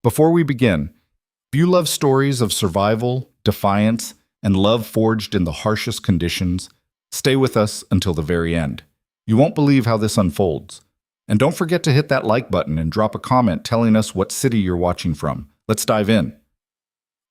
Before we begin, if you love stories of survival, defiance, and love forged in the harshest conditions, stay with us until the very end. You won't believe how this unfolds. And don't forget to hit that like button and drop a comment telling us what city you're watching from. Let's dive in.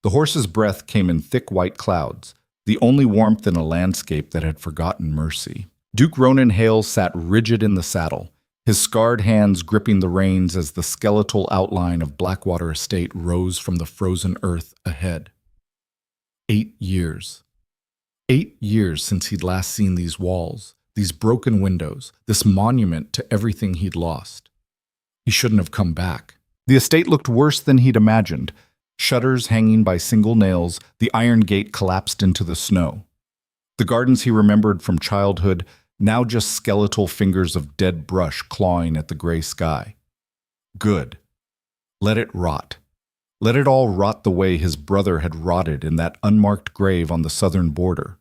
The horse's breath came in thick white clouds, the only warmth in a landscape that had forgotten mercy. Duke Ronan Hale sat rigid in the saddle, his scarred hands gripping the reins as the skeletal outline of Blackwater Estate rose from the frozen earth ahead. 8 years. 8 years since he'd last seen these walls, these broken windows, this monument to everything he'd lost. He shouldn't have come back. The estate looked worse than he'd imagined. Shutters hanging by single nails, the iron gate collapsed into the snow. The gardens he remembered from childhood, now just skeletal fingers of dead brush clawing at the gray sky. Good. Let it rot. Let it all rot the way his brother had rotted in that unmarked grave on the southern border.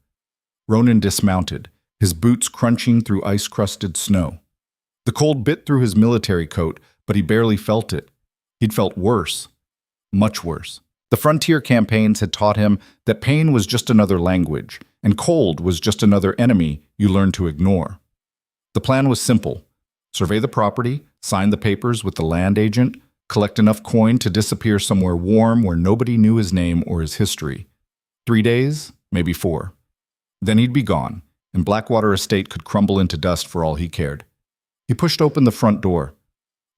Ronan dismounted, his boots crunching through ice-crusted snow. The cold bit through his military coat, but he barely felt it. He'd felt worse. Much worse. The frontier campaigns had taught him that pain was just another language, and cold was just another enemy you learned to ignore. The plan was simple. Survey the property, sign the papers with the land agent, collect enough coin to disappear somewhere warm where nobody knew his name or his history. 3 days, maybe 4. Then he'd be gone, and Blackwater Estate could crumble into dust for all he cared. He pushed open the front door.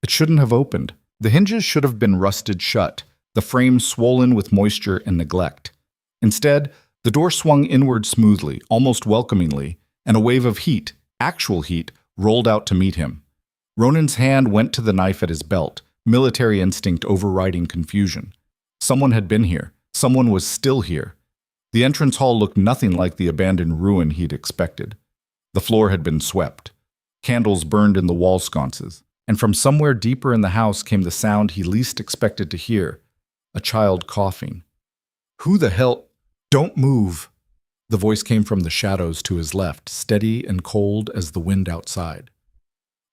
It shouldn't have opened. The hinges should have been rusted shut, the frame swollen with moisture and neglect. Instead, the door swung inward smoothly, almost welcomingly, and a wave of heat, actual heat, rolled out to meet him. Ronan's hand went to the knife at his belt, military instinct overriding confusion. Someone had been here. Someone was still here. The entrance hall looked nothing like the abandoned ruin he'd expected. The floor had been swept. Candles burned in the wall sconces, and from somewhere deeper in the house came the sound he least expected to hear, a child coughing. "Who the hell? Don't move!" The voice came from the shadows to his left, steady and cold as the wind outside.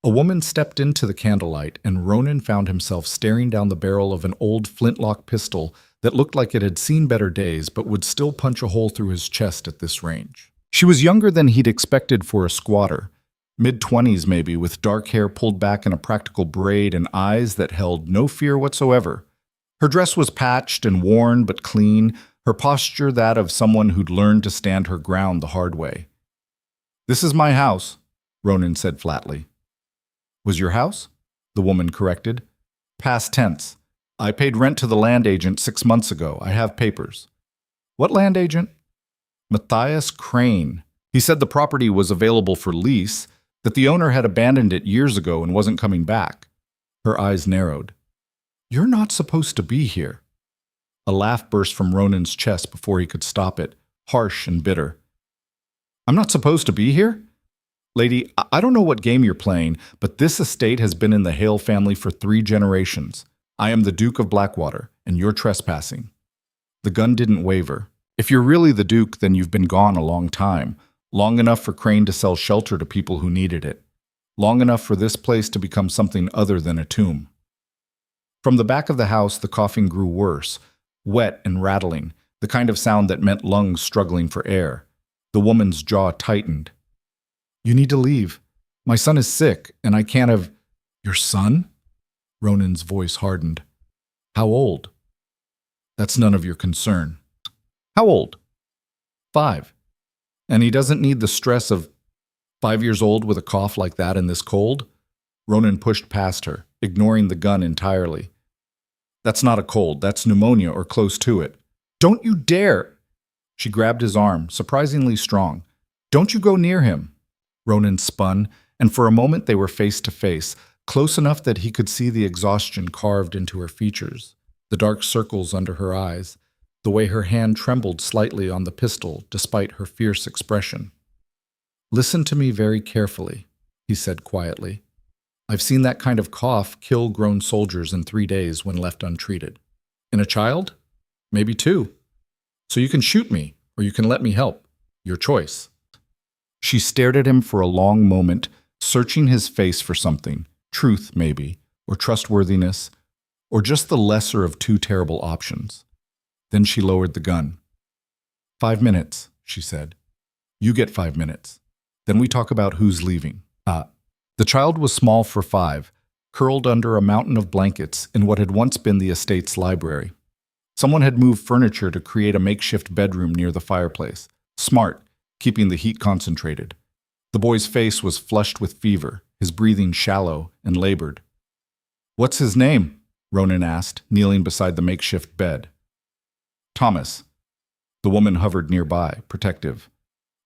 A woman stepped into the candlelight, and Ronan found himself staring down the barrel of an old flintlock pistol that looked like it had seen better days but would still punch a hole through his chest at this range. She was younger than he'd expected for a squatter, mid-20s maybe, with dark hair pulled back in a practical braid and eyes that held no fear whatsoever. Her dress was patched and worn but clean, her posture that of someone who'd learned to stand her ground the hard way. "This is my house," Ronan said flatly. "Was your house?" the woman corrected. "Past tense. I paid rent to the land agent 6 months ago. I have papers." "What land agent?" "Matthias Crane. He said the property was available for lease, that the owner had abandoned it years ago and wasn't coming back." Her eyes narrowed. "You're not supposed to be here." A laugh burst from Ronan's chest before he could stop it, harsh and bitter. "I'm not supposed to be here? Lady, I don't know what game you're playing, but this estate has been in the Hale family for 3 generations. I am the Duke of Blackwater, and you're trespassing." The gun didn't waver. "If you're really the Duke, then you've been gone a long time, long enough for Crane to sell shelter to people who needed it, long enough for this place to become something other than a tomb." From the back of the house, the coughing grew worse, wet and rattling, the kind of sound that meant lungs struggling for air. The woman's jaw tightened. "You need to leave. My son is sick, and I can't have—" "Your son?" Ronan's voice hardened. "How old?" "That's none of your concern." "How old?" "5. And he doesn't need the stress of 5 years old with a cough like that in this cold?" Ronan pushed past her, ignoring the gun entirely. "That's not a cold. That's pneumonia or close to it." "Don't you dare!" She grabbed his arm, surprisingly strong. "Don't you go near him." Ronan spun, and for a moment they were face to face, close enough that he could see the exhaustion carved into her features, the dark circles under her eyes, the way her hand trembled slightly on the pistol despite her fierce expression. "Listen to me very carefully," he said quietly. "I've seen that kind of cough kill grown soldiers in 3 days when left untreated. In a child? Maybe 2. So you can shoot me, or you can let me help. Your choice." She stared at him for a long moment, searching his face for something, truth maybe, or trustworthiness, or just the lesser of two terrible options. Then she lowered the gun. 5 minutes, she said. You get 5 minutes. Then we talk about who's leaving. The child was small for 5, curled under a mountain of blankets in what had once been the estate's library. Someone had moved furniture to create a makeshift bedroom near the fireplace. Smart, keeping the heat concentrated. The boy's face was flushed with fever, his breathing shallow and labored. What's his name? Ronan asked, kneeling beside the makeshift bed. Thomas. The woman hovered nearby, protective.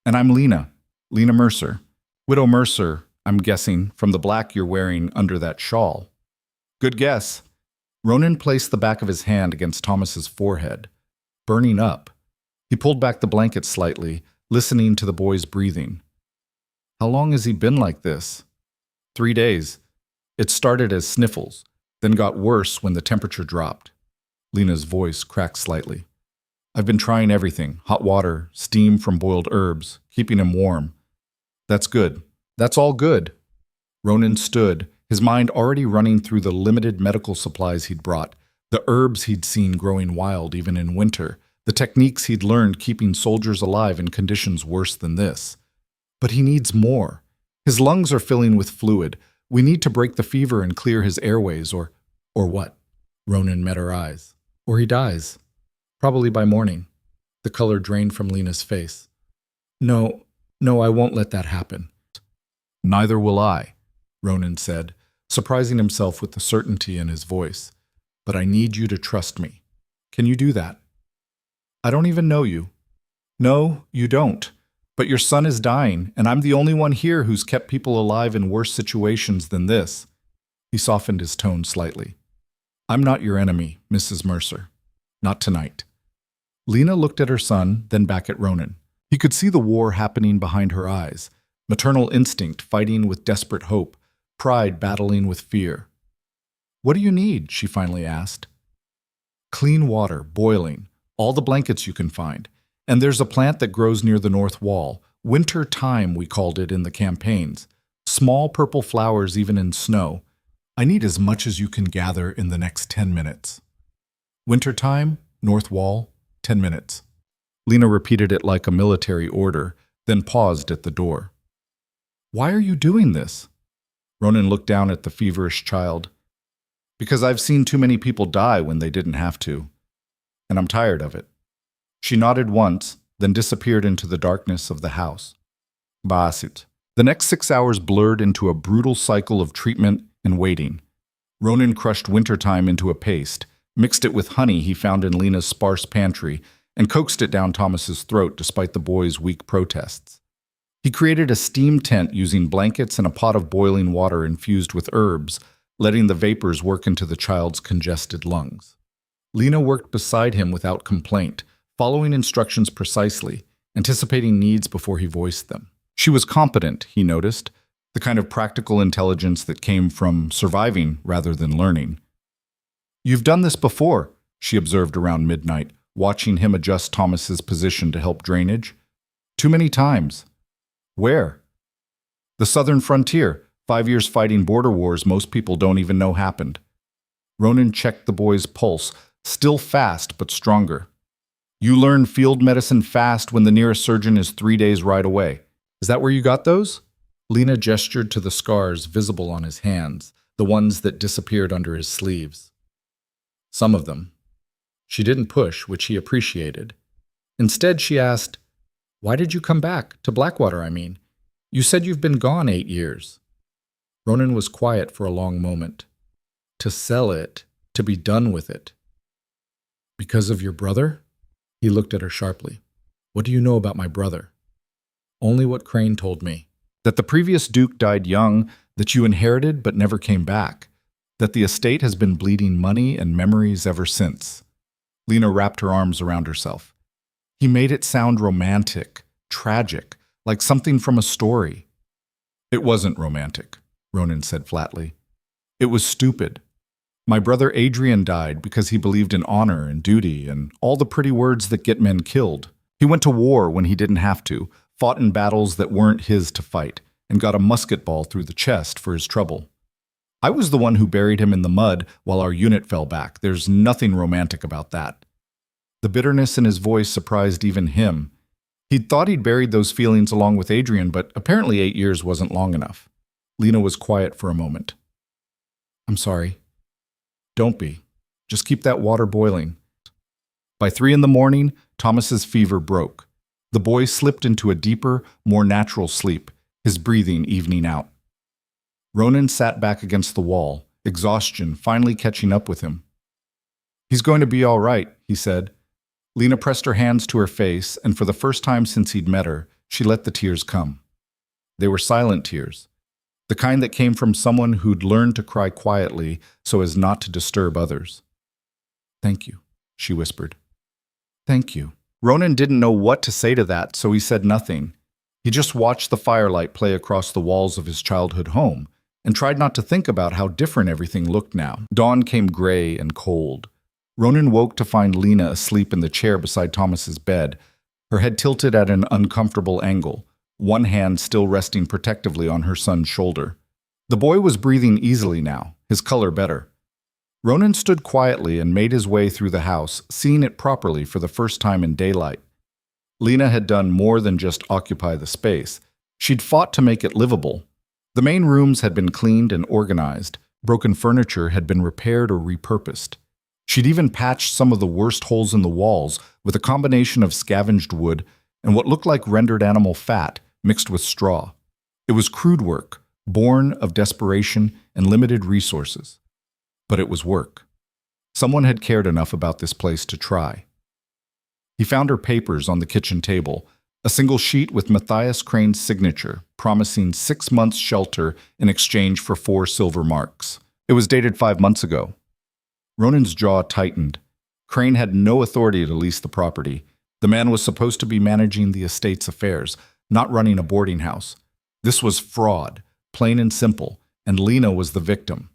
And I'm Lena Mercer. Widow Mercer, I'm guessing, from the black you're wearing under that shawl. Good guess. Ronan placed the back of his hand against Thomas's forehead, burning up. He pulled back the blanket slightly, listening to the boy's breathing. How long has he been like this? 3 days. It started as sniffles, then got worse when the temperature dropped. Lena's voice cracked slightly. I've been trying everything, hot water, steam from boiled herbs, keeping him warm. That's good. That's all good. Ronan stood, his mind already running through the limited medical supplies he'd brought, the herbs he'd seen growing wild even in winter, the techniques he'd learned keeping soldiers alive in conditions worse than this. But he needs more. His lungs are filling with fluid. We need to break the fever and clear his airways, or what? Ronan met her eyes. Or he dies. Probably by morning. The color drained from Lena's face. No, I won't let that happen. Neither will I, Ronan said, surprising himself with the certainty in his voice. But I need you to trust me. Can you do that? I don't even know you. No, you don't. But your son is dying, and I'm the only one here who's kept people alive in worse situations than this. He softened his tone slightly. I'm not your enemy, Mrs. Mercer. Not tonight. Lena looked at her son, then back at Ronan. He could see the war happening behind her eyes, maternal instinct fighting with desperate hope, pride battling with fear. What do you need? She finally asked. Clean water, boiling, all the blankets you can find. And there's a plant that grows near the north wall. Winter thyme, we called it in the campaigns. Small purple flowers even in snow. I need as much as you can gather in the next 10 minutes. Winter thyme, north wall, 10 minutes. Lena repeated it like a military order, then paused at the door. Why are you doing this? Ronan looked down at the feverish child. Because I've seen too many people die when they didn't have to. And I'm tired of it. She nodded once, then disappeared into the darkness of the house. Basit. The next 6 hours blurred into a brutal cycle of treatment and waiting. Ronan crushed wintertime into a paste, mixed it with honey he found in Lena's sparse pantry, and coaxed it down Thomas's throat despite the boy's weak protests. He created a steam tent using blankets and a pot of boiling water infused with herbs, letting the vapors work into the child's congested lungs. Lena worked beside him without complaint, following instructions precisely, anticipating needs before he voiced them. She was competent, he noticed, the kind of practical intelligence that came from surviving rather than learning. You've done this before, she observed around midnight, watching him adjust Thomas's position to help drainage. Too many times. Where? The southern frontier, 5 years fighting border wars most people don't even know happened. Ronan checked the boy's pulse, still fast but stronger. You learn field medicine fast when the nearest surgeon is 3 days right away. Is that where you got those? Lena gestured to the scars visible on his hands, the ones that disappeared under his sleeves. Some of them. She didn't push, which he appreciated. Instead, she asked, Why did you come back? To Blackwater, I mean. You said you've been gone 8 years. Ronan was quiet for a long moment. To sell it, to be done with it. Because of your brother? He looked at her sharply. What do you know about my brother? Only what Crane told me. That the previous Duke died young, that you inherited but never came back. That the estate has been bleeding money and memories ever since. Lena wrapped her arms around herself. He made it sound romantic, tragic, like something from a story. It wasn't romantic, Ronan said flatly. It was stupid. My brother Adrian died because he believed in honor and duty and all the pretty words that get men killed. He went to war when he didn't have to, fought in battles that weren't his to fight, and got a musket ball through the chest for his trouble. I was the one who buried him in the mud while our unit fell back. There's nothing romantic about that. The bitterness in his voice surprised even him. He'd thought he'd buried those feelings along with Adrian, but apparently 8 years wasn't long enough. Lena was quiet for a moment. I'm sorry. Don't be. Just keep that water boiling. By 3 in the morning, Thomas's fever broke. The boy slipped into a deeper, more natural sleep, his breathing evening out. Ronan sat back against the wall, exhaustion finally catching up with him. He's going to be all right, he said. Lena pressed her hands to her face, and for the first time since he'd met her, she let the tears come. They were silent tears, the kind that came from someone who'd learned to cry quietly so as not to disturb others. Thank you, she whispered. Thank you. Ronan didn't know what to say to that, so he said nothing. He just watched the firelight play across the walls of his childhood home and tried not to think about how different everything looked now. Dawn came gray and cold. Ronan woke to find Lena asleep in the chair beside Thomas's bed, her head tilted at an uncomfortable angle, one hand still resting protectively on her son's shoulder. The boy was breathing easily now, his color better. Ronan stood quietly and made his way through the house, seeing it properly for the first time in daylight. Lena had done more than just occupy the space. She'd fought to make it livable. The main rooms had been cleaned and organized. Broken furniture had been repaired or repurposed. She'd even patched some of the worst holes in the walls with a combination of scavenged wood and what looked like rendered animal fat mixed with straw. It was crude work, born of desperation and limited resources. But it was work. Someone had cared enough about this place to try. He found her papers on the kitchen table, a single sheet with Matthias Crane's signature, promising 6 months' shelter in exchange for 4 silver marks. It was dated 5 months ago. Ronan's jaw tightened. Crane had no authority to lease the property. The man was supposed to be managing the estate's affairs, not running a boarding house. This was fraud, plain and simple, and Lena was the victim.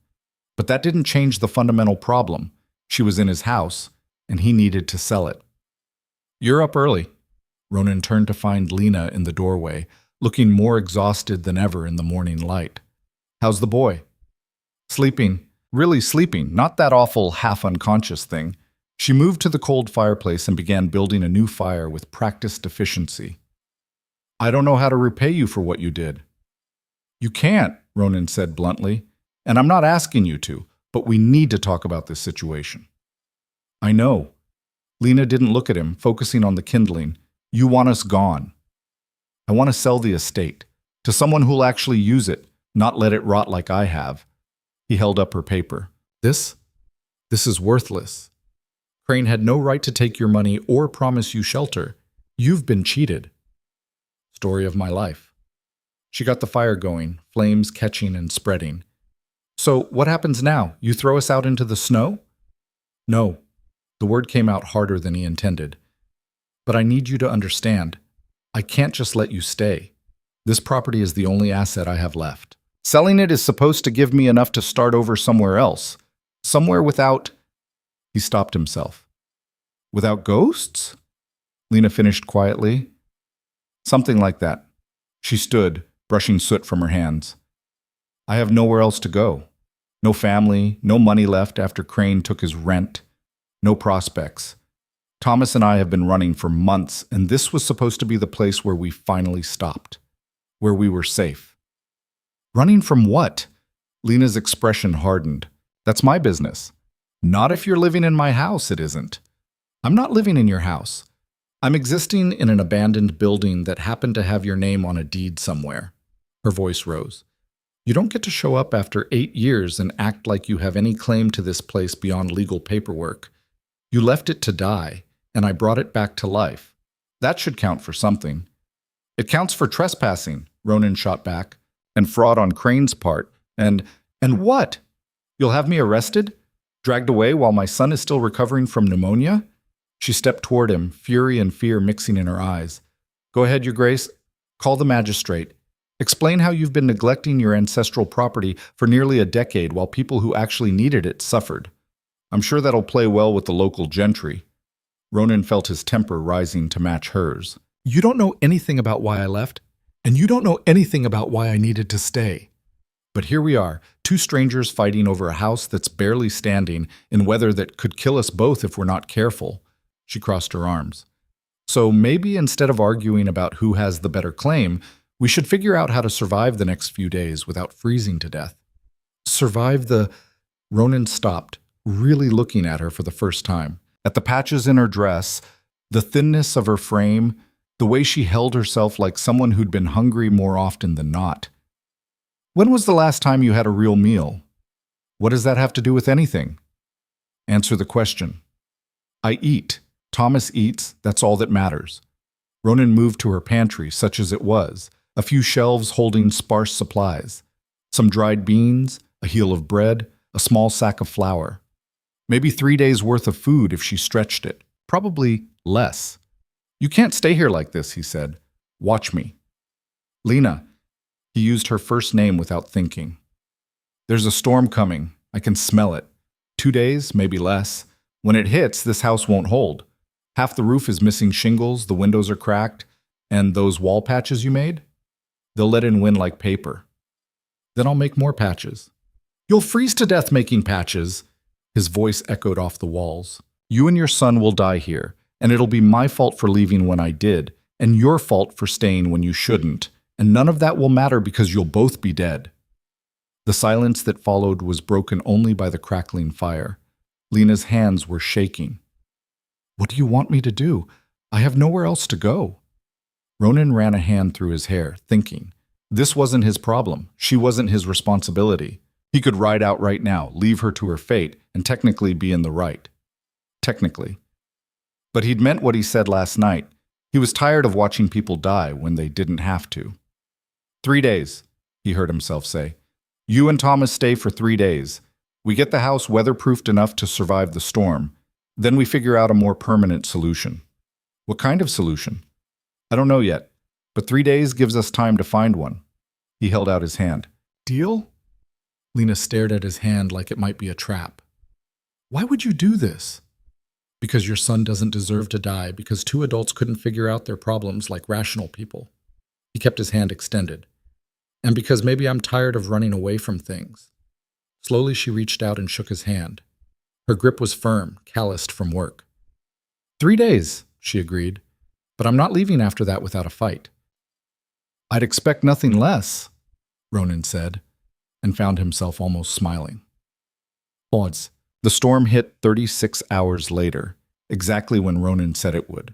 But that didn't change the fundamental problem. She was in his house, and he needed to sell it. You're up early. Ronan turned to find Lena in the doorway, looking more exhausted than ever in the morning light. How's the boy? Sleeping. Really sleeping, not that awful half-unconscious thing. She moved to the cold fireplace and began building a new fire with practiced efficiency. I don't know how to repay you for what you did. You can't, Ronan said bluntly. And I'm not asking you to, but we need to talk about this situation. I know. Lena didn't look at him, focusing on the kindling. You want us gone. I want to sell the estate to someone who'll actually use it, not let it rot like I have. He held up her paper. This is worthless. Crane had no right to take your money or promise you shelter. You've been cheated. Story of my life. She got the fire going, flames catching and spreading. So what happens now? You throw us out into the snow? No. The word came out harder than he intended. But I need you to understand. I can't just let you stay. This property is the only asset I have left. Selling it is supposed to give me enough to start over somewhere else. Somewhere without... He stopped himself. Without ghosts? Lena finished quietly. Something like that. She stood, brushing soot from her hands. I have nowhere else to go. No family, no money left after Crane took his rent. No prospects. Thomas and I have been running for months, and this was supposed to be the place where we finally stopped. Where we were safe. Running from what? Lena's expression hardened. That's my business. Not if you're living in my house, it isn't. I'm not living in your house. I'm existing in an abandoned building that happened to have your name on a deed somewhere. Her voice rose. You don't get to show up after 8 years and act like you have any claim to this place beyond legal paperwork. You left it to die, and I brought it back to life. That should count for something. It counts for trespassing, Ronan shot back, and fraud on Crane's part. And what? You'll have me arrested? Dragged away while my son is still recovering from pneumonia? She stepped toward him, fury and fear mixing in her eyes. Go ahead, Your Grace. Call the magistrate. Explain how you've been neglecting your ancestral property for nearly a decade while people who actually needed it suffered. I'm sure that'll play well with the local gentry. Ronan felt his temper rising to match hers. You don't know anything about why I left, and you don't know anything about why I needed to stay. But here we are, Two strangers fighting over a house that's barely standing in weather that could kill us both if we're not careful. She crossed her arms. So maybe instead of arguing about who has the better claim, we should figure out how to survive the next few days without freezing to death. Survive the... Ronan stopped, really looking at her for the first time. At the patches in her dress, the thinness of her frame, the way she held herself like someone who'd been hungry more often than not. When was the last time you had a real meal? What does that have to do with anything? Answer the question. I eat. Thomas eats. That's all that matters. Ronan moved to her pantry, such as it was, a few shelves holding sparse supplies. Some dried beans, a heel of bread, a small sack of flour. Maybe 3 days' worth of food if she stretched it. Probably less. You can't stay here like this, he said. Watch me. Lena. He used her first name without thinking. There's a storm coming. I can smell it. 2 days, maybe less. When it hits, this house won't hold. Half the roof is missing shingles, the windows are cracked, and those wall patches you made? They'll let in wind like paper. Then I'll make more patches. You'll freeze to death making patches. His voice echoed off the walls. You and your son will die here, and it'll be my fault for leaving when I did, and your fault for staying when you shouldn't. And none of that will matter because you'll both be dead. The silence that followed was broken only by the crackling fire. Lena's hands were shaking. What do you want me to do? I have nowhere else to go. Ronan ran a hand through his hair, thinking. This wasn't his problem. She wasn't his responsibility. He could ride out right now, leave her to her fate, and technically be in the right. Technically. But he'd meant what he said last night. He was tired of watching people die when they didn't have to. 3 days, he heard himself say. You and Thomas stay for 3 days. We get the house weatherproofed enough to survive the storm. Then we figure out a more permanent solution. What kind of solution? I don't know yet, but 3 days gives us time to find one. He held out his hand. Deal? Lena stared at his hand like it might be a trap. Why would you do this? Because your son doesn't deserve to die, because 2 adults couldn't figure out their problems like rational people. He kept his hand extended. And because maybe I'm tired of running away from things. Slowly she reached out and shook his hand. Her grip was firm, calloused from work. 3 days, she agreed, but I'm not leaving after that without a fight. I'd expect nothing less, Ronan said, and found himself almost smiling. Pause. The storm hit 36 hours later, exactly when Ronan said it would.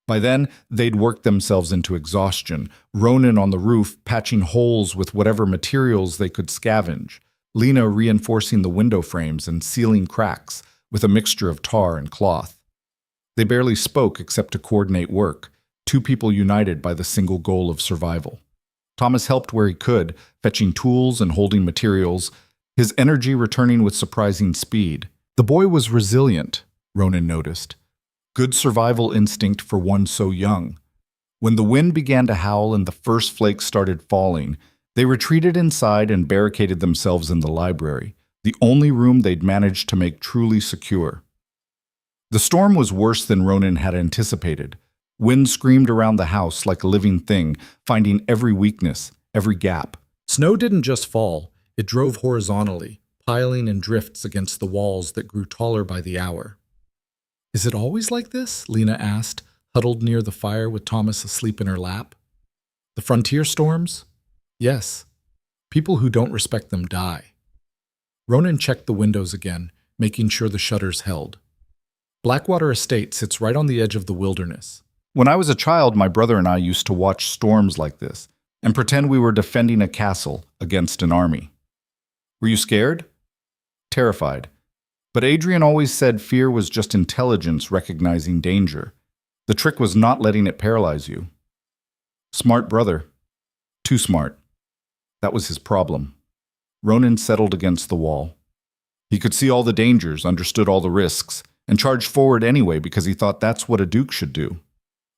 By then, they'd worked themselves into exhaustion, Ronan on the roof patching holes with whatever materials they could scavenge, Lena reinforcing the window frames and sealing cracks with a mixture of tar and cloth. They barely spoke except to coordinate work, 2 people united by the single goal of survival. Thomas helped where he could, fetching tools and holding materials, his energy returning with surprising speed. The boy was resilient, Ronan noticed. Good survival instinct for one so young. When the wind began to howl and the first flakes started falling, they retreated inside and barricaded themselves in the library, the only room they'd managed to make truly secure. The storm was worse than Ronan had anticipated. Wind screamed around the house like a living thing, finding every weakness, every gap. Snow didn't just fall, it drove horizontally, piling in drifts against the walls that grew taller by the hour. Is it always like this? Lena asked, huddled near the fire with Thomas asleep in her lap. The frontier storms? Yes. People who don't respect them die. Ronan checked the windows again, making sure the shutters held. Blackwater Estate sits right on the edge of the wilderness. When I was a child, my brother and I used to watch storms like this and pretend we were defending a castle against an army. Were you scared? Terrified. But Adrian always said fear was just intelligence recognizing danger. The trick was not letting it paralyze you. Smart brother. Too smart. That was his problem. Ronan settled against the wall. He could see all the dangers, understood all the risks, and charged forward anyway because he thought that's what a duke should do.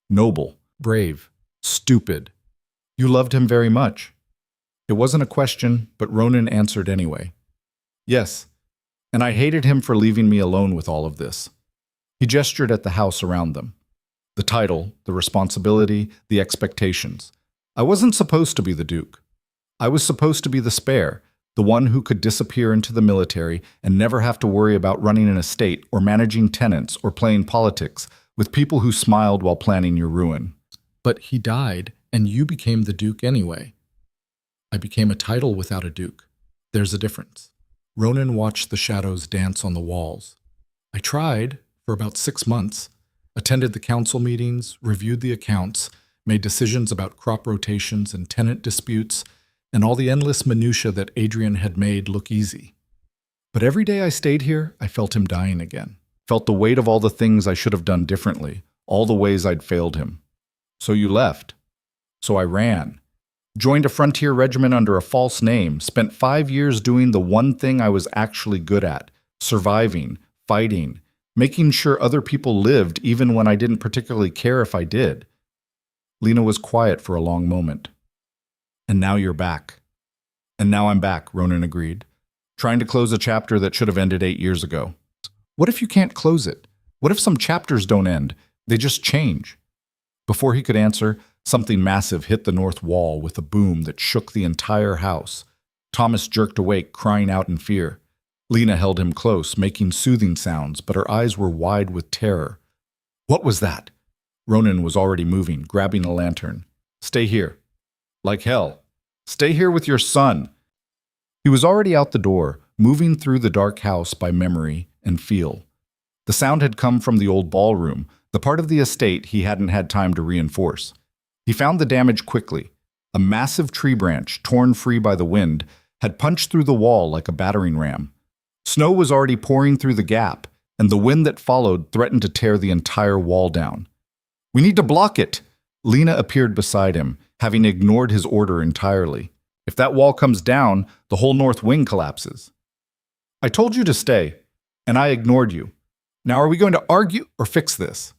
Noble, brave, stupid. You loved him very much. It wasn't a question, but Ronan answered anyway. Yes, and I hated him for leaving me alone with all of this. He gestured at the house around them. The title, the responsibility, the expectations. I wasn't supposed to be the duke. I was supposed to be the spare, the one who could disappear into the military and never have to worry about running an estate or managing tenants or playing politics with people who smiled while planning your ruin. But he died, and you became the Duke anyway. I became a title without a Duke. There's a difference. Ronan watched the shadows dance on the walls. I tried for about 6 months, attended the council meetings, reviewed the accounts, made decisions about crop rotations and tenant disputes, and all the endless minutiae that Adrian had made look easy. But every day I stayed here, I felt him dying again. Felt the weight of all the things I should have done differently, all the ways I'd failed him. So you left. So I ran. Joined a frontier regiment under a false name, spent 5 years doing the one thing I was actually good at, surviving, fighting, making sure other people lived even when I didn't particularly care if I did. Lena was quiet for a long moment. And now you're back. And now I'm back, Ronan agreed, trying to close a chapter that should have ended 8 years ago. What if you can't close it? What if some chapters don't end? They just change. Before he could answer, something massive hit the north wall with a boom that shook the entire house. Thomas jerked awake, crying out in fear. Lena held him close, making soothing sounds, but her eyes were wide with terror. What was that? Ronan was already moving, grabbing a lantern. Stay here. Like hell. Stay here with your son. He was already out the door, moving through the dark house by memory and feel. The sound had come from the old ballroom, the part of the estate he hadn't had time to reinforce. He found the damage quickly. A massive tree branch, torn free by the wind, had punched through the wall like a battering ram. Snow was already pouring through the gap, and the wind that followed threatened to tear the entire wall down. We need to block it! Lena appeared beside him, having ignored his order entirely. If that wall comes down, the whole north wing collapses. I told you to stay, and I ignored you. Now are we going to argue or fix this?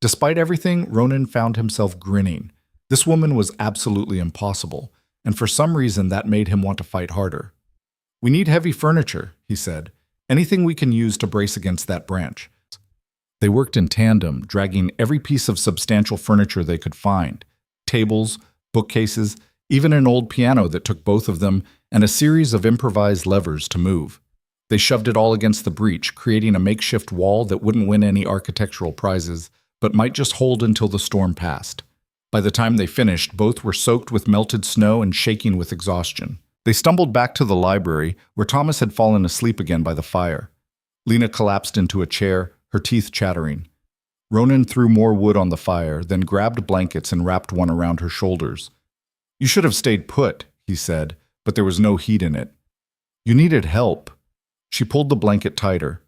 Despite everything, Ronan found himself grinning. This woman was absolutely impossible, and for some reason that made him want to fight harder. We need heavy furniture, he said. Anything we can use to brace against that branch. They worked in tandem, dragging every piece of substantial furniture they could find. Tables, bookcases, even an old piano that took both of them, and a series of improvised levers to move. They shoved it all against the breach, creating a makeshift wall that wouldn't win any architectural prizes, but might just hold until the storm passed. By the time they finished, both were soaked with melted snow and shaking with exhaustion. They stumbled back to the library, where Thomas had fallen asleep again by the fire. Lena collapsed into a chair, her teeth chattering. Ronan threw more wood on the fire, then grabbed blankets and wrapped one around her shoulders. You should have stayed put, he said, but there was no heat in it. You needed help. She pulled the blanket tighter.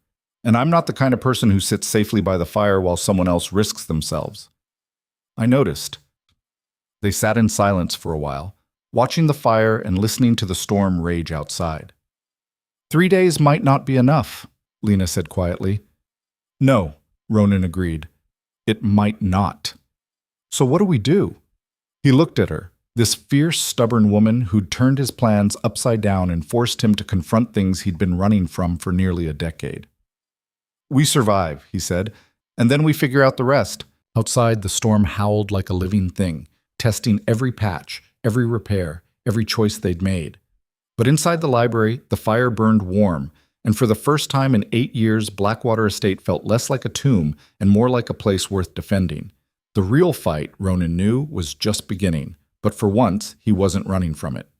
And I'm not the kind of person who sits safely by the fire while someone else risks themselves. I noticed. They sat in silence for a while, watching the fire and listening to the storm rage outside. 3 days might not be enough, Lena said quietly. No, Ronan agreed. It might not. So what do we do? He looked at her, this fierce, stubborn woman who'd turned his plans upside down and forced him to confront things he'd been running from for nearly a decade. We survive, he said, and then we figure out the rest. Outside, the storm howled like a living thing, testing every patch, every repair, every choice they'd made. But inside the library, the fire burned warm, and for the first time in 8 years, Blackwater Estate felt less like a tomb and more like a place worth defending. The real fight, Ronan knew, was just beginning, but for once, he wasn't running from it.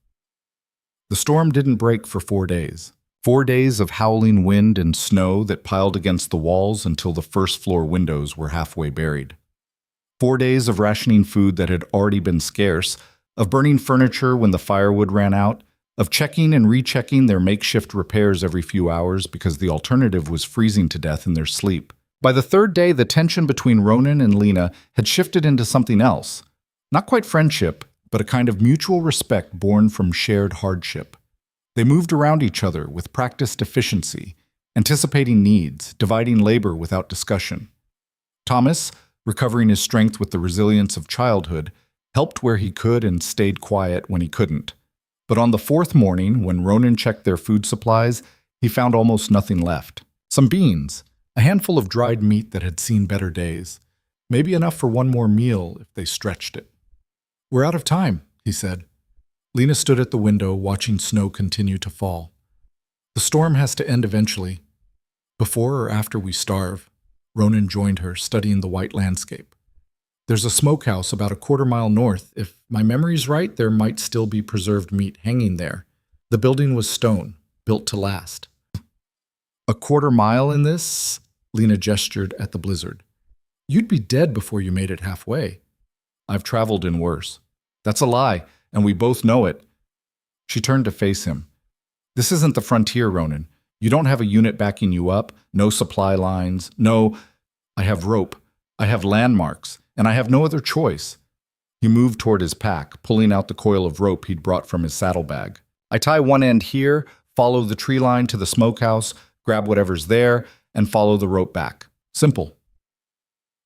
The storm didn't break for 4 days. 4 days of howling wind and snow that piled against the walls until the first-floor windows were halfway buried. 4 days of rationing food that had already been scarce, of burning furniture when the firewood ran out, of checking and rechecking their makeshift repairs every few hours because the alternative was freezing to death in their sleep. By the third day, the tension between Ronan and Lena had shifted into something else. Not quite friendship, but a kind of mutual respect born from shared hardship. They moved around each other with practiced efficiency, anticipating needs, dividing labor without discussion. Thomas, recovering his strength with the resilience of childhood, helped where he could and stayed quiet when he couldn't. But on the fourth morning, when Ronan checked their food supplies, he found almost nothing left. Some beans, a handful of dried meat that had seen better days. Maybe enough for one more meal if they stretched it. We're out of time, he said. Lena stood at the window, watching snow continue to fall. The storm has to end eventually. Before or after we starve, Ronan joined her, studying the white landscape. There's a smokehouse about a quarter-mile north. If my memory's right, there might still be preserved meat hanging there. The building was stone, built to last. A quarter-mile in this? Lena gestured at the blizzard. You'd be dead before you made it halfway. I've traveled in worse. That's a lie, and we both know it. She turned to face him. This isn't the frontier, Ronan. You don't have a unit backing you up, no supply lines, no... I have rope, I have landmarks, and I have no other choice. He moved toward his pack, pulling out the coil of rope he'd brought from his saddlebag. I tie one end here, follow the tree line to the smokehouse, grab whatever's there, and follow the rope back. Simple.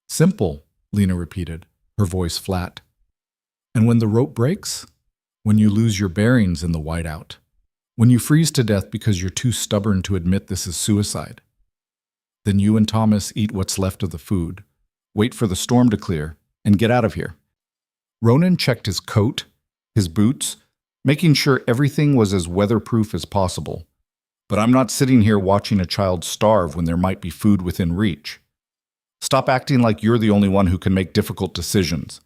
Simple, Lena repeated, her voice flat. And when the rope breaks? When you lose your bearings in the whiteout? When you freeze to death because you're too stubborn to admit this is suicide? Then you and Thomas eat what's left of the food, wait for the storm to clear, and get out of here. Ronan checked his coat, his boots, making sure everything was as weatherproof as possible. But I'm not sitting here watching a child starve when there might be food within reach. Stop acting like you're the only one who can make difficult decisions.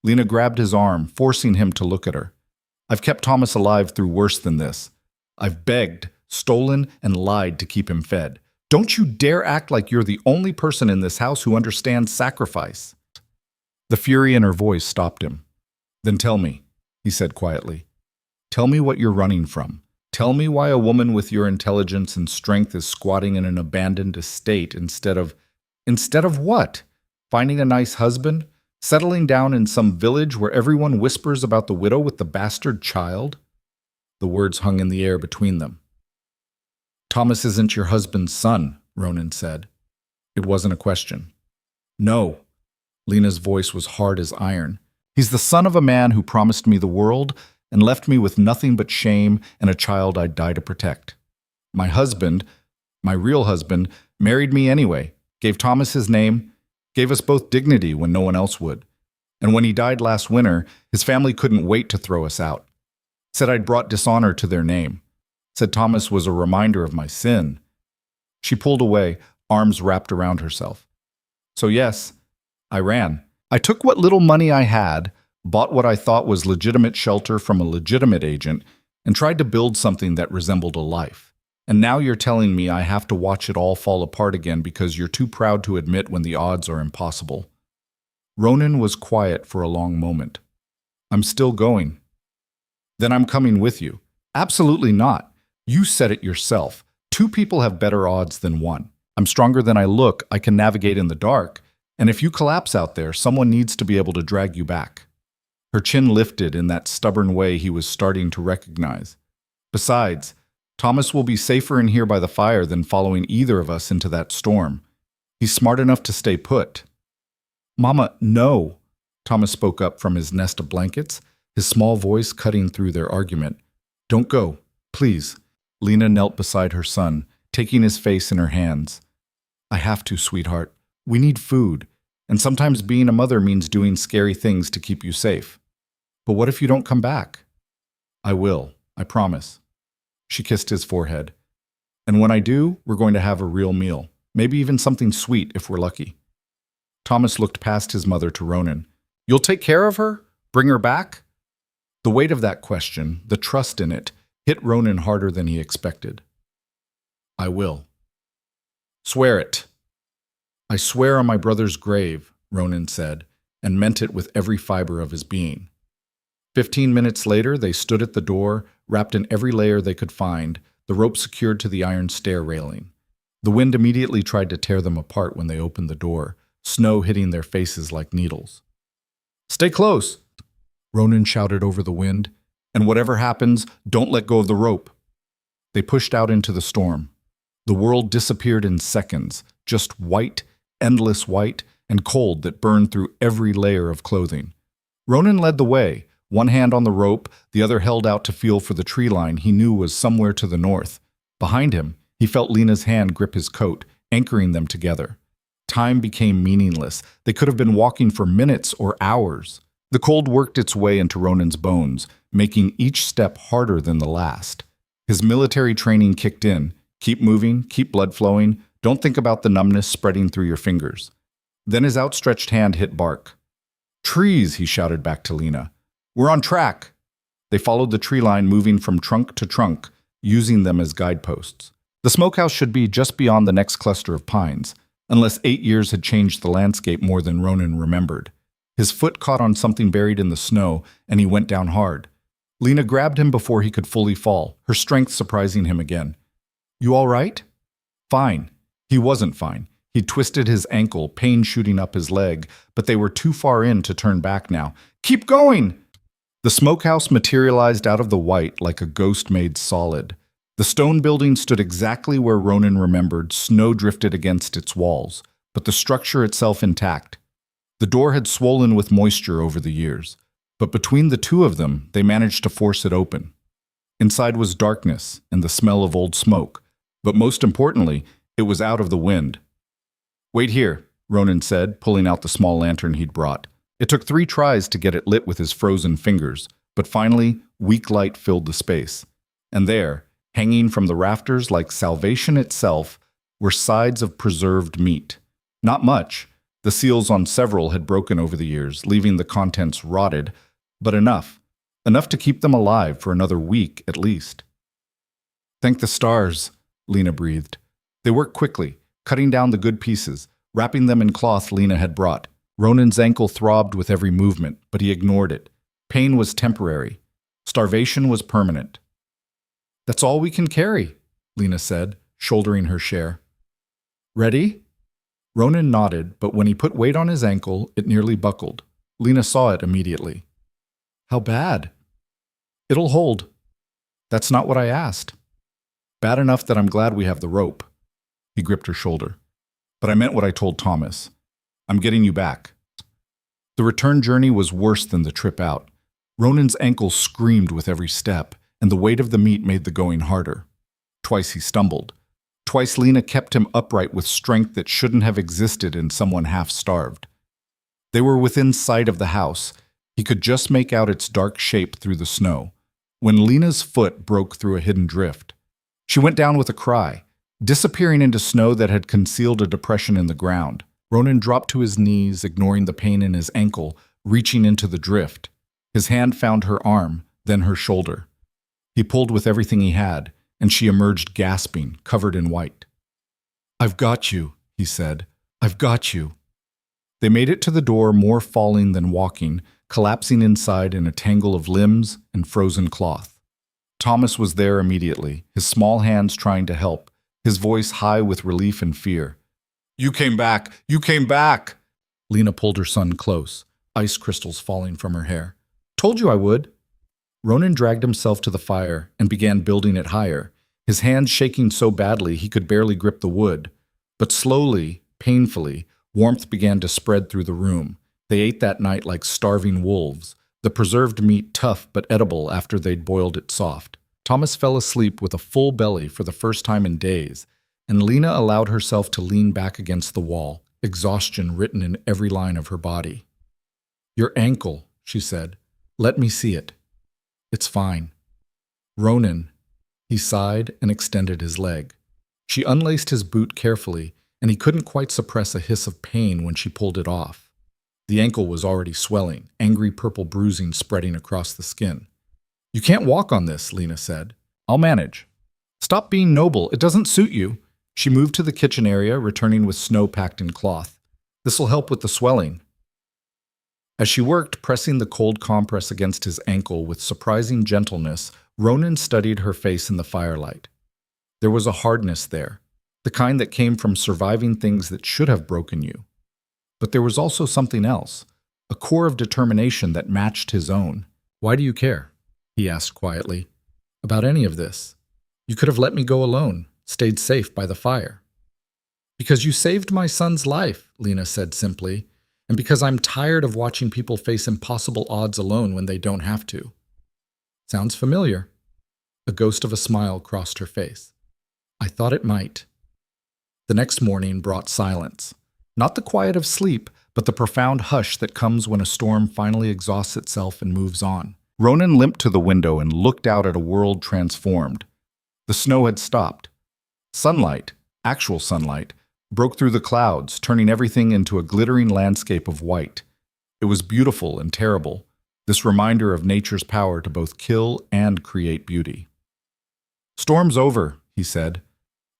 Lena grabbed his arm, forcing him to look at her. I've kept Thomas alive through worse than this. I've begged, stolen, and lied to keep him fed. Don't you dare act like you're the only person in this house who understands sacrifice. The fury in her voice stopped him. Then tell me, he said quietly. Tell me what you're running from. Tell me why a woman with your intelligence and strength is squatting in an abandoned estate instead of what? Finding a nice husband? Settling down in some village where everyone whispers about the widow with the bastard child? The words hung in the air between them. Thomas isn't your husband's son, Ronan said. It wasn't a question. No. Lena's voice was hard as iron. He's the son of a man who promised me the world and left me with nothing but shame and a child I'd die to protect. My husband, my real husband, married me anyway, gave Thomas his name, gave us both dignity when no one else would. And when he died last winter, his family couldn't wait to throw us out. Said I'd brought dishonor to their name. Said Thomas was a reminder of my sin. She pulled away, arms wrapped around herself. So yes, I ran. I took what little money I had, bought what I thought was legitimate shelter from a legitimate agent, and tried to build something that resembled a life. And now you're telling me I have to watch it all fall apart again because you're too proud to admit when the odds are impossible. Ronan was quiet for a long moment. I'm still going. Then I'm coming with you. Absolutely not. You said it yourself. 2 people have better odds than 1. I'm stronger than I look. I can navigate in the dark. And if you collapse out there, someone needs to be able to drag you back. Her chin lifted in that stubborn way he was starting to recognize. Besides, Thomas will be safer in here by the fire than following either of us into that storm. He's smart enough to stay put. Mama, no. Thomas spoke up from his nest of blankets, his small voice cutting through their argument. Don't go, please. Lena knelt beside her son, taking his face in her hands. I have to, sweetheart. We need food, and sometimes being a mother means doing scary things to keep you safe. But what if you don't come back? I will, I promise. She kissed his forehead. And when I do, we're going to have a real meal, maybe even something sweet if we're lucky. Thomas looked past his mother to Ronan. You'll take care of her? Bring her back? The weight of that question, the trust in it, hit Ronan harder than he expected. I will. Swear it. I swear on my brother's grave, Ronan said, and meant it with every fiber of his being. 15 minutes later, they stood at the door, wrapped in every layer they could find, the rope secured to the iron stair railing. The wind immediately tried to tear them apart when they opened the door, snow hitting their faces like needles. Stay close, Ronan shouted over the wind, and whatever happens, don't let go of the rope. They pushed out into the storm. The world disappeared in seconds, just white, endless white, and cold that burned through every layer of clothing. Ronan led the way, one hand on the rope, the other held out to feel for the tree line he knew was somewhere to the north. Behind him, he felt Lena's hand grip his coat, anchoring them together. Time became meaningless. They could have been walking for minutes or hours. The cold worked its way into Ronan's bones, making each step harder than the last. His military training kicked in. Keep moving, keep blood flowing, don't think about the numbness spreading through your fingers. Then his outstretched hand hit bark. Trees, he shouted back to Lena. We're on track. They followed the tree line, moving from trunk to trunk, using them as guideposts. The smokehouse should be just beyond the next cluster of pines, unless 8 years had changed the landscape more than Ronan remembered. His foot caught on something buried in the snow, and he went down hard. Lena grabbed him before he could fully fall, her strength surprising him again. You all right? Fine. He wasn't fine. He twisted his ankle, pain shooting up his leg, but they were too far in to turn back now. Keep going! The smokehouse materialized out of the white like a ghost made solid. The stone building stood exactly where Ronan remembered, snow drifted against its walls, but the structure itself intact. The door had swollen with moisture over the years, but between the two of them, they managed to force it open. Inside was darkness and the smell of old smoke, but most importantly, it was out of the wind. Wait here, Ronan said, pulling out the small lantern he'd brought. It took 3 tries to get it lit with his frozen fingers, but finally, weak light filled the space. And there, hanging from the rafters like salvation itself, were sides of preserved meat. Not much. The seals on several had broken over the years, leaving the contents rotted, but enough. Enough to keep them alive for another week at least. Thank the stars, Lena breathed. They worked quickly, cutting down the good pieces, wrapping them in cloth Lena had brought. Ronan's ankle throbbed with every movement, but he ignored it. Pain was temporary. Starvation was permanent. That's all we can carry, Lena said, shouldering her share. Ready? Ronan nodded, but when he put weight on his ankle, it nearly buckled. Lena saw it immediately. How bad? It'll hold. That's not what I asked. Bad enough that I'm glad we have the rope. He gripped her shoulder. But I meant what I told Thomas. I'm getting you back. The return journey was worse than the trip out. Ronan's ankle screamed with every step, and the weight of the meat made the going harder. Twice he stumbled. Twice Lena kept him upright with strength that shouldn't have existed in someone half-starved. They were within sight of the house. He could just make out its dark shape through the snow, when Lena's foot broke through a hidden drift. She went down with a cry, disappearing into snow that had concealed a depression in the ground. Ronan dropped to his knees, ignoring the pain in his ankle, reaching into the drift. His hand found her arm, then her shoulder. He pulled with everything he had, and she emerged gasping, covered in white. I've got you, he said. I've got you. They made it to the door, more falling than walking, collapsing inside in a tangle of limbs and frozen cloth. Thomas was there immediately, his small hands trying to help, his voice high with relief and fear. You came back! You came back! Lena pulled her son close, ice crystals falling from her hair. Told you I would. Ronan dragged himself to the fire and began building it higher, his hands shaking so badly he could barely grip the wood. But slowly, painfully, warmth began to spread through the room. They ate that night like starving wolves, the preserved meat tough but edible after they'd boiled it soft. Thomas fell asleep with a full belly for the first time in days, and Lena allowed herself to lean back against the wall, exhaustion written in every line of her body. Your ankle, she said. Let me see it. It's fine. Ronan. He sighed and extended his leg. She unlaced his boot carefully, and he couldn't quite suppress a hiss of pain when she pulled it off. The ankle was already swelling, angry purple bruising spreading across the skin. You can't walk on this, Lena said. I'll manage. Stop being noble. It doesn't suit you. She moved to the kitchen area, returning with snow packed in cloth. This'll help with the swelling. As she worked, pressing the cold compress against his ankle with surprising gentleness, Ronan studied her face in the firelight. There was a hardness there, the kind that came from surviving things that should have broken you. But there was also something else, a core of determination that matched his own. Why do you care? He asked quietly. About any of this. You could have let me go alone, stayed safe by the fire. Because you saved my son's life, Lena said simply, and because I'm tired of watching people face impossible odds alone when they don't have to. Sounds familiar. A ghost of a smile crossed her face. I thought it might. The next morning brought silence. Not the quiet of sleep, but the profound hush that comes when a storm finally exhausts itself and moves on. Ronan limped to the window and looked out at a world transformed. The snow had stopped. Sunlight, actual sunlight, broke through the clouds, turning everything into a glittering landscape of white. It was beautiful and terrible, this reminder of nature's power to both kill and create beauty. "Storm's over," he said.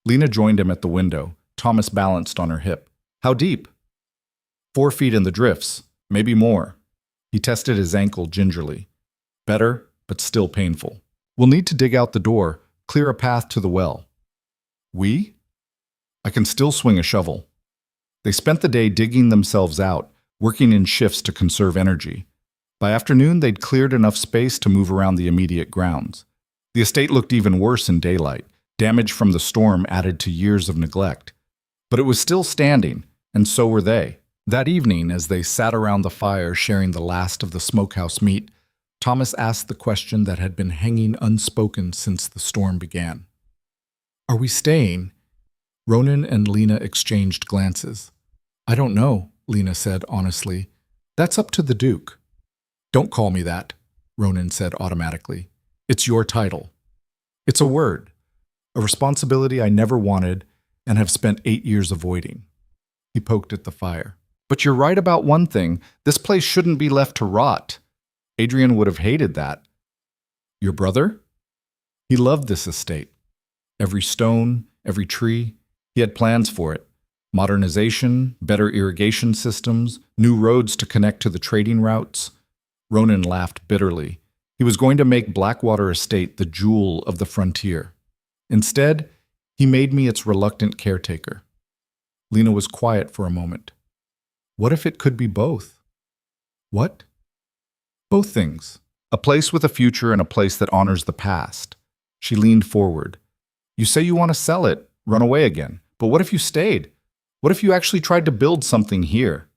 Lena joined him at the window, Thomas balanced on her hip. "How deep?" 4 feet in the drifts, maybe more. He tested his ankle gingerly. Better, but still painful. "We'll need to dig out the door, clear a path to the well." "We?" "I can still swing a shovel." They spent the day digging themselves out, working in shifts to conserve energy. By afternoon, they'd cleared enough space to move around the immediate grounds. The estate looked even worse in daylight. Damage from the storm added to years of neglect. But it was still standing, and so were they. That evening, as they sat around the fire sharing the last of the smokehouse meat, Thomas asked the question that had been hanging unspoken since the storm began. "Are we staying?" Ronan and Lena exchanged glances. "I don't know," Lena said honestly. "That's up to the Duke." "Don't call me that," Ronan said automatically. "It's your title." "It's a word, a responsibility I never wanted and have spent 8 years avoiding." He poked at the fire. "But you're right about one thing. This place shouldn't be left to rot. Adrian would have hated that." "Your brother?" "He loved this estate. Every stone, every tree. He had plans for it. Modernization, better irrigation systems, new roads to connect to the trading routes." Ronan laughed bitterly. He was going to make Blackwater Estate the jewel of the frontier. Instead, he made me its reluctant caretaker. Lena was quiet for a moment. What if it could be both? What? Both things. A place with a future and a place that honors the past. She leaned forward. "You say you want to sell it, run away again. But what if you stayed? What if you actually tried to build something here?"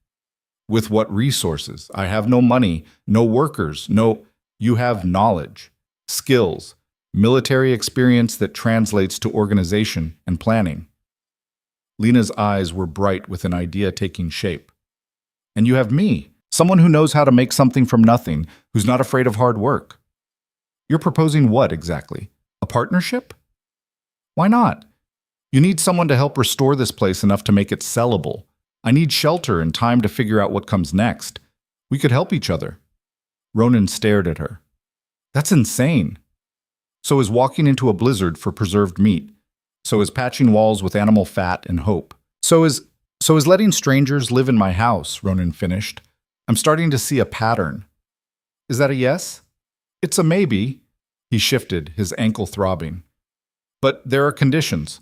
"With what resources? I have no money, no workers, no—" "You have knowledge, skills, military experience that translates to organization and planning." Lena's eyes were bright with an idea taking shape. "And you have me, someone who knows how to make something from nothing, who's not afraid of hard work." "You're proposing what exactly? A partnership?" "Why not? You need someone to help restore this place enough to make it sellable. I need shelter and time to figure out what comes next. We could help each other." Ronan stared at her. "That's insane. So is walking into a blizzard for preserved meat. So is patching walls with animal fat and hope. So is letting strangers live in my house," Ronan finished. "I'm starting to see a pattern." "Is that a yes?" "It's a maybe." He shifted, his ankle throbbing. "But there are conditions.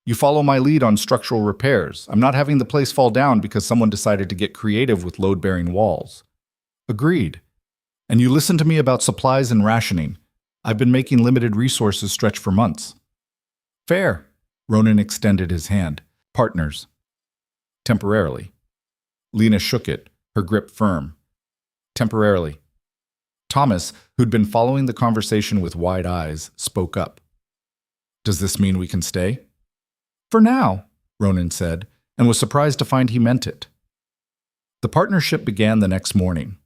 You follow my lead on structural repairs. I'm not having the place fall down because someone decided to get creative with load-bearing walls." "Agreed. And you listen to me about supplies and rationing. I've been making limited resources stretch for months." "Fair." Ronan extended his hand. "Partners." "Temporarily." Lena shook it, her grip firm. "Temporarily." Thomas, who'd been following the conversation with wide eyes, spoke up. "Does this mean we can stay?" "For now," Ronan said, and was surprised to find he meant it. The partnership began the next morning.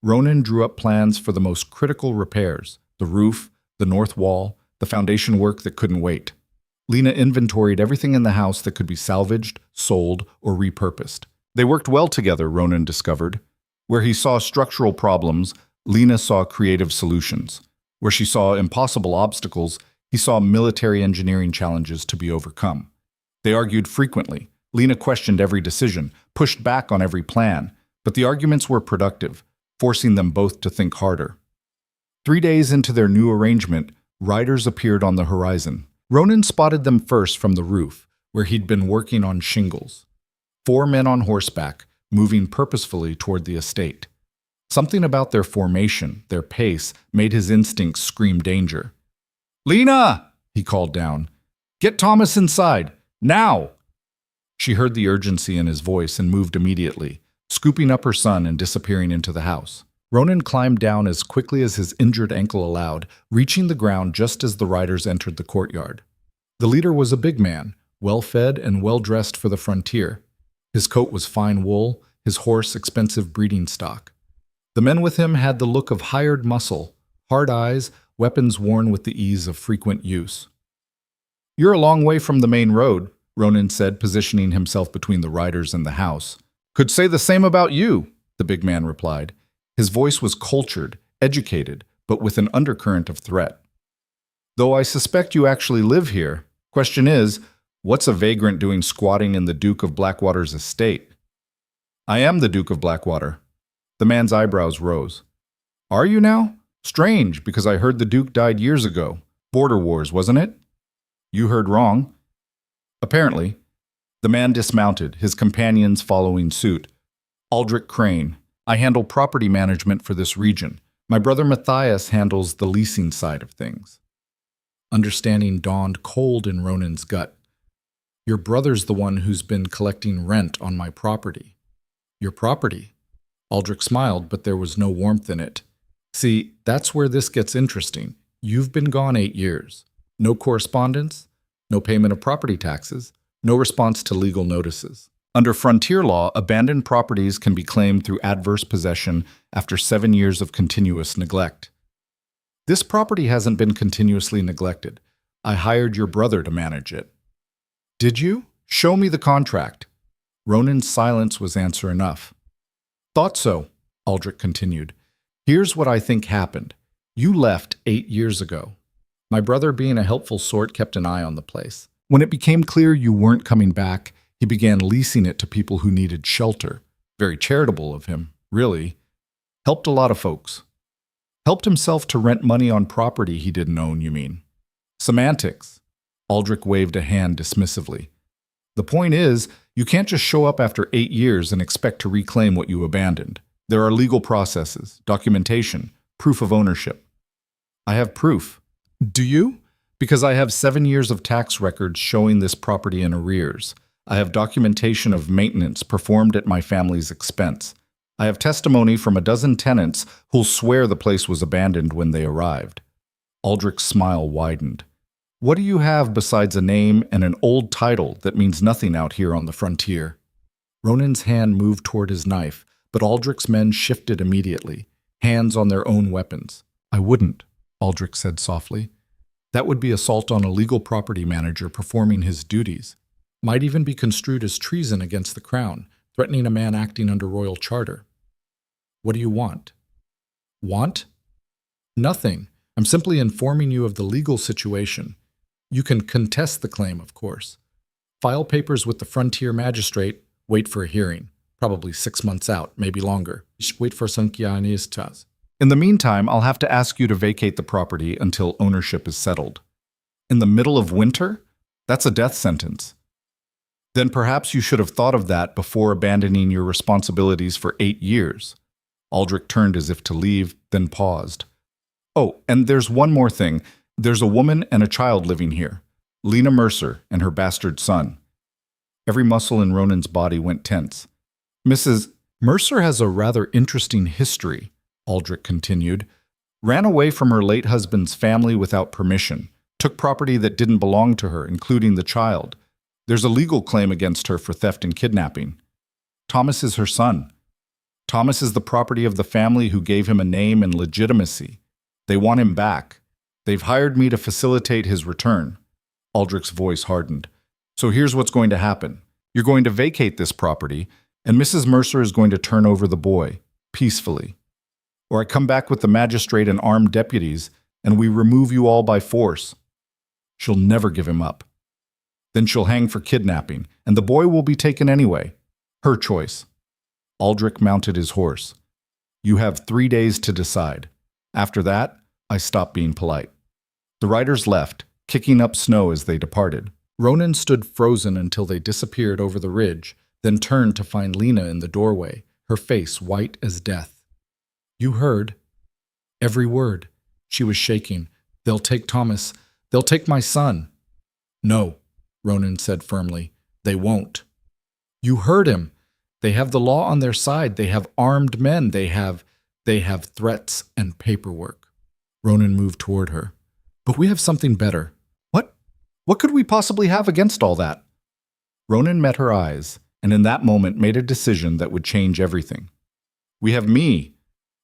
Ronan drew up plans for the most critical repairs: the roof, the north wall, the foundation work that couldn't wait. Lena inventoried everything in the house that could be salvaged, sold, or repurposed. They worked well together, Ronan discovered. Where he saw structural problems, Lena saw creative solutions. Where she saw impossible obstacles, he saw military engineering challenges to be overcome. They argued frequently. Lena questioned every decision, pushed back on every plan, but the arguments were productive, forcing them both to think harder. 3 days into their new arrangement, riders appeared on the horizon. Ronan spotted them first from the roof, where he'd been working on shingles. 4 men on horseback, moving purposefully toward the estate. Something about their formation, their pace, made his instincts scream danger. "Lena!" he called down. "Get Thomas inside! Now!" She heard the urgency in his voice and moved immediately, scooping up her son and disappearing into the house. Ronan climbed down as quickly as his injured ankle allowed, reaching the ground just as the riders entered the courtyard. The leader was a big man, well-fed and well-dressed for the frontier. His coat was fine wool, his horse expensive breeding stock. The men with him had the look of hired muscle, hard eyes, weapons worn with the ease of frequent use. "You're a long way from the main road," Ronan said, positioning himself between the riders and the house. "Could say the same about you," the big man replied. His voice was cultured, educated, but with an undercurrent of threat. "Though I suspect you actually live here. Question is, what's a vagrant doing squatting in the Duke of Blackwater's estate?" "I am the Duke of Blackwater." The man's eyebrows rose. "Are you now? Strange, because I heard the Duke died years ago. Border wars, wasn't it?" "You heard wrong." Apparently. The man dismounted, his companions following suit. "Aldrich Crane. I handle property management for this region. My brother Matthias handles the leasing side of things." Understanding dawned cold in Ronan's gut. "Your brother's the one who's been collecting rent on my property." "Your property?" Aldrich smiled, but there was no warmth in it. "See, that's where this gets interesting. You've been gone 8 years. No correspondence, no payment of property taxes, no response to legal notices. Under frontier law, abandoned properties can be claimed through adverse possession after 7 years of continuous neglect. This property hasn't been continuously neglected. I hired your brother to manage it." "Did you? Show me the contract." Ronan's silence was answer enough. "Thought so," Aldrich continued. "Here's what I think happened. You left 8 years ago. My brother, being a helpful sort, kept an eye on the place. When it became clear you weren't coming back, he began leasing it to people who needed shelter. Very charitable of him, really. Helped a lot of folks. Helped himself to rent money on property he didn't own, you mean?" "Semantics." Aldrich waved a hand dismissively. "The point is, you can't just show up after 8 years and expect to reclaim what you abandoned. There are legal processes, documentation, proof of ownership." "I have proof." "Do you?" "Because I have 7 years of tax records showing this property in arrears. I have documentation of maintenance performed at my family's expense. I have testimony from a dozen tenants who'll swear the place was abandoned when they arrived." Aldrich's smile widened. "What do you have besides a name and an old title that means nothing out here on the frontier?" Ronan's hand moved toward his knife, but Aldrich's men shifted immediately, hands on their own weapons. "I wouldn't," Aldrich said softly. "That would be assault on a legal property manager performing his duties. Might even be construed as treason against the crown, threatening a man acting under royal charter." "What do you want?" "Want? Nothing. I'm simply informing you of the legal situation. You can contest the claim, of course. File papers with the frontier magistrate, wait for a hearing. Probably 6 months out, maybe longer. Wait for uneasy. In the meantime, I'll have to ask you to vacate the property until ownership is settled." "In the middle of winter? That's a death sentence." "Then perhaps you should have thought of that before abandoning your responsibilities for 8 years. Aldrich turned as if to leave, then paused. "Oh, and there's one more thing. There's a woman and a child living here. Lena Mercer and her bastard son." Every muscle in Ronan's body went tense. "Mrs. Mercer has a rather interesting history," Aldrich continued. "Ran away from her late husband's family without permission. Took property that didn't belong to her, including the child. There's a legal claim against her for theft and kidnapping. Thomas is her son. Thomas is the property of the family who gave him a name and legitimacy. They want him back. They've hired me to facilitate his return." Aldrich's voice hardened. "So here's what's going to happen. You're going to vacate this property, and Mrs. Mercer is going to turn over the boy, peacefully. Or I come back with the magistrate and armed deputies, and we remove you all by force. She'll never give him up. Then she'll hang for kidnapping, and the boy will be taken anyway. Her choice." Aldrich mounted his horse. "You have 3 days to decide. After that, I stop being polite." The riders left, kicking up snow as they departed. Ronan stood frozen until they disappeared over the ridge, then turned to find Lena in the doorway, her face white as death. "You heard?" "Every word." She was shaking. "They'll take Thomas. They'll take my son." "No," Ronan said firmly. "They won't." "You heard him. They have the law on their side. They have armed men. They have threats and paperwork." Ronan moved toward her. "But we have something better." What could we possibly have against all that?" Ronan met her eyes, and in that moment made a decision that would change everything. "We have me,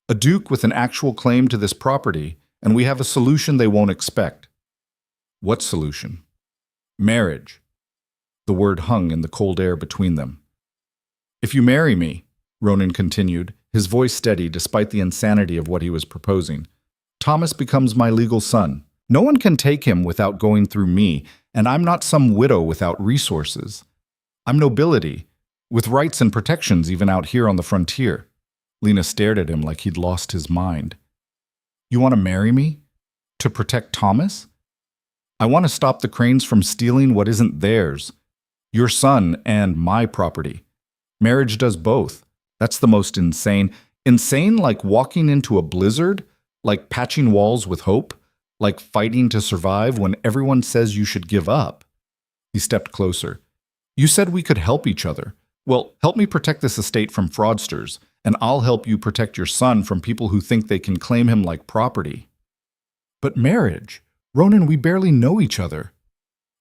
a duke with an actual claim to this property, and we have a solution they won't expect. What solution? Marriage. The word hung in the cold air between them. If you marry me, Ronan continued, his voice steady despite the insanity of what he was proposing, Thomas becomes my legal son. No one can take him without going through me, and I'm not some widow without resources. I'm nobility, with rights and protections even out here on the frontier. Lena stared at him like he'd lost his mind. You want to marry me? To protect Thomas? I want to stop the Cranes from stealing what isn't theirs. Your son and my property. Marriage does both. That's the most insane. Insane like walking into a blizzard? Like patching walls with hope? Like fighting to survive when everyone says you should give up? He stepped closer. You said we could help each other. Well, help me protect this estate from fraudsters, and I'll help you protect your son from people who think they can claim him like property. But marriage? Ronan, we barely know each other.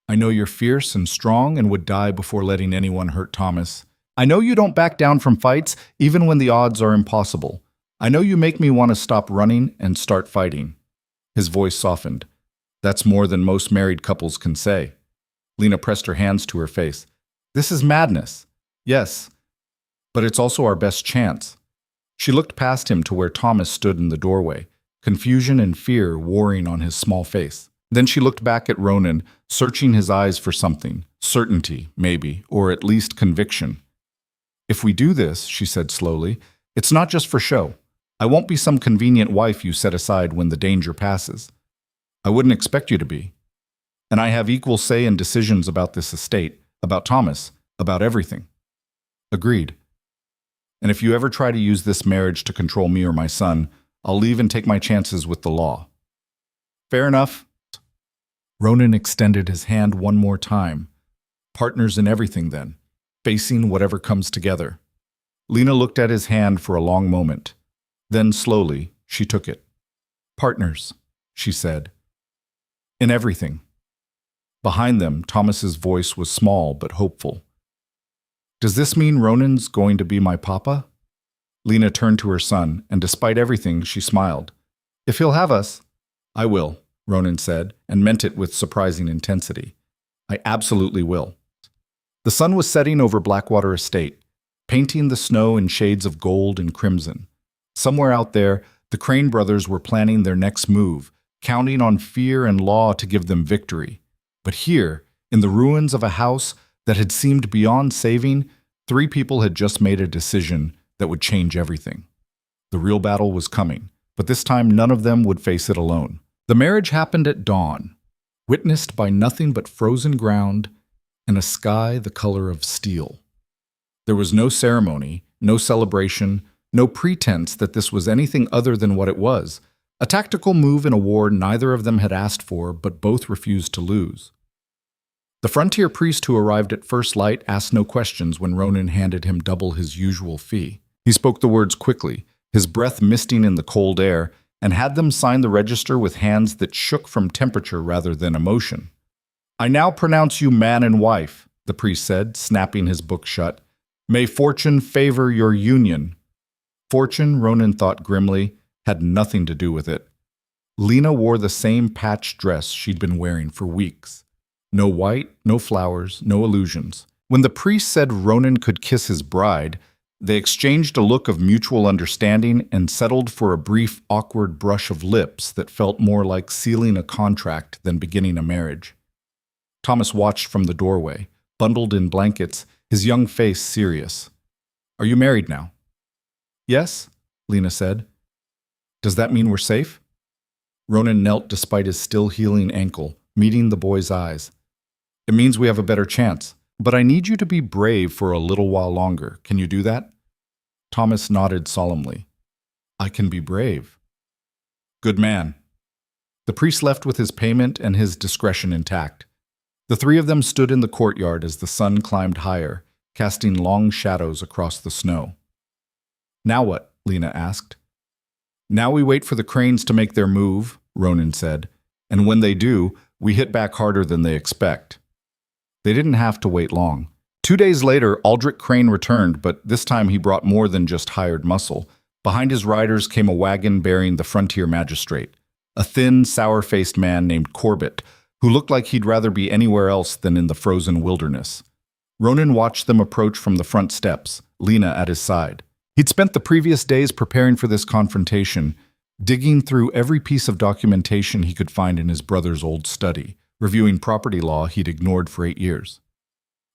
I know you're fierce and strong and would die before letting anyone hurt Thomas. I know you don't back down from fights, even when the odds are impossible. I know you make me want to stop running and start fighting. His voice softened. That's more than most married couples can say. Lena pressed her hands to her face. This is madness. Yes, but it's also our best chance. She looked past him to where Thomas stood in the doorway, confusion and fear warring on his small face. Then she looked back at Ronan, searching his eyes for something, certainty, maybe, or at least conviction. If we do this, she said slowly, it's not just for show. I won't be some convenient wife you set aside when the danger passes. I wouldn't expect you to be. And I have equal say in decisions about this estate, about Thomas, about everything. Agreed. And if you ever try to use this marriage to control me or my son, I'll leave and take my chances with the law. Fair enough. Ronan extended his hand one more time. Partners in everything, then, facing whatever comes together. Lena looked at his hand for a long moment. Then, slowly, she took it. Partners, she said. In everything. Behind them, Thomas's voice was small but hopeful. Does this mean Ronan's going to be my papa? Lena turned to her son, and despite everything, she smiled. If he'll have us, I will, Ronan said, and meant it with surprising intensity. I absolutely will. The sun was setting over Blackwater Estate, painting the snow in shades of gold and crimson. Somewhere out there, the Crane brothers were planning their next move, counting on fear and law to give them victory. But here, in the ruins of a house that had seemed beyond saving, 3 people had just made a decision that would change everything. The real battle was coming, but this time none of them would face it alone. The marriage happened at dawn, witnessed by nothing but frozen ground and a sky the color of steel. There was no ceremony, no celebration, no pretense that this was anything other than what it was, a tactical move in a war neither of them had asked for, but both refused to lose. The frontier priest who arrived at first light asked no questions when Ronan handed him double his usual fee. He spoke the words quickly, his breath misting in the cold air, and had them sign the register with hands that shook from temperature rather than emotion. I now pronounce you man and wife, the priest said, snapping his book shut. May fortune favor your union. Fortune, Ronan thought grimly, had nothing to do with it. Lena wore the same patched dress she'd been wearing for weeks. No white, no flowers, no illusions. When the priest said Ronan could kiss his bride, they exchanged a look of mutual understanding and settled for a brief, awkward brush of lips that felt more like sealing a contract than beginning a marriage. Thomas watched from the doorway, bundled in blankets, his young face serious. Are you married now? Yes, Lena said. Does that mean we're safe? Ronan knelt despite his still healing ankle, meeting the boy's eyes. It means we have a better chance, but I need you to be brave for a little while longer. Can you do that? Thomas nodded solemnly. I can be brave. Good man. The priest left with his payment and his discretion intact. The 3 of them stood in the courtyard as the sun climbed higher, casting long shadows across the snow. Now what? Lena asked. Now we wait for the Cranes to make their move, Ronan said, and when they do, we hit back harder than they expect. They didn't have to wait long. 2 days later, Aldrich Crane returned, but this time he brought more than just hired muscle. Behind his riders came a wagon bearing the frontier magistrate, a thin, sour-faced man named Corbett, who looked like he'd rather be anywhere else than in the frozen wilderness. Ronan watched them approach from the front steps, Lena at his side. He'd spent the previous days preparing for this confrontation, digging through every piece of documentation he could find in his brother's old study, reviewing property law he'd ignored for 8 years.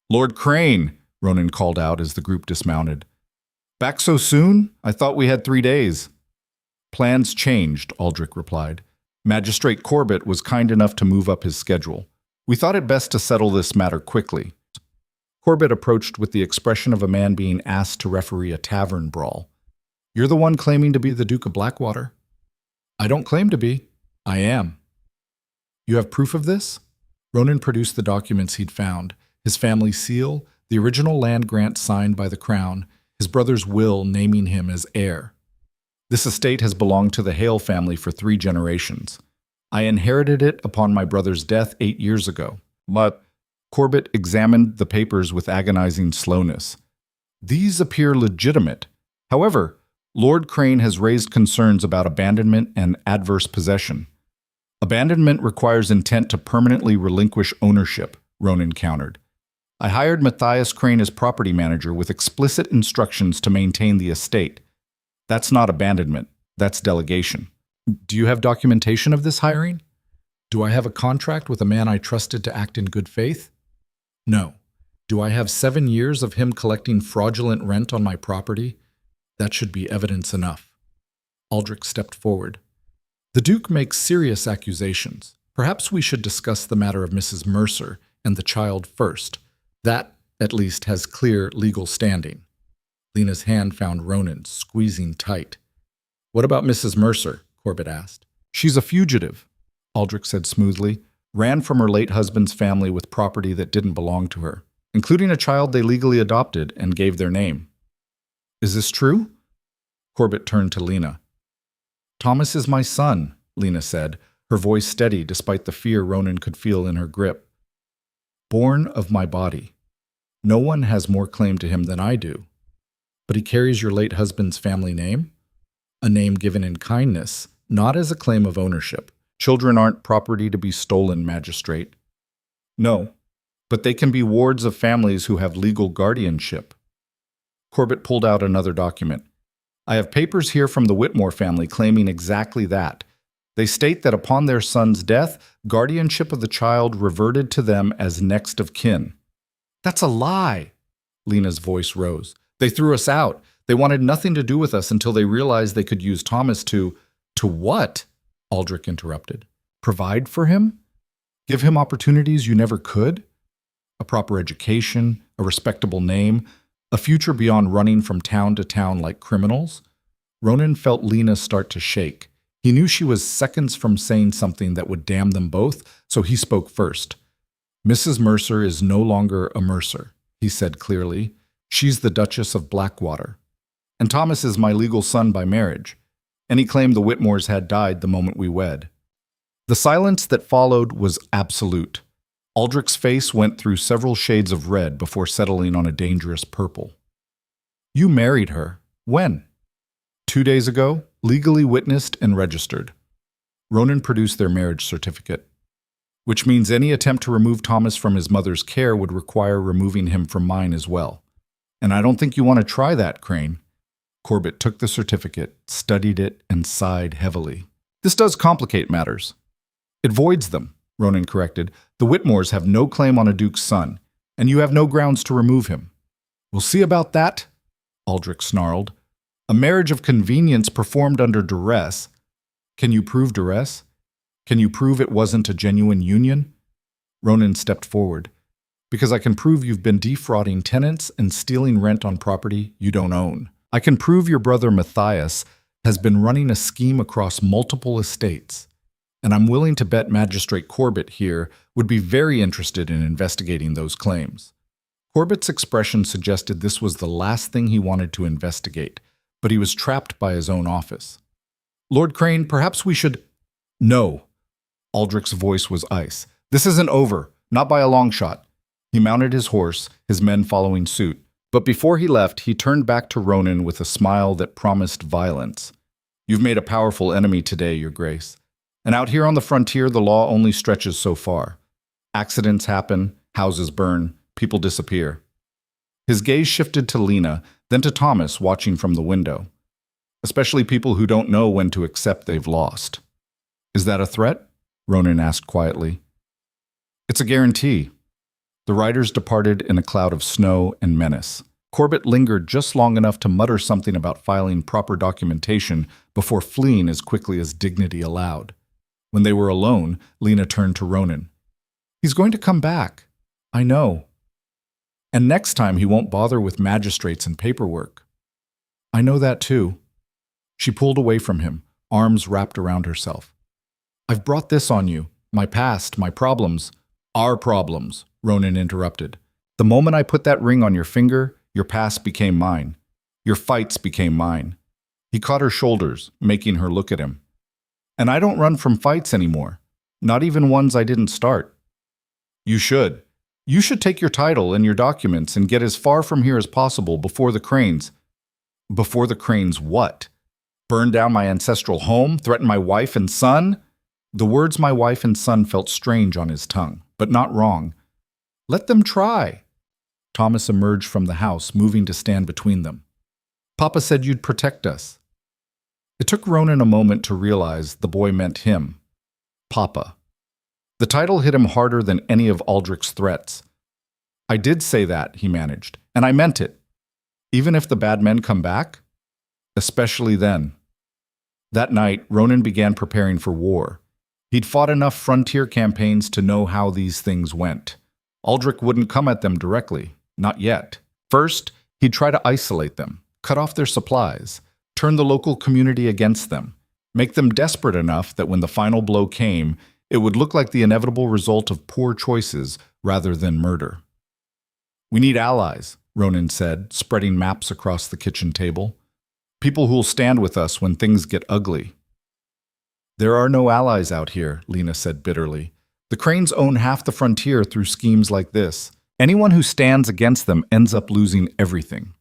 "Lord Crane," Ronan called out as the group dismounted. "Back so soon? I thought we had 3 days." "Plans changed," Aldrich replied. "Magistrate Corbett was kind enough to move up his schedule. We thought it best to settle this matter quickly." Corbett approached with the expression of a man being asked to referee a tavern brawl. "You're the one claiming to be the Duke of Blackwater?" "I don't claim to be. I am." "You have proof of this?" Ronan produced the documents he'd found, his family seal, the original land grant signed by the Crown, his brother's will naming him as heir. "This estate has belonged to the Hale family for 3 generations. I inherited it upon my brother's death 8 years ago." But Corbett examined the papers with agonizing slowness. "These appear legitimate. However, Lord Crane has raised concerns about abandonment and adverse possession." "Abandonment requires intent to permanently relinquish ownership," Ronan countered. "I hired Matthias Crane as property manager with explicit instructions to maintain the estate. That's not abandonment, that's delegation." "Do you have documentation of this hiring?" "Do I have a contract with a man I trusted to act in good faith?" "No." "Do I have 7 years of him collecting fraudulent rent on my property?" "That should be evidence enough." Aldrich stepped forward. "The Duke makes serious accusations. Perhaps we should discuss the matter of Mrs. Mercer and the child first. That, at least, has clear legal standing." Lena's hand found Ronan's, squeezing tight. "What about Mrs. Mercer?" Corbett asked. "She's a fugitive," Aldrich said smoothly. "Ran from her late husband's family with property that didn't belong to her, including a child they legally adopted and gave their name." "Is this true?" Corbett turned to Lena. "Thomas is my son," Lena said, her voice steady despite the fear Ronan could feel in her grip. "Born of my body. No one has more claim to him than I do." "But he carries your late husband's family name?" "A name given in kindness, not as a claim of ownership. Children aren't property to be stolen, magistrate." "No, but they can be wards of families who have legal guardianship." Corbett pulled out another document. "I have papers here from the Whitmore family claiming exactly that. They state that upon their son's death, guardianship of the child reverted to them as next of kin." "That's a lie!" Lena's voice rose. "They threw us out. They wanted nothing to do with us until they realized they could use Thomas to—" "To what?" Aldrich interrupted. "Provide for him? Give him opportunities you never could? A proper education, a respectable name, a future beyond running from town to town like criminals?" Ronan felt Lena start to shake. He knew she was seconds from saying something that would damn them both, so he spoke first. "Mrs. Mercer is no longer a Mercer," he said clearly. "She's the Duchess of Blackwater. And Thomas is my legal son by marriage. Any claim the Whitmores had died the moment we wed." The silence that followed was absolute. Aldrich's face went through several shades of red before settling on a dangerous purple. "You married her. When?" 2 days ago, legally witnessed and registered." Ronan produced their marriage certificate. "Which means any attempt to remove Thomas from his mother's care would require removing him from mine as well. And I don't think you want to try that, Crane." Corbett took the certificate, studied it, and sighed heavily. "This does complicate matters." "It voids them," Ronan corrected. "The Whitmores have no claim on a duke's son, and you have no grounds to remove him." "We'll see about that," Aldrich snarled. "A marriage of convenience performed under duress. Can you prove duress? Can you prove it wasn't a genuine union?" Ronan stepped forward. "Because I can prove you've been defrauding tenants and stealing rent on property you don't own. I can prove your brother Matthias has been running a scheme across multiple estates. And I'm willing to bet Magistrate Corbett here would be very interested in investigating those claims." Corbett's expression suggested this was the last thing he wanted to investigate, but he was trapped by his own office. "Lord Crane, perhaps we should—" "No." Aldrich's voice was ice. "This isn't over, not by a long shot." He mounted his horse, his men following suit. But before he left, he turned back to Ronan with a smile that promised violence. "You've made a powerful enemy today, Your Grace. And out here on the frontier, the law only stretches so far. Accidents happen, houses burn, people disappear. His gaze shifted to Lena, then to Thomas watching from the window. Especially people who don't know when to accept they've lost. Is that a threat? Ronan asked quietly. It's a guarantee. The riders departed in a cloud of snow and menace. Corbett lingered just long enough to mutter something about filing proper documentation before fleeing as quickly as dignity allowed. When they were alone, Lena turned to Ronan. He's going to come back. I know. And next time he won't bother with magistrates and paperwork. I know that too. She pulled away from him, arms wrapped around herself. I've brought this on you. My past, my problems. Our problems, Ronan interrupted. The moment I put that ring on your finger, your past became mine. Your fights became mine. He caught her shoulders, making her look at him. And I don't run from fights anymore. Not even ones I didn't start. You should. You should take your title and your documents and get as far from here as possible before the Cranes. Before the Cranes what? Burn down my ancestral home? Threaten my wife and son? The words my wife and son felt strange on his tongue, but not wrong. Let them try. Thomas emerged from the house, moving to stand between them. Papa said you'd protect us. It took Ronan a moment to realize the boy meant him. Papa. The title hit him harder than any of Aldrich's threats. I did say that, he managed, and I meant it. Even if the bad men come back? Especially then. That night, Ronan began preparing for war. He'd fought enough frontier campaigns to know how these things went. Aldrich wouldn't come at them directly, not yet. First, he'd try to isolate them, cut off their supplies, turn the local community against them, make them desperate enough that when the final blow came, it would look like the inevitable result of poor choices rather than murder. We need allies, Ronan said, spreading maps across the kitchen table. People who'll stand with us when things get ugly. There are no allies out here, Lena said bitterly. The Cranes own half the frontier through schemes like this. Anyone who stands against them ends up losing everything.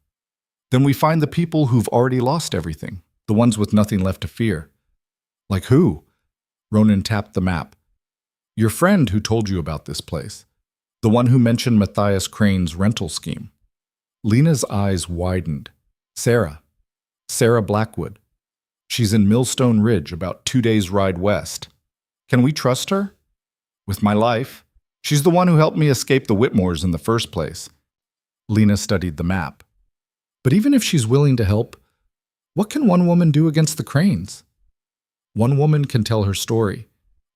Then we find the people who've already lost everything, the ones with nothing left to fear. Like who? Ronan tapped the map. Your friend who told you about this place. The one who mentioned Matthias Crane's rental scheme. Lena's eyes widened. Sarah Blackwood. She's in Millstone Ridge, about 2 days' ride west. Can we trust her? With my life. She's the one who helped me escape the Whitmores in the first place. Lena studied the map. But even if she's willing to help, what can one woman do against the Cranes? One woman can tell her story.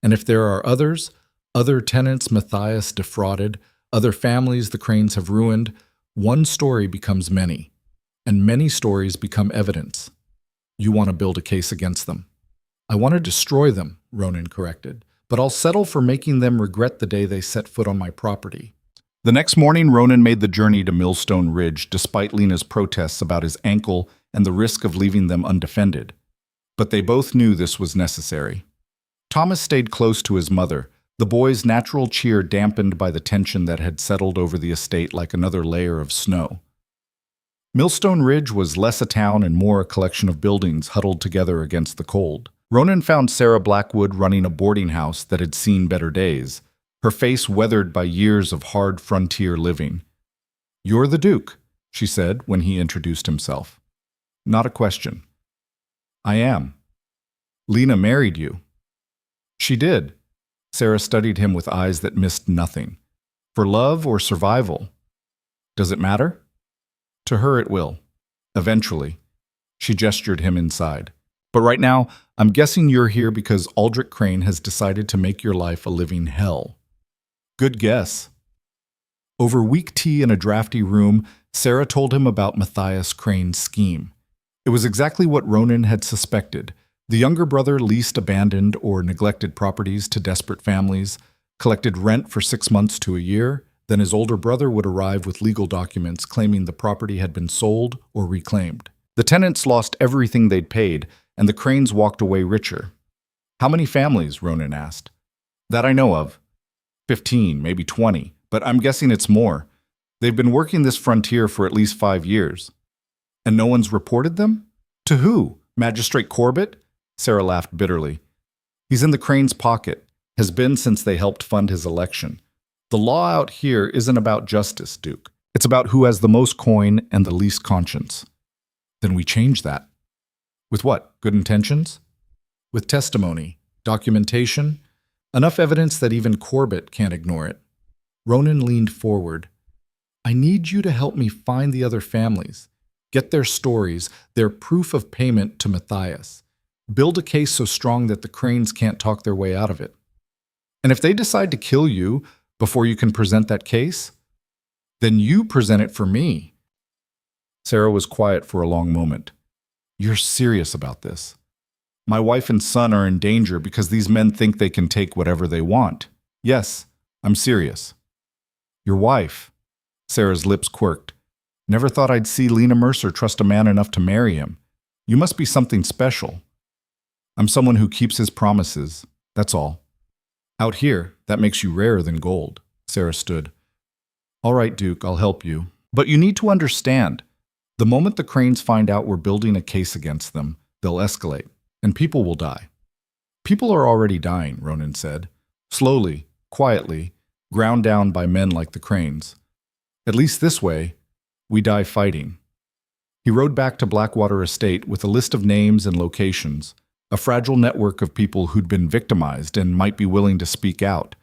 And if there are others, other tenants Matthias defrauded, other families the Cranes have ruined, one story becomes many. And many stories become evidence. You want to build a case against them. I want to destroy them, Ronan corrected, but I'll settle for making them regret the day they set foot on my property. The next morning, Ronan made the journey to Millstone Ridge, despite Lena's protests about his ankle and the risk of leaving them undefended. But they both knew this was necessary. Thomas stayed close to his mother, the boy's natural cheer dampened by the tension that had settled over the estate like another layer of snow. Millstone Ridge was less a town and more a collection of buildings huddled together against the cold. Ronan found Sarah Blackwood running a boarding house that had seen better days, her face weathered by years of hard frontier living. You're the Duke, she said when he introduced himself. Not a question. I am. Lena married you. She did. Sarah studied him with eyes that missed nothing. For love or survival? Does it matter? To her it will. Eventually. She gestured him inside. But right now, I'm guessing you're here because Aldrich Crane has decided to make your life a living hell. Good guess. Over weak tea in a drafty room, Sarah told him about Matthias Crane's scheme. It was exactly what Ronan had suspected. The younger brother leased abandoned or neglected properties to desperate families, collected rent for 6 months to a year, then his older brother would arrive with legal documents claiming the property had been sold or reclaimed. The tenants lost everything they'd paid, and the Cranes walked away richer. How many families? Ronan asked. That I know of. 15, maybe 20, but I'm guessing it's more. They've been working this frontier for at least 5 years. And no one's reported them? To who? Magistrate Corbett? Sarah laughed bitterly. He's in the Crane's pocket, has been since they helped fund his election. The law out here isn't about justice, Duke. It's about who has the most coin and the least conscience. Then we change that. With what? Good intentions? With testimony, documentation, enough evidence that even Corbett can't ignore it. Ronan leaned forward. I need you to help me find the other families. Get their stories, their proof of payment to Matthias. Build a case so strong that the Cranes can't talk their way out of it. And if they decide to kill you before you can present that case, then you present it for me. Sarah was quiet for a long moment. You're serious about this? My wife and son are in danger because these men think they can take whatever they want. Yes, I'm serious. Your wife? Sarah's lips quirked. Never thought I'd see Lena Mercer trust a man enough to marry him. You must be something special. I'm someone who keeps his promises, that's all. Out here, that makes you rarer than gold. Sarah stood. All right, Duke, I'll help you. But you need to understand, the moment the Cranes find out we're building a case against them, they'll escalate, and people will die. People are already dying, Ronan said. Slowly, quietly, ground down by men like the Cranes. At least this way, we die fighting. He rode back to Blackwater Estate with a list of names and locations, a fragile network of people who'd been victimized and might be willing to speak out.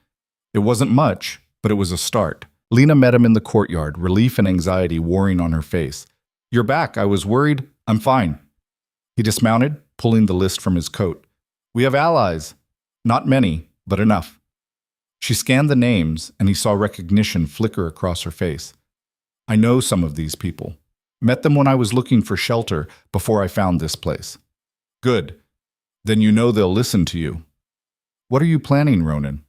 It wasn't much, but it was a start. Lena met him in the courtyard, relief and anxiety warring on her face. You're back. I was worried. I'm fine. He dismounted, pulling the list from his coat. We have allies. Not many, but enough. She scanned the names, and he saw recognition flicker across her face. I know some of these people. Met them when I was looking for shelter before I found this place. Good. Then you know they'll listen to you. What are you planning, Ronan?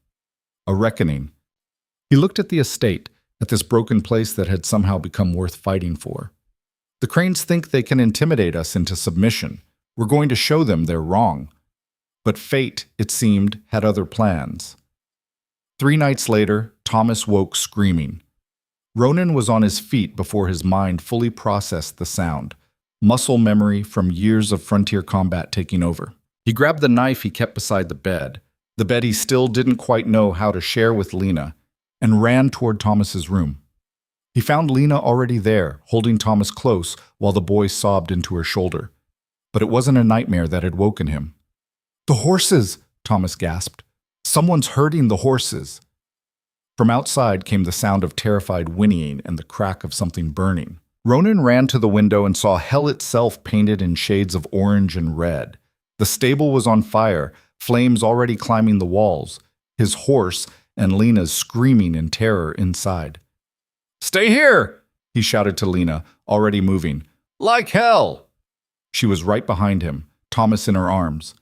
A reckoning. He looked at the estate, at this broken place that had somehow become worth fighting for. The Cranes think they can intimidate us into submission. We're going to show them they're wrong. But fate, it seemed, had other plans. 3 nights later, Thomas woke screaming. Ronan was on his feet before his mind fully processed the sound, muscle memory from years of frontier combat taking over. He grabbed the knife he kept beside the bed he still didn't quite know how to share with Lena, and ran toward Thomas's room. He found Lena already there, holding Thomas close while the boy sobbed into her shoulder. But it wasn't a nightmare that had woken him. The horses, Thomas gasped. Someone's herding the horses. From outside came the sound of terrified whinnying and the crack of something burning. Ronan ran to the window and saw hell itself painted in shades of orange and red. The stable was on fire, flames already climbing the walls, his horse and Lena's screaming in terror inside. Stay here, he shouted to Lena, already moving. Like hell! She was right behind him, Thomas in her arms.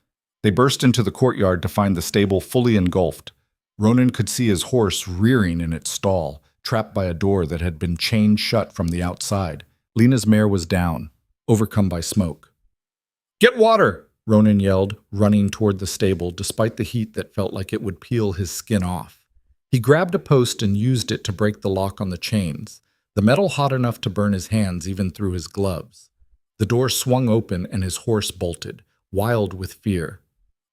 They burst into the courtyard to find the stable fully engulfed. Ronan could see his horse rearing in its stall, trapped by a door that had been chained shut from the outside. Lena's mare was down, overcome by smoke. Get water! Ronan yelled, running toward the stable despite the heat that felt like it would peel his skin off. He grabbed a post and used it to break the lock on the chains, the metal hot enough to burn his hands even through his gloves. The door swung open and his horse bolted, wild with fear.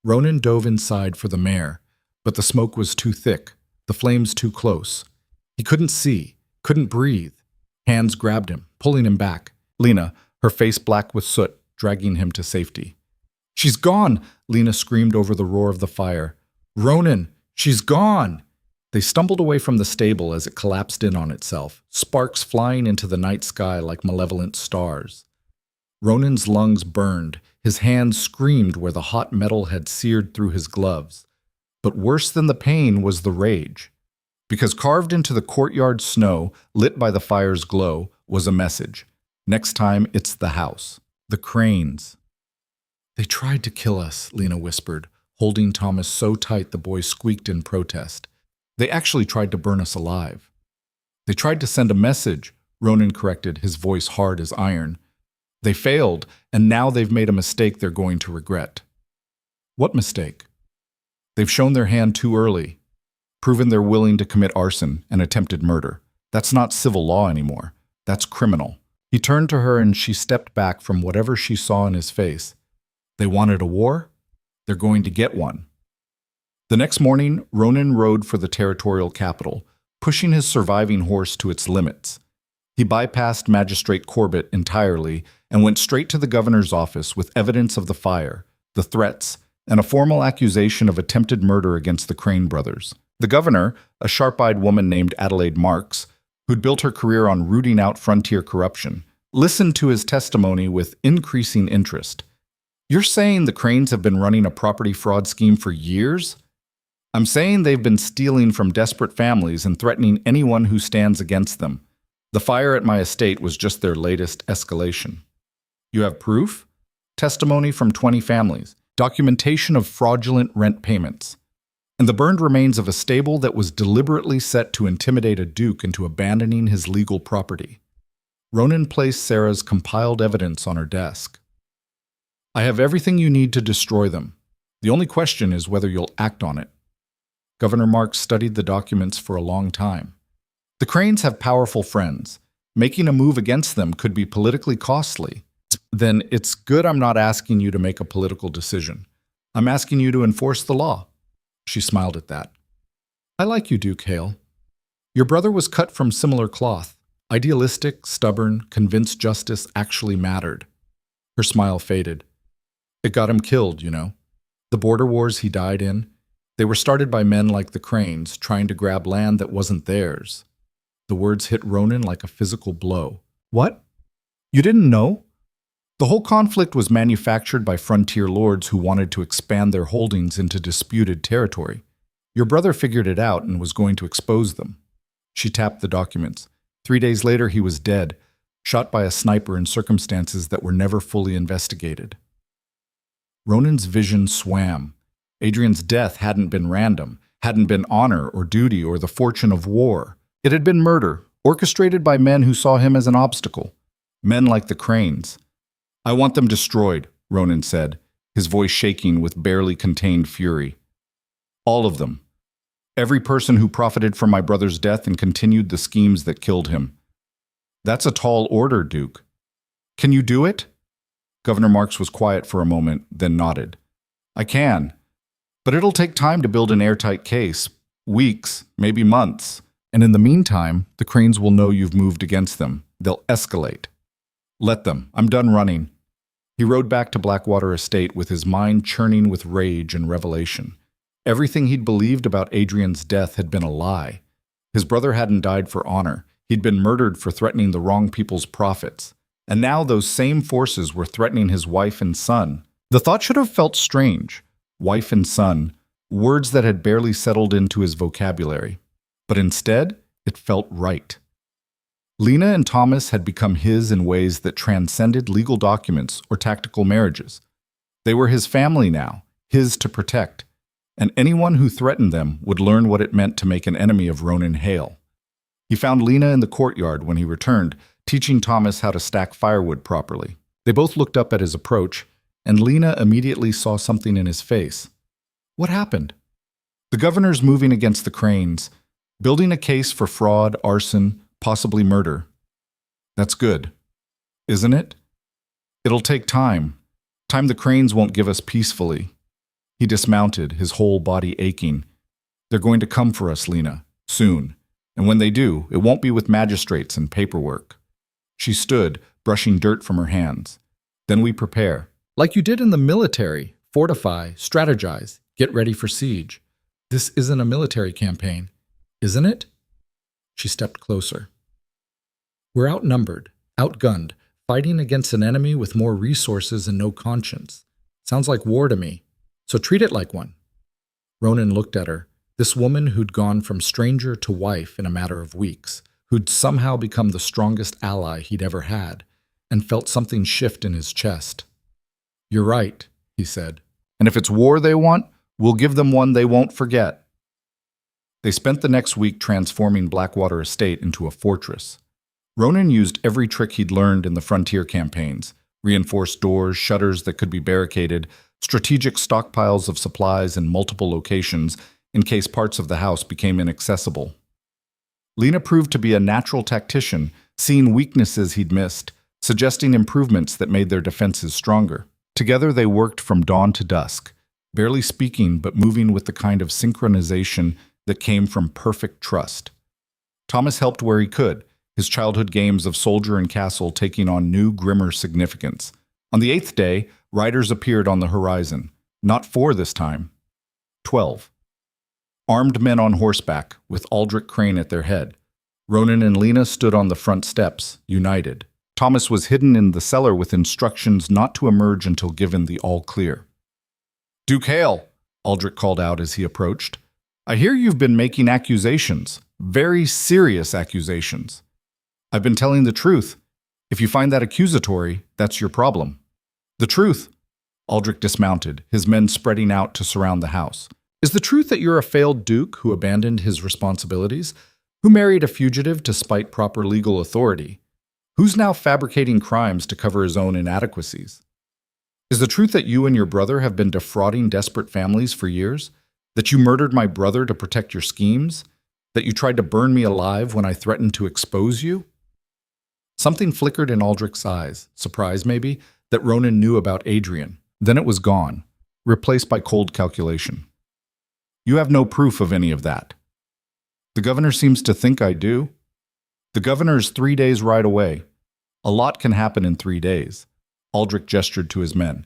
Ronan dove inside for the mare, but the smoke was too thick, the flames too close. He couldn't see, couldn't breathe. Hands grabbed him, pulling him back. Lena, her face black with soot, dragging him to safety. She's gone, Lena screamed over the roar of the fire. Ronan, she's gone! They stumbled away from the stable as it collapsed in on itself, sparks flying into the night sky like malevolent stars. Ronan's lungs burned, his hands screamed where the hot metal had seared through his gloves. But worse than the pain was the rage. Because carved into the courtyard snow, lit by the fire's glow, was a message. Next time, it's the house. The Cranes. They tried to kill us, Lena whispered, holding Thomas so tight the boy squeaked in protest. They actually tried to burn us alive. They tried to send a message, Ronan corrected, his voice hard as iron. They failed, and now they've made a mistake they're going to regret. What mistake? They've shown their hand too early, proven they're willing to commit arson and attempted murder. That's not civil law anymore. That's criminal. He turned to her and she stepped back from whatever she saw in his face. They wanted a war? They're going to get one. The next morning, Ronan rode for the territorial capital, pushing his surviving horse to its limits. He bypassed Magistrate Corbett entirely and went straight to the governor's office with evidence of the fire, the threats, and a formal accusation of attempted murder against the Crane brothers. The governor, a sharp-eyed woman named Adelaide Marks, who'd built her career on rooting out frontier corruption, listened to his testimony with increasing interest. "You're saying the Cranes have been running a property fraud scheme for years?" "I'm saying they've been stealing from desperate families and threatening anyone who stands against them. The fire at my estate was just their latest escalation." "You have proof?" "Testimony from 20 families, documentation of fraudulent rent payments, and the burned remains of a stable that was deliberately set to intimidate a duke into abandoning his legal property." Ronan placed Sarah's compiled evidence on her desk. "I have everything you need to destroy them. The only question is whether you'll act on it." Governor Marks studied the documents for a long time. "The Cranes have powerful friends. Making a move against them could be politically costly." "Then it's good I'm not asking you to make a political decision. I'm asking you to enforce the law." She smiled at that. "I like you, Duke Hale. Your brother was cut from similar cloth. Idealistic, stubborn, convinced justice actually mattered." Her smile faded. "It got him killed, you know. The border wars he died in, they were started by men like the Cranes trying to grab land that wasn't theirs." The words hit Ronan like a physical blow. "What? You didn't know?" "The whole conflict was manufactured by frontier lords who wanted to expand their holdings into disputed territory. Your brother figured it out and was going to expose them." She tapped the documents. 3 days later, he was dead, shot by a sniper in circumstances that were never fully investigated. Ronan's vision swam. Adrian's death hadn't been random, hadn't been honor or duty or the fortune of war. It had been murder, orchestrated by men who saw him as an obstacle. Men like the Cranes. "I want them destroyed," Ronan said, his voice shaking with barely contained fury. "All of them. Every person who profited from my brother's death and continued the schemes that killed him." "That's a tall order, Duke. Can you do it?" Governor Marks was quiet for a moment, then nodded. "I can. But it'll take time to build an airtight case. Weeks, maybe months. And in the meantime, the Cranes will know you've moved against them. They'll escalate. Let them. I'm done running." He rode back to Blackwater Estate with his mind churning with rage and revelation. Everything he'd believed about Adrian's death had been a lie. His brother hadn't died for honor. He'd been murdered for threatening the wrong people's profits. And now those same forces were threatening his wife and son. The thought should have felt strange. Wife and son, words that had barely settled into his vocabulary. But instead, it felt right. Lena and Thomas had become his in ways that transcended legal documents or tactical marriages. They were his family now, his to protect, and anyone who threatened them would learn what it meant to make an enemy of Ronan Hale. He found Lena in the courtyard when he returned, teaching Thomas how to stack firewood properly. They both looked up at his approach, and Lena immediately saw something in his face. "What happened?" "The governor's moving against the Cranes, building a case for fraud, arson, possibly murder." "That's good, isn't it?" "It'll take time. Time the Cranes won't give us peacefully." He dismounted, his whole body aching. "They're going to come for us, Lena, soon. And when they do, it won't be with magistrates and paperwork." She stood, brushing dirt from her hands. "Then we prepare. Like you did in the military. Fortify, strategize, get ready for siege. This isn't a military campaign, isn't it?" She stepped closer. "We're outnumbered, outgunned, fighting against an enemy with more resources and no conscience. Sounds like war to me. So treat it like one." Ronan looked at her, this woman who'd gone from stranger to wife in a matter of weeks, who'd somehow become the strongest ally he'd ever had, and felt something shift in his chest. "You're right," he said. "And if it's war they want, we'll give them one they won't forget." They spent the next week transforming Blackwater Estate into a fortress. Ronan used every trick he'd learned in the frontier campaigns: reinforced doors, shutters that could be barricaded, strategic stockpiles of supplies in multiple locations in case parts of the house became inaccessible. Lena proved to be a natural tactician, seeing weaknesses he'd missed, suggesting improvements that made their defenses stronger. Together they worked from dawn to dusk, barely speaking but moving with the kind of synchronization that came from perfect trust. Thomas helped where he could, his childhood games of soldier and castle taking on new, grimmer significance. On the 8th day, riders appeared on the horizon. Not 4 this time. 12. Armed men on horseback, with Aldrich Crane at their head. Ronan and Lena stood on the front steps, united. Thomas was hidden in the cellar with instructions not to emerge until given the all-clear. "Duke Hale," Aldrich called out as he approached. "I hear you've been making accusations, very serious accusations. I've been telling the truth. If you find that accusatory, that's your problem." "The truth." Aldrich dismounted, his men spreading out to surround the house. "Is the truth that you're a failed duke who abandoned his responsibilities, who married a fugitive to spite proper legal authority, who's now fabricating crimes to cover his own inadequacies? Is the truth that you and your brother have been defrauding desperate families for years? That you murdered my brother to protect your schemes? That you tried to burn me alive when I threatened to expose you?" Something flickered in Aldrich's eyes, surprise maybe, that Ronan knew about Adrian. Then it was gone, replaced by cold calculation. "You have no proof of any of that." "The governor seems to think I do." "The governor's 3 days' ride away. A lot can happen in 3 days." Aldrich gestured to his men.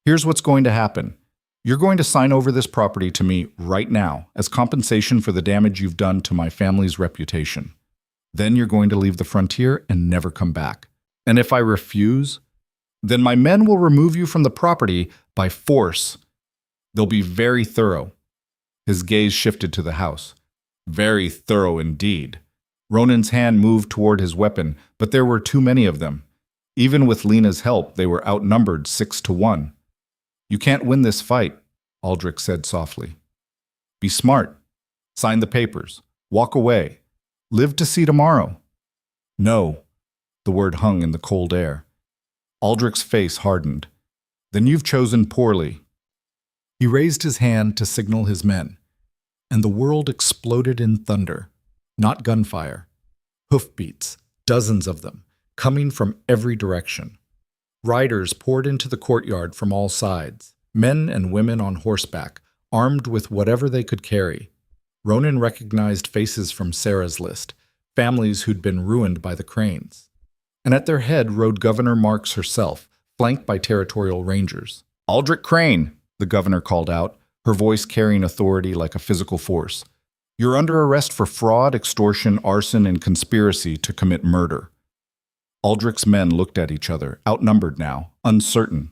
"Here's what's going to happen. You're going to sign over this property to me right now as compensation for the damage you've done to my family's reputation. Then you're going to leave the frontier and never come back. And if I refuse, then my men will remove you from the property by force. They'll be very thorough." His gaze shifted to the house. Very thorough indeed. Ronan's hand moved toward his weapon, but there were too many of them. Even with Lena's help, they were outnumbered 6-1. "You can't win this fight," Aldrich said softly. "Be smart. Sign the papers. Walk away. Live to see tomorrow." "No." The word hung in the cold air. Aldrich's face hardened. "Then you've chosen poorly." He raised his hand to signal his men, and the world exploded in thunder, not gunfire. Hoofbeats, dozens of them, coming from every direction. Riders poured into the courtyard from all sides, men and women on horseback, armed with whatever they could carry. Ronan recognized faces from Sarah's list, families who'd been ruined by the Cranes. And at their head rode Governor Marks herself, flanked by territorial rangers. "Aldrich Crane," the governor called out, her voice carrying authority like a physical force. "You're under arrest for fraud, extortion, arson, and conspiracy to commit murder." Aldrich's men looked at each other, outnumbered now, uncertain.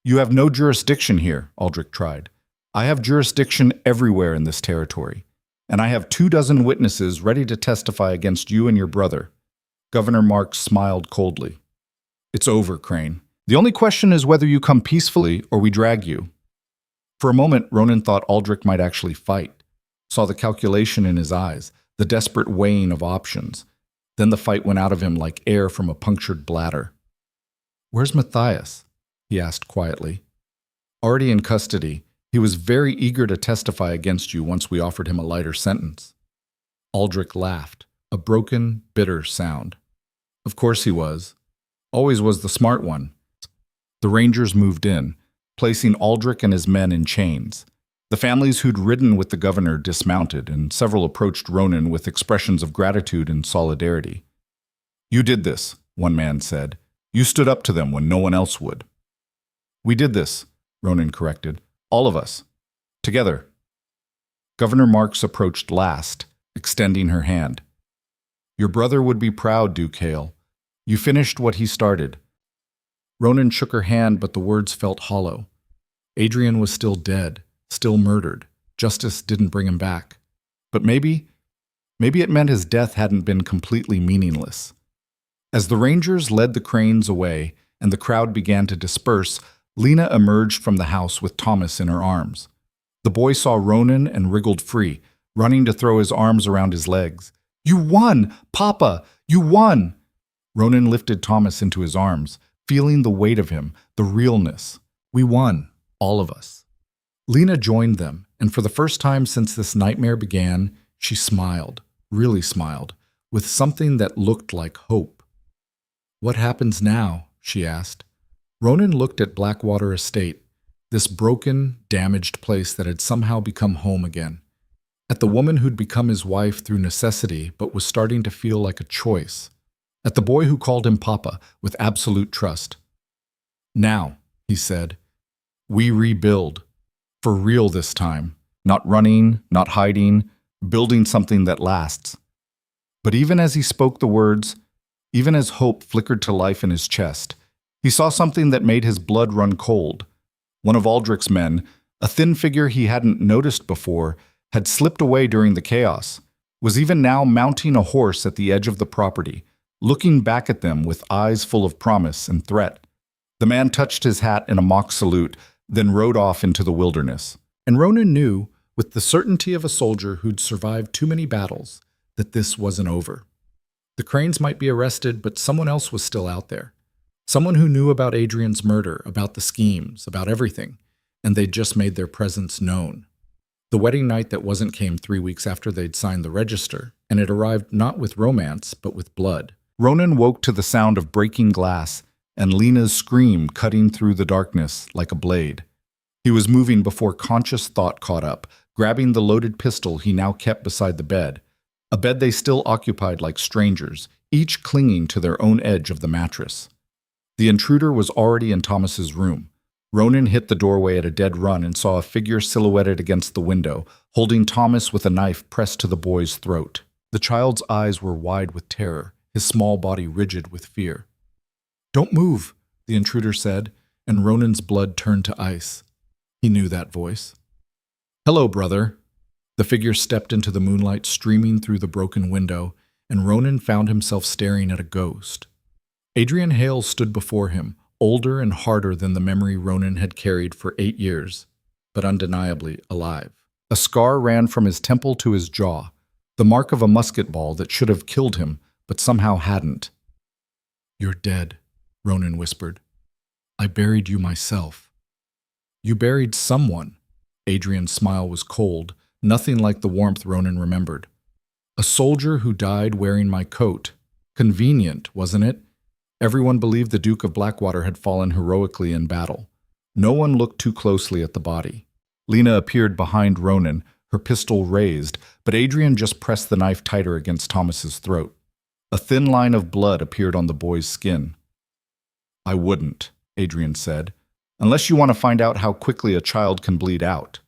"You have no jurisdiction here," Aldrich tried. "I have jurisdiction everywhere in this territory, and I have 24 witnesses ready to testify against you and your brother." Governor Marks smiled coldly. "It's over, Crane. The only question is whether you come peacefully or we drag you." For a moment, Ronan thought Aldrich might actually fight, saw the calculation in his eyes, the desperate weighing of options. Then the fight went out of him like air from a punctured bladder. "Where's Matthias?" he asked quietly. "Already in custody. He was very eager to testify against you once we offered him a lighter sentence." Aldrich laughed, a broken, bitter sound. "Of course he was. Always was the smart one." The Rangers moved in, placing Aldrich and his men in chains. The families who'd ridden with the governor dismounted, and several approached Ronan with expressions of gratitude and solidarity. "You did this," one man said. "You stood up to them when no one else would." "We did this," Ronan corrected. "All of us. Together." Governor Marks approached last, extending her hand. "Your brother would be proud, Duke Hale. You finished what he started." Ronan shook her hand, but the words felt hollow. Adrian was still dead, still murdered. Justice didn't bring him back. But maybe it meant his death hadn't been completely meaningless. As the Rangers led the Cranes away and the crowd began to disperse, Lena emerged from the house with Thomas in her arms. The boy saw Ronan and wriggled free, running to throw his arms around his legs. "You won! Papa! You won!" Ronan lifted Thomas into his arms, feeling the weight of him, the realness. "We won, all of us." Lena joined them, and for the first time since this nightmare began, she smiled, really smiled, with something that looked like hope. "What happens now?" she asked. Ronan looked at Blackwater Estate. This broken, damaged place that had somehow become home again. At the woman who'd become his wife through necessity but was starting to feel like a choice. At the boy who called him Papa with absolute trust. Now, he said, we rebuild. For real this time. Not running, not hiding, building something that lasts. But even as he spoke the words, even as hope flickered to life in his chest, he saw something that made his blood run cold. One of Aldrich's men, a thin figure he hadn't noticed before, had slipped away during the chaos, was even now mounting a horse at the edge of the property, looking back at them with eyes full of promise and threat. The man touched his hat in a mock salute, then rode off into the wilderness. And Ronan knew, with the certainty of a soldier who'd survived too many battles, that this wasn't over. The Cranes might be arrested, but someone else was still out there. Someone who knew about Adrian's murder, about the schemes, about everything, and they'd just made their presence known. The wedding night that wasn't came 3 weeks after they'd signed the register, and it arrived not with romance, but with blood. Ronan woke to the sound of breaking glass and Lena's scream cutting through the darkness like a blade. He was moving before conscious thought caught up, grabbing the loaded pistol he now kept beside the bed, a bed they still occupied like strangers, each clinging to their own edge of the mattress. The intruder was already in Thomas's room. Ronan hit the doorway at a dead run and saw a figure silhouetted against the window, holding Thomas with a knife pressed to the boy's throat. The child's eyes were wide with terror, his small body rigid with fear. "Don't move," the intruder said, and Ronan's blood turned to ice. He knew that voice. "Hello, brother." The figure stepped into the moonlight streaming through the broken window, and Ronan found himself staring at a ghost. Adrian Hale stood before him, older and harder than the memory Ronan had carried for 8 years, but undeniably alive. A scar ran from his temple to his jaw, the mark of a musket ball that should have killed him, but somehow hadn't. "You're dead," Ronan whispered. "I buried you myself." "You buried someone." Adrian's smile was cold, nothing like the warmth Ronan remembered. "A soldier who died wearing my coat. Convenient, wasn't it? Everyone believed the Duke of Blackwater had fallen heroically in battle. No one looked too closely at the body. Lena appeared behind Ronan, her pistol raised, but Adrian just pressed the knife tighter against Thomas's throat. A thin line of blood appeared on the boy's skin. "I wouldn't," Adrian said, "unless you want to find out how quickly a child can bleed out."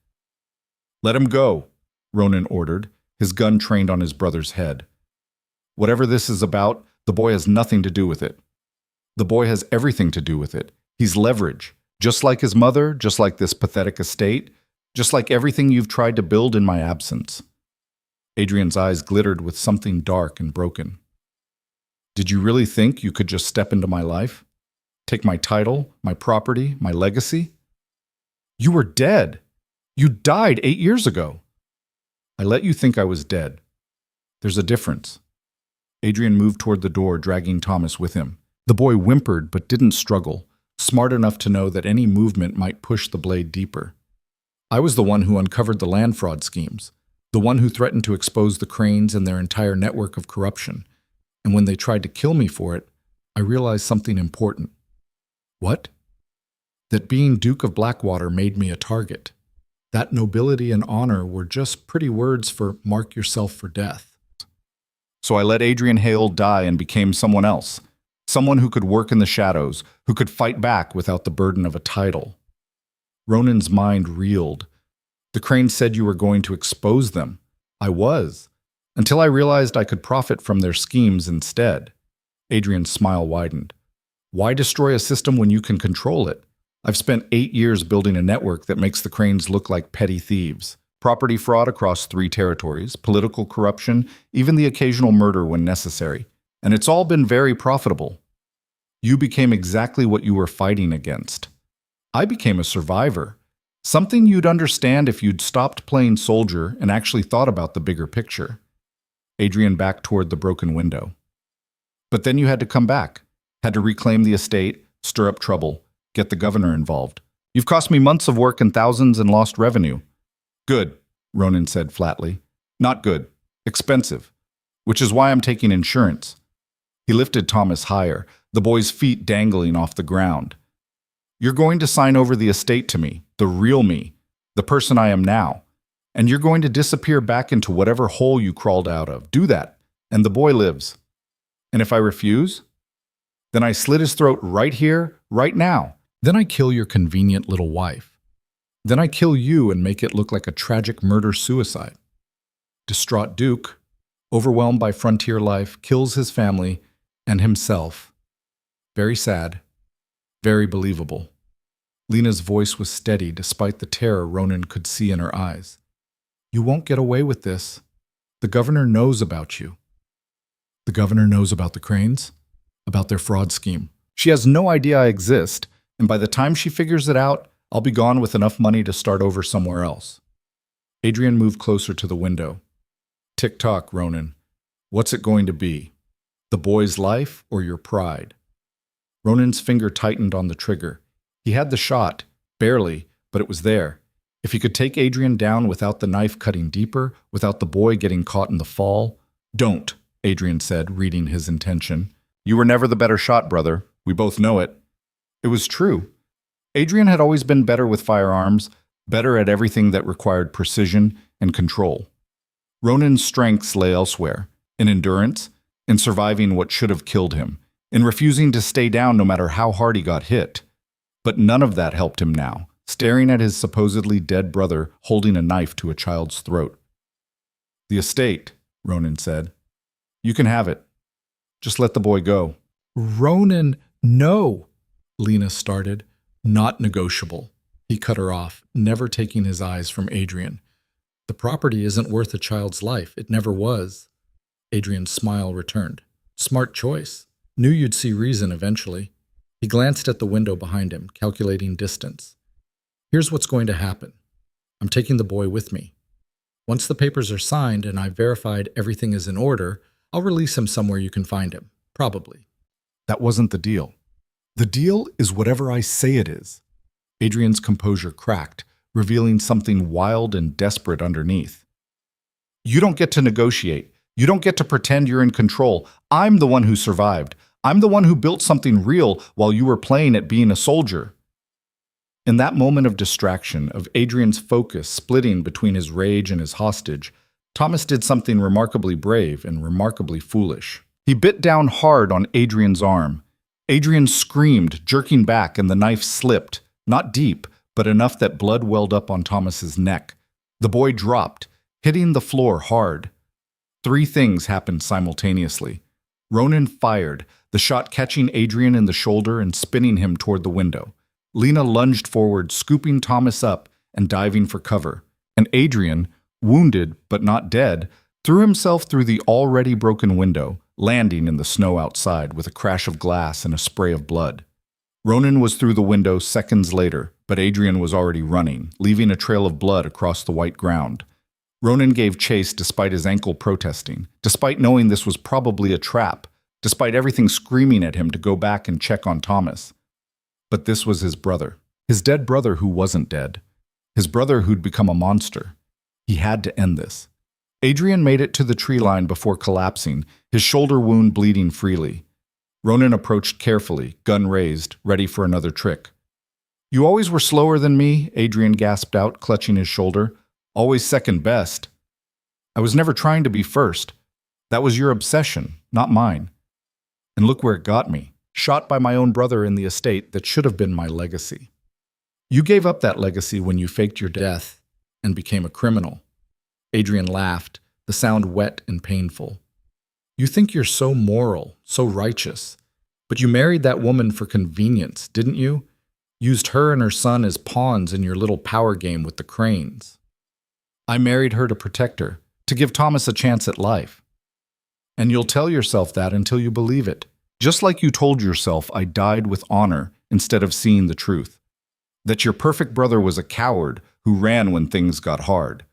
"Let him go," Ronan ordered, his gun trained on his brother's head. "Whatever this is about, the boy has nothing to do with it." "The boy has everything to do with it. He's leverage, just like his mother, just like this pathetic estate, just like everything you've tried to build in my absence." Adrian's eyes glittered with something dark and broken. "Did you really think you could just step into my life? Take my title, my property, my legacy? You were dead. You died 8 years ago." "I let you think I was dead. There's a difference." Adrian moved toward the door, dragging Thomas with him. The boy whimpered but didn't struggle, smart enough to know that any movement might push the blade deeper. "I was the one who uncovered the land fraud schemes, the one who threatened to expose the Cranes and their entire network of corruption. And when they tried to kill me for it, I realized something important." "What?" "That being Duke of Blackwater made me a target. That nobility and honor were just pretty words for mark yourself for death. So I let Adrian Hale die and became someone else. Someone who could work in the shadows, who could fight back without the burden of a title." Ronan's mind reeled. "The Cranes said you were going to expose them. I was, until I realized I could profit from their schemes instead." Adrian's smile widened. "Why destroy a system when you can control it? I've spent 8 years building a network that makes the Cranes look like petty thieves. Property fraud across 3 territories, political corruption, even the occasional murder when necessary. And it's all been very profitable. You became exactly what you were fighting against. I became a survivor. Something you'd understand if you'd stopped playing soldier and actually thought about the bigger picture." Adrian backed toward the broken window. "But then you had to come back. Had to reclaim the estate, stir up trouble, get the governor involved. You've cost me months of work and thousands in lost revenue." "Good," Ronan said flatly. "Not good. Expensive. Which is why I'm taking insurance." He lifted Thomas higher, the boy's feet dangling off the ground. You're going to sign over the estate to me, the real me, the person I am now, and you're going to disappear back into whatever hole you crawled out of. Do that, and the boy lives. And if I refuse, then I slit his throat right here, right now. Then I kill your convenient little wife. Then I kill you and make it look like a tragic murder-suicide. Distraught Duke, overwhelmed by frontier life, kills his family and himself. Very sad, very believable. Lena's voice was steady despite the terror Ronan could see in her eyes. You won't get away with this. The governor knows about you. The governor knows about the Cranes, about their fraud scheme. She has no idea I exist, and by the time she figures it out, I'll be gone with enough money to start over somewhere else. Adrian moved closer to the window. Tick-tock, Ronan. What's it going to be? The boy's life or your pride? Ronan's finger tightened on the trigger. He had the shot, barely, but it was there. If he could take Adrian down without the knife cutting deeper, without the boy getting caught in the fall. Don't, Adrian said, reading his intention. You were never the better shot, brother. We both know it. It was true. Adrian had always been better with firearms, better at everything that required precision and control. Ronan's strengths lay elsewhere, in endurance, in surviving what should have killed him, in refusing to stay down no matter how hard he got hit. But none of that helped him now, staring at his supposedly dead brother holding a knife to a child's throat. The estate, Ronan said. You can have it. Just let the boy go. Ronan, no, Lena started. Not negotiable. He cut her off, never taking his eyes from Adrian. The property isn't worth a child's life. It never was. Adrian's smile returned. Smart choice. Knew you'd see reason eventually. He glanced at the window behind him, calculating distance. Here's what's going to happen. I'm taking the boy with me. Once the papers are signed and I've verified everything is in order, I'll release him somewhere you can find him. Probably. That wasn't the deal. The deal is whatever I say it is. Adrian's composure cracked, revealing something wild and desperate underneath. You don't get to negotiate. You don't get to pretend you're in control. I'm the one who survived. I'm the one who built something real while you were playing at being a soldier. In that moment of distraction, of Adrian's focus splitting between his rage and his hostage, Thomas did something remarkably brave and remarkably foolish. He bit down hard on Adrian's arm. Adrian screamed, jerking back, and the knife slipped, not deep, but enough that blood welled up on Thomas's neck. The boy dropped, hitting the floor hard. 3 things happened simultaneously. Ronan fired, the shot catching Adrian in the shoulder and spinning him toward the window. Lena lunged forward, scooping Thomas up and diving for cover. And Adrian, wounded but not dead, threw himself through the already broken window, landing in the snow outside with a crash of glass and a spray of blood. Ronan was through the window seconds later, but Adrian was already running, leaving a trail of blood across the white ground. Ronan gave chase despite his ankle protesting, despite knowing this was probably a trap, despite everything screaming at him to go back and check on Thomas. But this was his brother, his dead brother who wasn't dead, his brother who'd become a monster. He had to end this. Adrian made it to the tree line before collapsing, his shoulder wound bleeding freely. Ronan approached carefully, gun raised, ready for another trick. You always were slower than me, Adrian gasped out, clutching his shoulder. Always second best. I was never trying to be first. That was your obsession, not mine. And look where it got me. Shot by my own brother in the estate that should have been my legacy. You gave up that legacy when you faked your death and became a criminal. Adrian laughed, the sound wet and painful. You think you're so moral, so righteous. But you married that woman for convenience, didn't you? Used her and her son as pawns in your little power game with the Cranes. I married her to protect her, to give Thomas a chance at life. And you'll tell yourself that until you believe it. Just like you told yourself I died with honor instead of seeing the truth. That your perfect brother was a coward who ran when things got hard.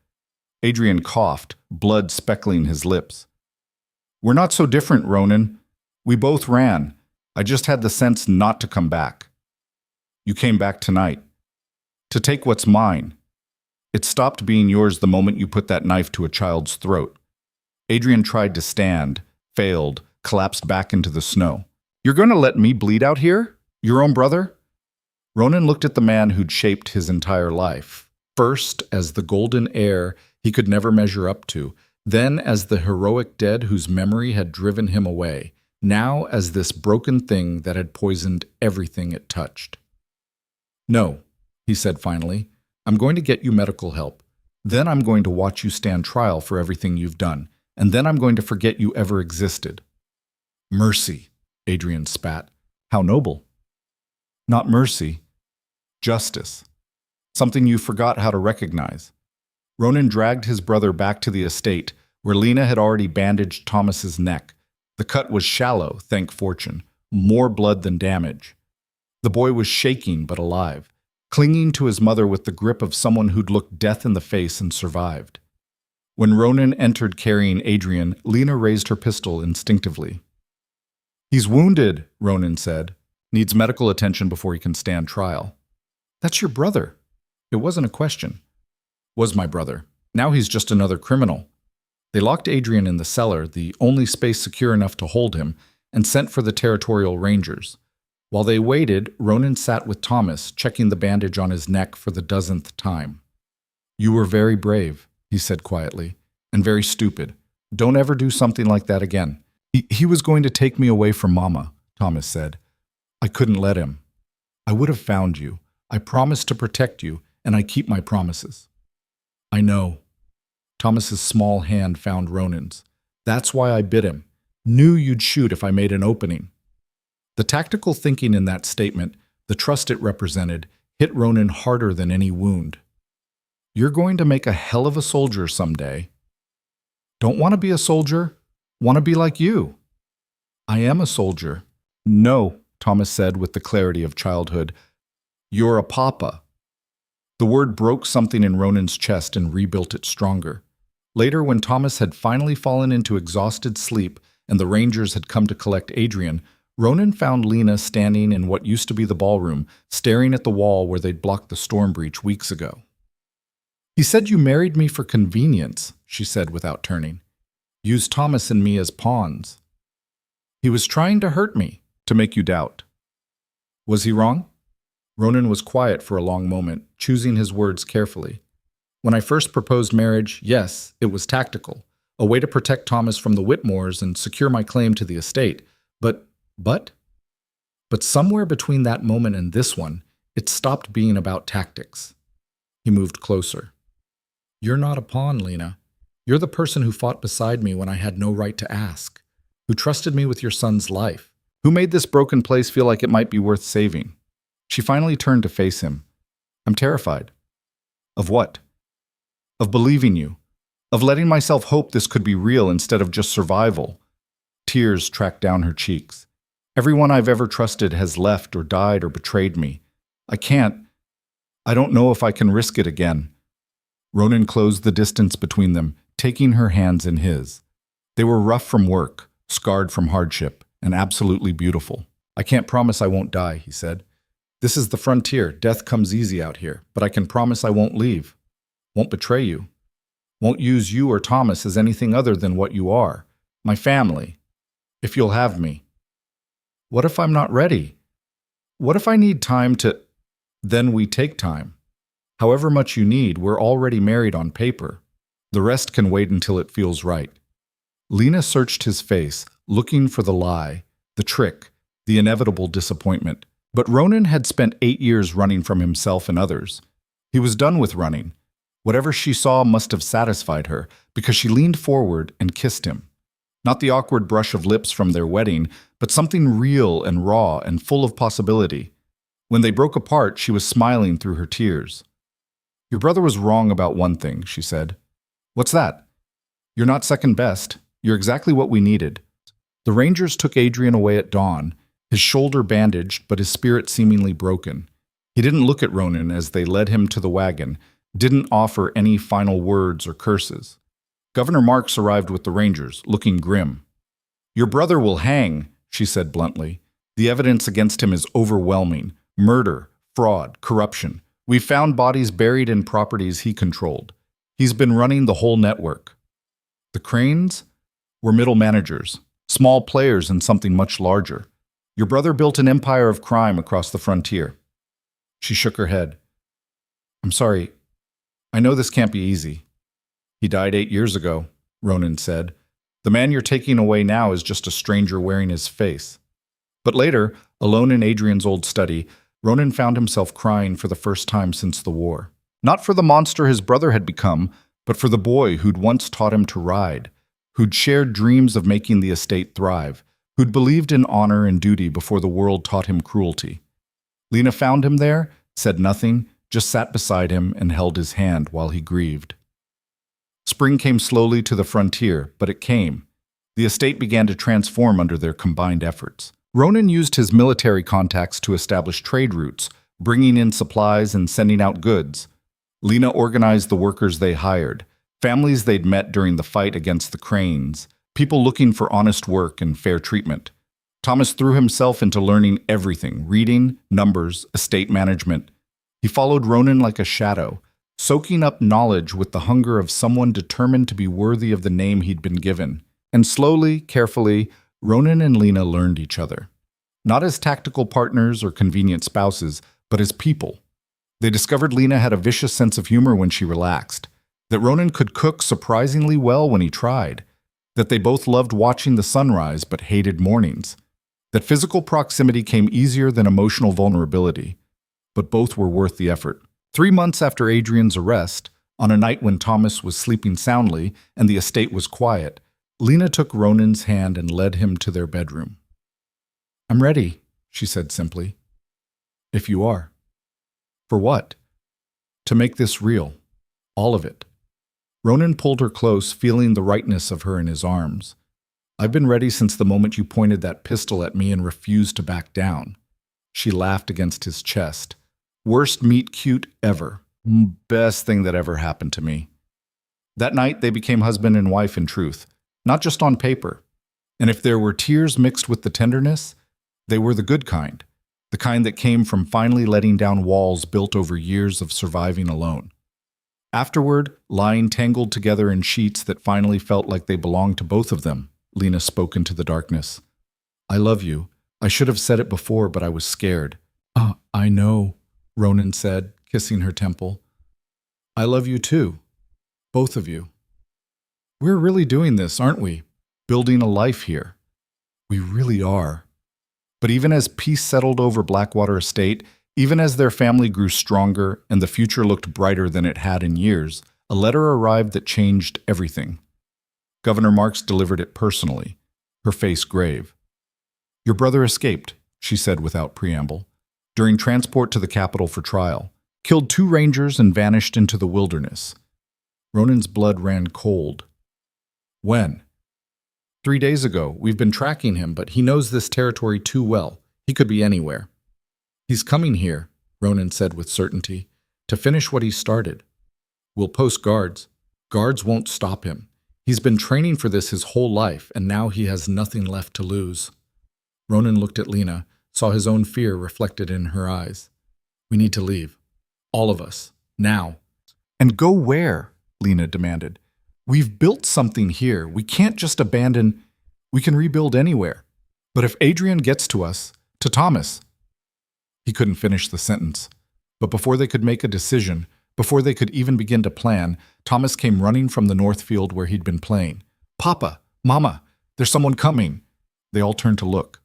Adrian coughed, blood speckling his lips. We're not so different, Ronan. We both ran. I just had the sense not to come back. You came back tonight. To take what's mine. It stopped being yours the moment you put that knife to a child's throat. Adrian tried to stand, failed, collapsed back into the snow. You're going to let me bleed out here? Your own brother? Ronan looked at the man who'd shaped his entire life. First, as the golden heir he could never measure up to, then as the heroic dead whose memory had driven him away, now as this broken thing that had poisoned everything it touched. "No," he said finally, "I'm going to get you medical help. Then I'm going to watch you stand trial for everything you've done, and then I'm going to forget you ever existed." "Mercy," Adrian spat. "How noble." "Not mercy. Justice. Something you forgot how to recognize." Ronan dragged his brother back to the estate, where Lena had already bandaged Thomas's neck. The cut was shallow, thank fortune, more blood than damage. The boy was shaking but alive, clinging to his mother with the grip of someone who'd looked death in the face and survived. When Ronan entered carrying Adrian, Lena raised her pistol instinctively. "He's wounded," Ronan said. "Needs medical attention before he can stand trial." "That's your brother." It wasn't a question. "Was my brother. Now he's just another criminal." They locked Adrian in the cellar, the only space secure enough to hold him, and sent for the territorial rangers. While they waited, Ronan sat with Thomas, checking the bandage on his neck for the dozenth time. "You were very brave," he said quietly, "and very stupid. Don't ever do something like that again." He was going to take me away from Mama," Thomas said. "I couldn't let him. I would have found you. I promised to protect you, and I keep my promises." "I know." Thomas's small hand found Ronan's. "That's why I bit him. Knew you'd shoot if I made an opening." The tactical thinking in that statement, the trust it represented, hit Ronan harder than any wound. "You're going to make a hell of a soldier someday." "Don't want to be a soldier. Want to be like you." "I am a soldier." "No," Thomas said with the clarity of childhood. "You're a papa." The word broke something in Ronan's chest and rebuilt it stronger. Later, when Thomas had finally fallen into exhausted sleep and the rangers had come to collect Adrian, Ronan found Lena standing in what used to be the ballroom, staring at the wall where they'd blocked the storm breach weeks ago. "He said you married me for convenience," she said without turning. "Used Thomas and me as pawns. He was trying to hurt me, to make you doubt." "Was he wrong?" Ronan was quiet for a long moment, choosing his words carefully. "When I first proposed marriage, yes, it was tactical, a way to protect Thomas from the Whitmores and secure my claim to the estate. But somewhere between that moment and this one, it stopped being about tactics." He moved closer. "You're not a pawn, Lena. You're the person who fought beside me when I had no right to ask, who trusted me with your son's life, who made this broken place feel like it might be worth saving." She finally turned to face him. "I'm terrified." "Of what?" "Of believing you. Of letting myself hope this could be real instead of just survival." Tears tracked down her cheeks. "Everyone I've ever trusted has left or died or betrayed me. I don't know if I can risk it again." Ronan closed the distance between them, taking her hands in his. They were rough from work, scarred from hardship, and absolutely beautiful. "I can't promise I won't die," he said. "This is the frontier. Death comes easy out here, but I can promise I won't leave. Won't betray you. Won't use you or Thomas as anything other than what you are. My family. If you'll have me." "What if I'm not ready? What if I need time to—" "Then we take time. However much you need, we're already married on paper. The rest can wait until it feels right." Lena searched his face, looking for the lie, the trick, the inevitable disappointment. But Ronan had spent 8 years running from himself and others. He was done with running. Whatever she saw must have satisfied her, because she leaned forward and kissed him. Not the awkward brush of lips from their wedding, but something real and raw and full of possibility. When they broke apart, she was smiling through her tears. "Your brother was wrong about one thing," she said. "What's that?" "You're not second best. You're exactly what we needed." The rangers took Adrian away at dawn, his shoulder bandaged but his spirit seemingly broken. He didn't look at Ronan as they led him to the wagon, didn't offer any final words or curses. Governor Marks arrived with the rangers, looking grim. "Your brother will hang," she said bluntly. "The evidence against him is overwhelming. Murder, fraud, corruption. We've found bodies buried in properties he controlled. He's been running the whole network." The Cranes were middle managers, small players in something much larger. Your brother built an empire of crime across the frontier. She shook her head. I'm sorry. I know this can't be easy. He died 8 years ago, Ronan said. The man you're taking away now is just a stranger wearing his face. But later, alone in Adrian's old study, Ronan found himself crying for the first time since the war. Not for the monster his brother had become, but for the boy who'd once taught him to ride, who'd shared dreams of making the estate thrive, who'd believed in honor and duty before the world taught him cruelty. Lena found him there, said nothing, just sat beside him and held his hand while he grieved. Spring came slowly to the frontier, but it came. The estate began to transform under their combined efforts. Ronan used his military contacts to establish trade routes, bringing in supplies and sending out goods. Lena organized the workers they hired, families they'd met during the fight against the Cranes, people looking for honest work and fair treatment. Thomas threw himself into learning everything, reading, numbers, estate management. He followed Ronan like a shadow, soaking up knowledge with the hunger of someone determined to be worthy of the name he'd been given. And slowly, carefully, Ronan and Lena learned each other. Not as tactical partners or convenient spouses, but as people. They discovered Lena had a vicious sense of humor when she relaxed, that Ronan could cook surprisingly well when he tried, that they both loved watching the sunrise but hated mornings, that physical proximity came easier than emotional vulnerability, but both were worth the effort. 3 months after Adrian's arrest, on a night when Thomas was sleeping soundly and the estate was quiet, Lena took Ronan's hand and led him to their bedroom. I'm ready, she said simply. If you are. For what? To make this real. All of it. Ronan pulled her close, feeling the rightness of her in his arms. I've been ready since the moment you pointed that pistol at me and refused to back down. She laughed against his chest. Worst meet cute ever. Best thing that ever happened to me. That night they became husband and wife in truth, not just on paper. And if there were tears mixed with the tenderness, they were the good kind, the kind that came from finally letting down walls built over years of surviving alone. Afterward, lying tangled together in sheets that finally felt like they belonged to both of them, Lena spoke into the darkness. I love you. I should have said it before, but I was scared. I know, Ronan said, kissing her temple. I love you too. Both of you. We're really doing this, aren't we? Building a life here. We really are. But even as peace settled over Blackwater Estate, even as their family grew stronger and the future looked brighter than it had in years, a letter arrived that changed everything. Governor Marks delivered it personally, her face grave. Your brother escaped, she said without preamble, during transport to the capital for trial, killed 2 rangers and vanished into the wilderness. Ronan's blood ran cold. When? 3 days ago. We've been tracking him, but he knows this territory too well. He could be anywhere. He's coming here, Ronan said with certainty, to finish what he started. We'll post guards. Guards won't stop him. He's been training for this his whole life, and now he has nothing left to lose. Ronan looked at Lena, saw his own fear reflected in her eyes. We need to leave. All of us. Now. And go where? Lena demanded. We've built something here. We can't just abandon. We can rebuild anywhere. But if Adrian gets to us, to Thomas. He couldn't finish the sentence. But before they could make a decision, before they could even begin to plan, Thomas came running from the north field where he'd been playing. Papa, Mama, there's someone coming. They all turned to look.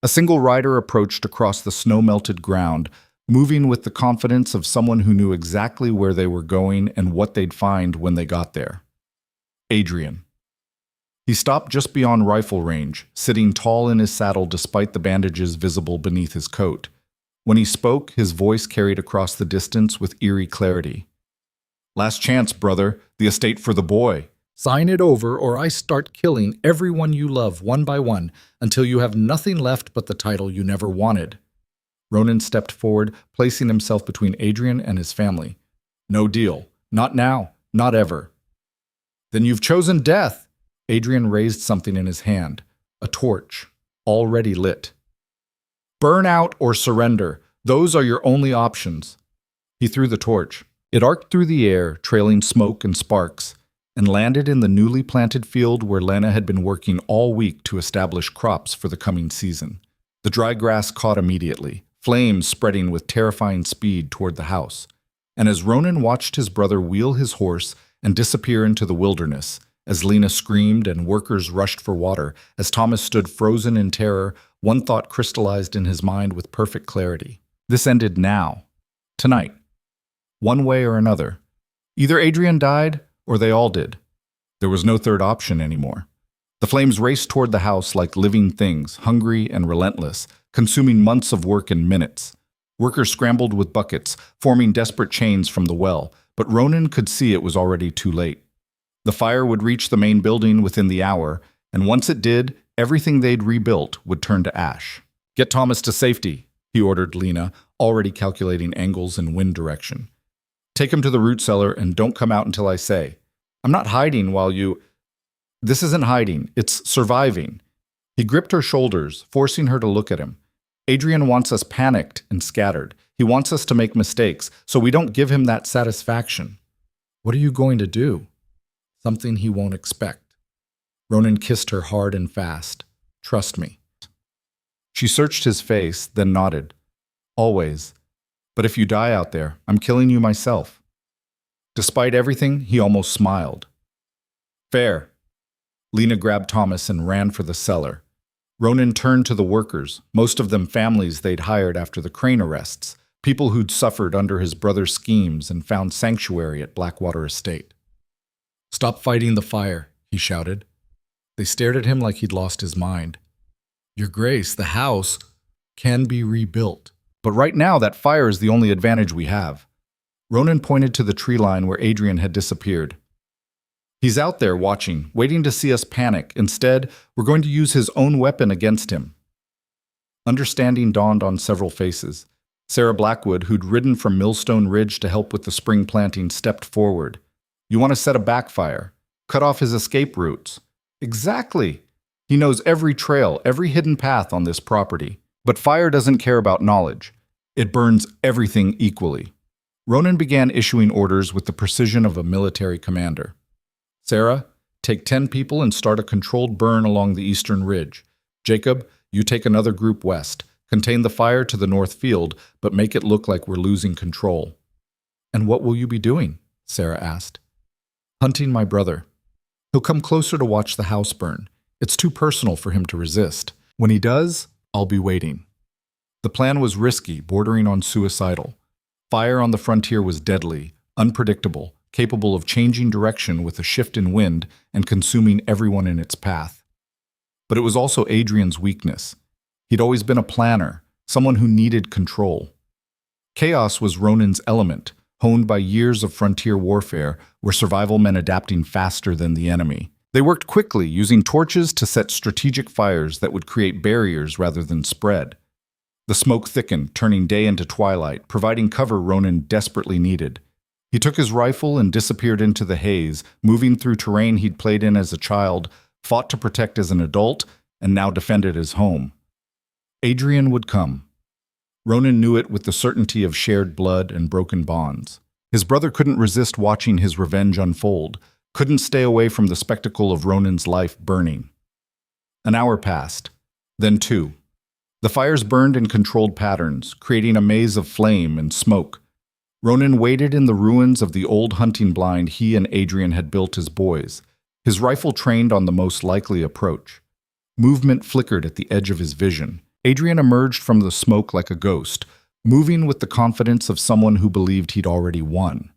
A single rider approached across the snow-melted ground, moving with the confidence of someone who knew exactly where they were going and what they'd find when they got there. Adrian. He stopped just beyond rifle range, sitting tall in his saddle despite the bandages visible beneath his coat. When he spoke, his voice carried across the distance with eerie clarity. Last chance, brother, the estate for the boy. Sign it over or I start killing everyone you love one by one until you have nothing left but the title you never wanted. Ronan stepped forward, placing himself between Adrian and his family. No deal. Not now. Not ever. Then you've chosen death. Adrian raised something in his hand, a torch, already lit. Burn out or surrender. Those are your only options. He threw the torch. It arced through the air, trailing smoke and sparks, and landed in the newly planted field where Lena had been working all week to establish crops for the coming season. The dry grass caught immediately, flames spreading with terrifying speed toward the house. And as Ronan watched his brother wheel his horse and disappear into the wilderness, as Lena screamed and workers rushed for water, as Thomas stood frozen in terror, one thought crystallized in his mind with perfect clarity. This ended now. Tonight. One way or another. Either Adrian died, or they all did. There was no third option anymore. The flames raced toward the house like living things, hungry and relentless, consuming months of work in minutes. Workers scrambled with buckets, forming desperate chains from the well, but Ronan could see it was already too late. The fire would reach the main building within the hour, and once it did, everything they'd rebuilt would turn to ash. "Get Thomas to safety," he ordered Lena, already calculating angles and wind direction. "Take him to the root cellar and don't come out until I say. I'm not hiding while you—" "This isn't hiding, it's surviving." He gripped her shoulders, forcing her to look at him. "Adrian wants us panicked and scattered. He wants us to make mistakes, so we don't give him that satisfaction." "What are you going to do?" "Something he won't expect." Ronan kissed her hard and fast. "Trust me." She searched his face, then nodded. "Always. But if you die out there, I'm killing you myself." Despite everything, he almost smiled. "Fair." Lena grabbed Thomas and ran for the cellar. Ronan turned to the workers, most of them families they'd hired after the Crane arrests, people who'd suffered under his brother's schemes and found sanctuary at Blackwater Estate. "Stop fighting the fire," he shouted. They stared at him like he'd lost his mind. "Your Grace, the house can be rebuilt. But right now, that fire is the only advantage we have." Ronan pointed to the tree line where Adrian had disappeared. "He's out there watching, waiting to see us panic. Instead, we're going to use his own weapon against him." Understanding dawned on several faces. Sarah Blackwood, who'd ridden from Millstone Ridge to help with the spring planting, stepped forward. "You want to set a backfire? Cut off his escape routes." "Exactly. He knows every trail, every hidden path on this property. But fire doesn't care about knowledge. It burns everything equally." Ronan began issuing orders with the precision of a military commander. "Sarah, take 10 people and start a controlled burn along the eastern ridge. Jacob, you take another group west. Contain the fire to the north field, but make it look like we're losing control." "And what will you be doing?" Sarah asked. "Hunting my brother. He'll come closer to watch the house burn. It's too personal for him to resist. When he does, I'll be waiting." The plan was risky, bordering on suicidal. Fire on the frontier was deadly, unpredictable, capable of changing direction with a shift in wind and consuming everyone in its path. But it was also Adrian's weakness. He'd always been a planner, someone who needed control. Chaos was Ronan's element, honed by years of frontier warfare where survival meant adapting faster than the enemy. They worked quickly, using torches to set strategic fires that would create barriers rather than spread. The smoke thickened, turning day into twilight, providing cover Ronan desperately needed. He took his rifle and disappeared into the haze, moving through terrain he'd played in as a child, fought to protect as an adult, and now defended his home. Adrian would come. Ronan knew it with the certainty of shared blood and broken bonds. His brother couldn't resist watching his revenge unfold, couldn't stay away from the spectacle of Ronan's life burning. An hour passed, then 2. The fires burned in controlled patterns, creating a maze of flame and smoke. Ronan waited in the ruins of the old hunting blind he and Adrian had built as boys, his rifle trained on the most likely approach. Movement flickered at the edge of his vision. Adrian emerged from the smoke like a ghost, moving with the confidence of someone who believed he'd already won.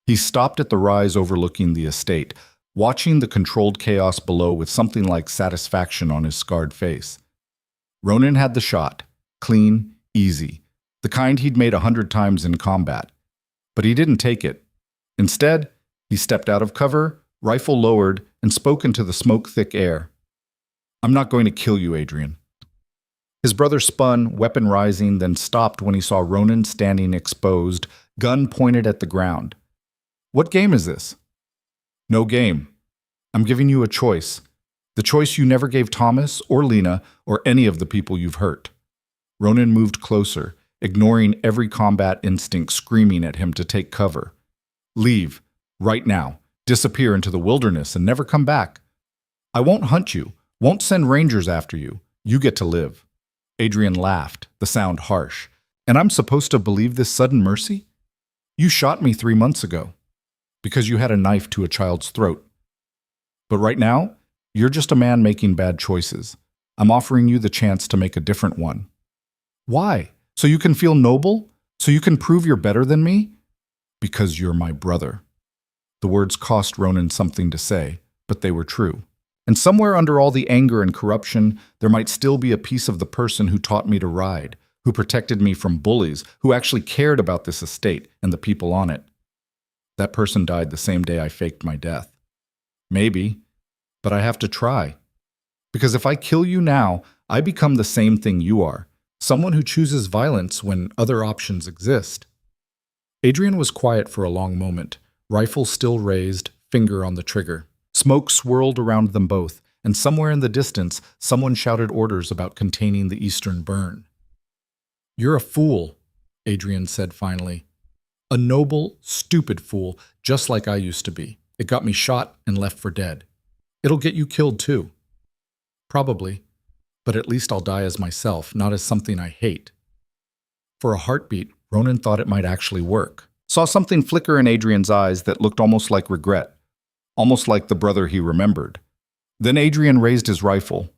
He stopped at the rise overlooking the estate, watching the controlled chaos below with something like satisfaction on his scarred face. Ronan had the shot, clean, easy, the kind he'd made 100 times in combat. But he didn't take it. Instead, he stepped out of cover, rifle lowered, and spoke into the smoke-thick air. "I'm not going to kill you, Adrian." His brother spun, weapon rising, then stopped when he saw Ronan standing exposed, gun pointed at the ground. "What game is this?" "No game. I'm giving you a choice. The choice you never gave Thomas or Lena or any of the people you've hurt." Ronan moved closer, ignoring every combat instinct screaming at him to take cover. "Leave, right now. Disappear into the wilderness and never come back. I won't hunt you, won't send rangers after you. You get to live." Adrian laughed, the sound harsh. And I'm supposed to believe this sudden mercy? You shot me 3 months ago because you had a knife to a child's throat. But right now, you're just a man making bad choices. I'm offering you the chance to make a different one. Why? So you can feel noble? So you can prove you're better than me? Because you're my brother. The words cost Ronan something to say, but they were true. And somewhere under all the anger and corruption, there might still be a piece of the person who taught me to ride, who protected me from bullies, who actually cared about this estate and the people on it. That person died the same day I faked my death. Maybe, but I have to try. Because if I kill you now, I become the same thing you are, someone who chooses violence when other options exist. Adrian was quiet for a long moment, rifle still raised, finger on the trigger. Smoke swirled around them both, and somewhere in the distance, someone shouted orders about containing the eastern burn. "You're a fool," Adrian said finally. "A noble, stupid fool, just like I used to be. It got me shot and left for dead. It'll get you killed too. Probably, but at least I'll die as myself, not as something I hate." For a heartbeat, Ronan thought it might actually work. Saw something flicker in Adrian's eyes that looked almost like regret, almost like the brother he remembered. Then Adrian raised his rifle.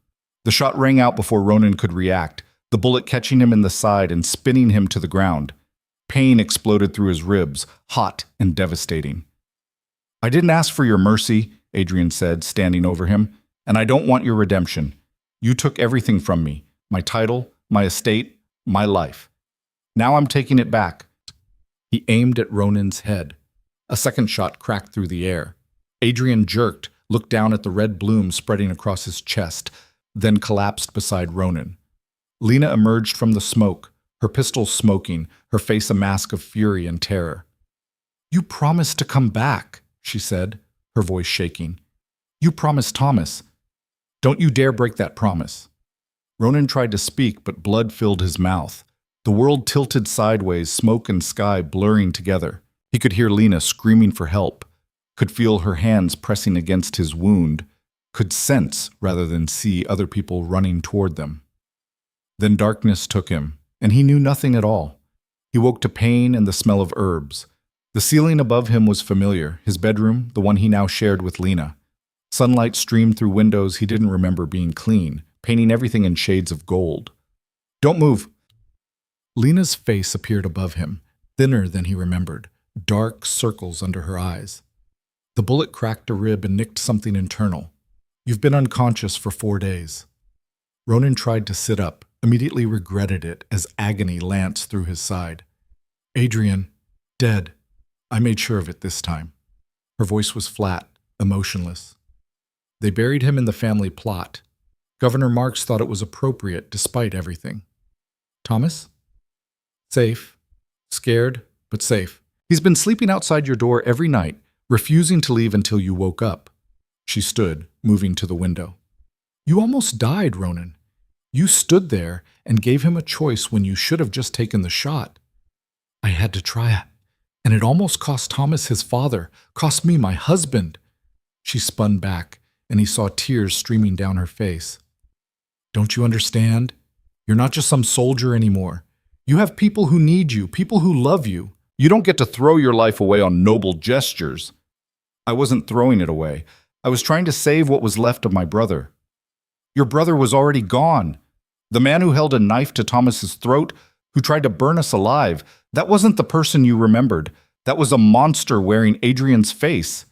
The shot rang out before Ronan could react, the bullet catching him in the side and spinning him to the ground. Pain exploded through his ribs, hot and devastating. "I didn't ask for your mercy," Adrian said, standing over him, "and I don't want your redemption. You took everything from me, my title, my estate, my life. Now I'm taking it back." He aimed at Ronan's head. A second shot cracked through the air. Adrian jerked, looked down at the red bloom spreading across his chest, then collapsed beside Ronan. Lena emerged from the smoke, her pistol smoking, her face a mask of fury and terror. "You promised to come back," she said, her voice shaking. "You promised Thomas. Don't you dare break that promise." Ronan tried to speak, but blood filled his mouth. The world tilted sideways, smoke and sky blurring together. He could hear Lena screaming for help, could feel her hands pressing against his wound, could sense rather than see other people running toward them. Then darkness took him, and he knew nothing at all. He woke to pain and the smell of herbs. The ceiling above him was familiar, his bedroom, the one he now shared with Lena. Sunlight streamed through windows he didn't remember being clean, painting everything in shades of gold. "Don't move." Lena's face appeared above him, thinner than he remembered, dark circles under her eyes. The bullet cracked a rib and nicked something internal. "You've been unconscious for 4 days." Ronan tried to sit up, immediately regretted it as agony lanced through his side. "Adrian, dead. I made sure of it this time." Her voice was flat, emotionless. "They buried him in the family plot. Governor Marks thought it was appropriate despite everything." "Thomas?" "Safe. Scared, but safe. He's been sleeping outside your door every night, refusing to leave until you woke up." She stood, moving to the window. "You almost died, Ronan. You stood there and gave him a choice when you should have just taken the shot." "I had to try it, and it almost cost Thomas his father, cost me my husband." She spun back, and he saw tears streaming down her face. "Don't you understand? You're not just some soldier anymore. You have people who need you, people who love you. You don't get to throw your life away on noble gestures." "I wasn't throwing it away. I was trying to save what was left of my brother." "Your brother was already gone. The man who held a knife to Thomas's throat, who tried to burn us alive, that wasn't the person you remembered. That was a monster wearing Adrian's face."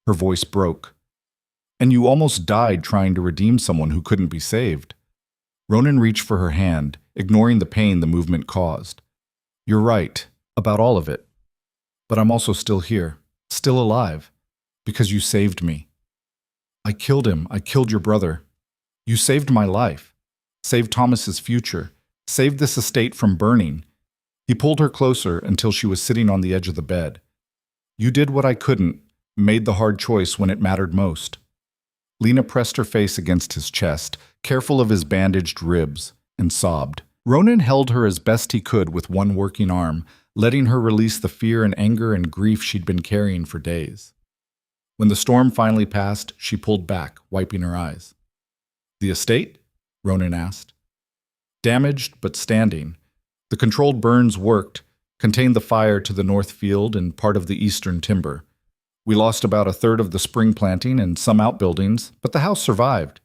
Her voice broke. "And you almost died trying to redeem someone who couldn't be saved." Ronan reached for her hand, ignoring the pain the movement caused. "You're right, about all of it. But I'm also still here, still alive, because you saved me. I killed him, I killed your brother. You saved my life, saved Thomas's future, saved this estate from burning." He pulled her closer until she was sitting on the edge of the bed. "You did what I couldn't, made the hard choice when it mattered most." Lena pressed her face against his chest, careful of his bandaged ribs, and sobbed. Ronan held her as best he could with one working arm, letting her release the fear and anger and grief she'd been carrying for days. When the storm finally passed, she pulled back, wiping her eyes. "The estate?" Ronan asked. "Damaged, but standing. The controlled burns worked, contained the fire to the north field and part of the eastern timber. We lost about a third of the spring planting and some outbuildings, but the house survived.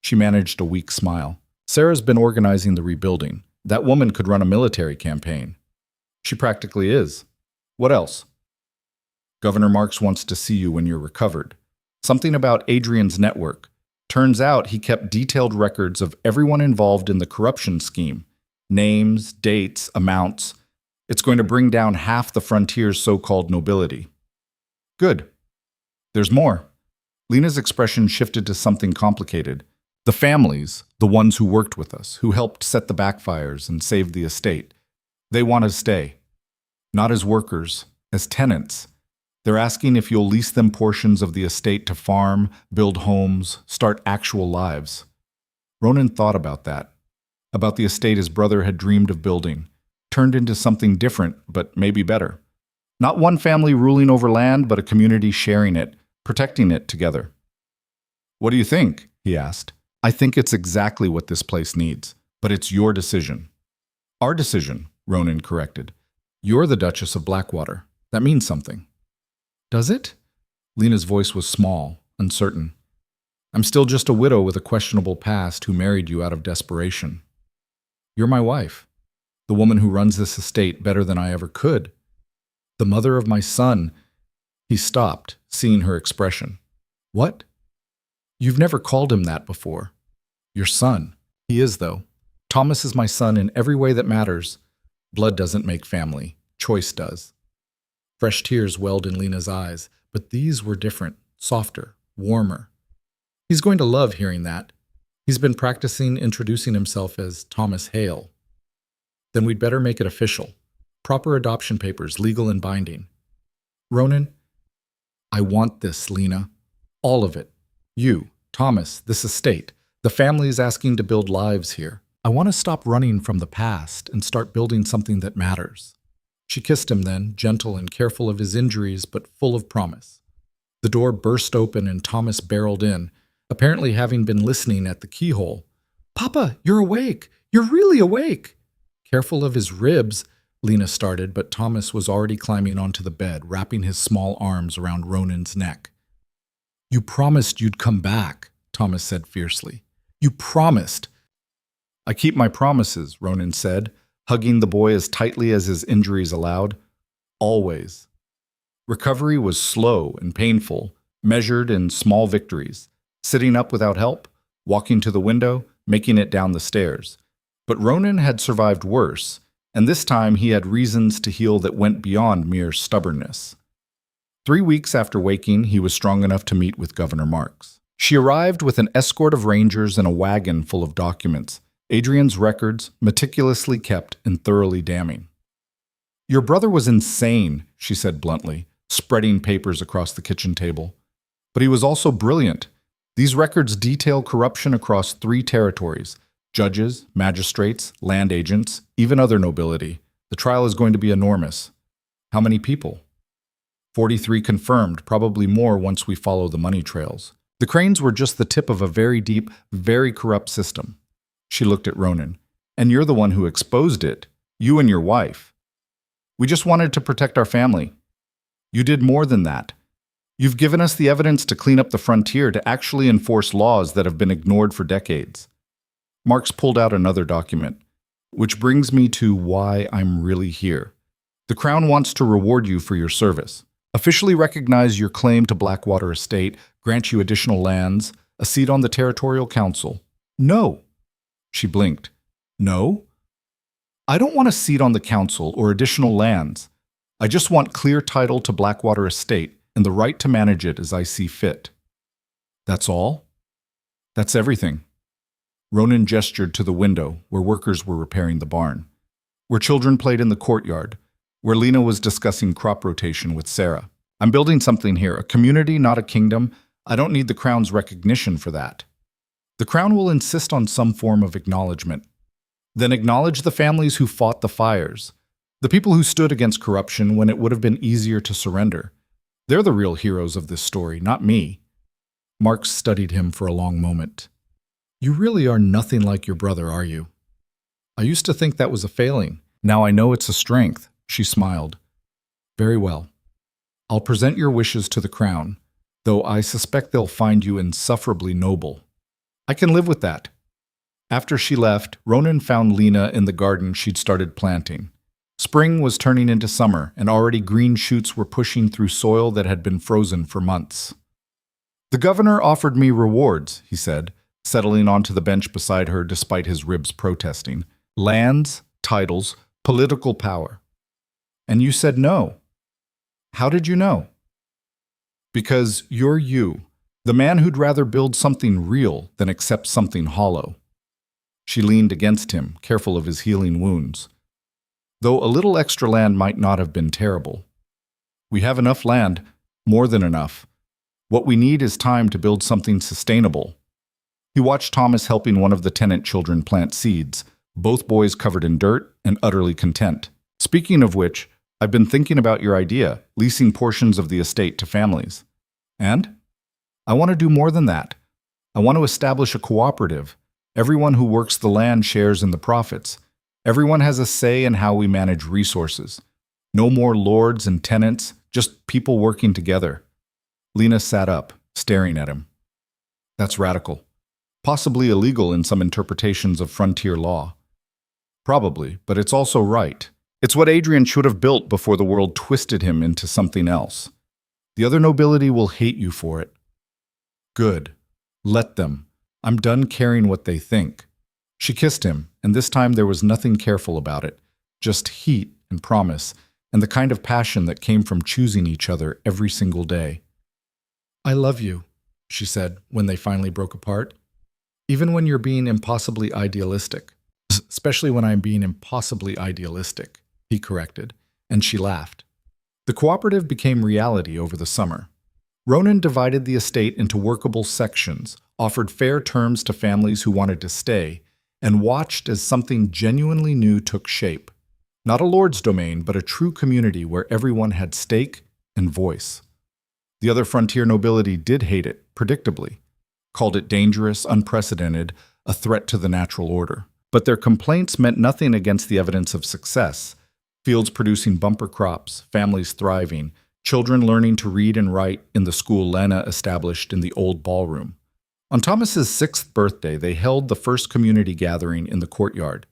She managed a weak smile. Sarah's been organizing the rebuilding. That woman could run a military campaign. She practically is. What else? Governor Marks wants to see you when you're recovered. Something about Adrian's network. Turns out he kept detailed records of everyone involved in the corruption scheme. Names, dates, amounts. It's going to bring down half the frontier's so-called nobility. Good. There's more. Lena's expression shifted to something complicated. The families, the ones who worked with us, who helped set the backfires and save the estate, they want to stay. Not as workers, as tenants. They're asking if you'll lease them portions of the estate to farm, build homes, start actual lives. Ronan thought about that. About the estate his brother had dreamed of building, turned into something different, but maybe better. Not one family ruling over land, but a community sharing it, protecting it together. What do you think? He asked. I think it's exactly what this place needs, but it's your decision. Our decision, Ronan corrected. You're the Duchess of Blackwater. That means something. Does it? Lena's voice was small, uncertain. I'm still just a widow with a questionable past who married you out of desperation. You're my wife, the woman who runs this estate better than I ever could. The mother of my son. He stopped, seeing her expression. What? You've never called him that before. Your son. He is, though. Thomas is my son in every way that matters. Blood doesn't make family. Choice does. Fresh tears welled in Lena's eyes, but these were different, softer, warmer. He's going to love hearing that. He's been practicing introducing himself as Thomas Hale. Then we'd better make it official. Proper adoption papers, legal and binding. Ronan, I want this, Lena. All of it. You, Thomas, this estate. The family is asking to build lives here. I want to stop running from the past and start building something that matters. She kissed him then, gentle and careful of his injuries, but full of promise. The door burst open and Thomas barreled in, apparently having been listening at the keyhole. Papa, you're awake. You're really awake. Careful of his ribs, Lena started, but Thomas was already climbing onto the bed, wrapping his small arms around Ronan's neck. You promised you'd come back, Thomas said fiercely. You promised. I keep my promises, Ronan said, hugging the boy as tightly as his injuries allowed. Always. Recovery was slow and painful, measured in small victories. Sitting up without help, walking to the window, making it down the stairs. But Ronan had survived worse, and this time he had reasons to heal that went beyond mere stubbornness. 3 weeks after waking, he was strong enough to meet with Governor Marks. She arrived with an escort of rangers and a wagon full of documents, Adrian's records, meticulously kept and thoroughly damning. Your brother was insane, she said bluntly, spreading papers across the kitchen table. But he was also brilliant. These records detail corruption across 3 territories: judges, magistrates, land agents, even other nobility. The trial is going to be enormous. How many people? 43 confirmed, probably more once we follow the money trails. The Cranes were just the tip of a very deep, very corrupt system. She looked at Ronan. And you're the one who exposed it. You and your wife. We just wanted to protect our family. You did more than that. You've given us the evidence to clean up the frontier, to actually enforce laws that have been ignored for decades. Marks pulled out another document, which brings me to why I'm really here. The Crown wants to reward you for your service, officially recognize your claim to Blackwater Estate, grant you additional lands, a seat on the Territorial Council. No. She blinked. No? I don't want a seat on the council or additional lands. I just want clear title to Blackwater Estate and the right to manage it as I see fit. That's all? That's everything. Ronan gestured to the window where workers were repairing the barn, where children played in the courtyard, where Lena was discussing crop rotation with Sarah. I'm building something here, a community, not a kingdom. I don't need the Crown's recognition for that. The Crown will insist on some form of acknowledgement. Then acknowledge the families who fought the fires, the people who stood against corruption when it would have been easier to surrender. They're the real heroes of this story, not me. Marks studied him for a long moment. You really are nothing like your brother, are you? I used to think that was a failing. Now I know it's a strength, she smiled. Very well. I'll present your wishes to the crown, though I suspect they'll find you insufferably noble. I can live with that. After she left, Ronan found Lena in the garden she'd started planting. Spring was turning into summer, and already green shoots were pushing through soil that had been frozen for months. The governor offered me rewards, he said, settling onto the bench beside her despite his ribs protesting. Lands, titles, political power. And you said no. How did you know? Because you're you, the man who'd rather build something real than accept something hollow. She leaned against him, careful of his healing wounds. Though a little extra land might not have been terrible. We have enough land, more than enough. What we need is time to build something sustainable. He watched Thomas helping one of the tenant children plant seeds, both boys covered in dirt and utterly content. Speaking of which, I've been thinking about your idea, leasing portions of the estate to families. And? I want to do more than that. I want to establish a cooperative. Everyone who works the land shares in the profits. Everyone has a say in how we manage resources. No more lords and tenants, just people working together. Lena sat up, staring at him. That's radical. Possibly illegal in some interpretations of frontier law. Probably, but it's also right. It's what Adrian should have built before the world twisted him into something else. The other nobility will hate you for it. Good. Let them. I'm done caring what they think. She kissed him, and this time there was nothing careful about it, just heat and promise, and the kind of passion that came from choosing each other every single day. I love you, she said when they finally broke apart. Even when you're being impossibly idealistic. Especially when I'm being impossibly idealistic, he corrected, and she laughed. The cooperative became reality over the summer. Ronan divided the estate into workable sections, offered fair terms to families who wanted to stay, and watched as something genuinely new took shape. Not a lord's domain, but a true community where everyone had stake and voice. The other frontier nobility did hate it, predictably. Called it dangerous, unprecedented, a threat to the natural order. But their complaints meant nothing against the evidence of success. Fields producing bumper crops, families thriving, children learning to read and write in the school Lena established in the old ballroom. On Thomas's 6th birthday, they held the first community gathering in the courtyard.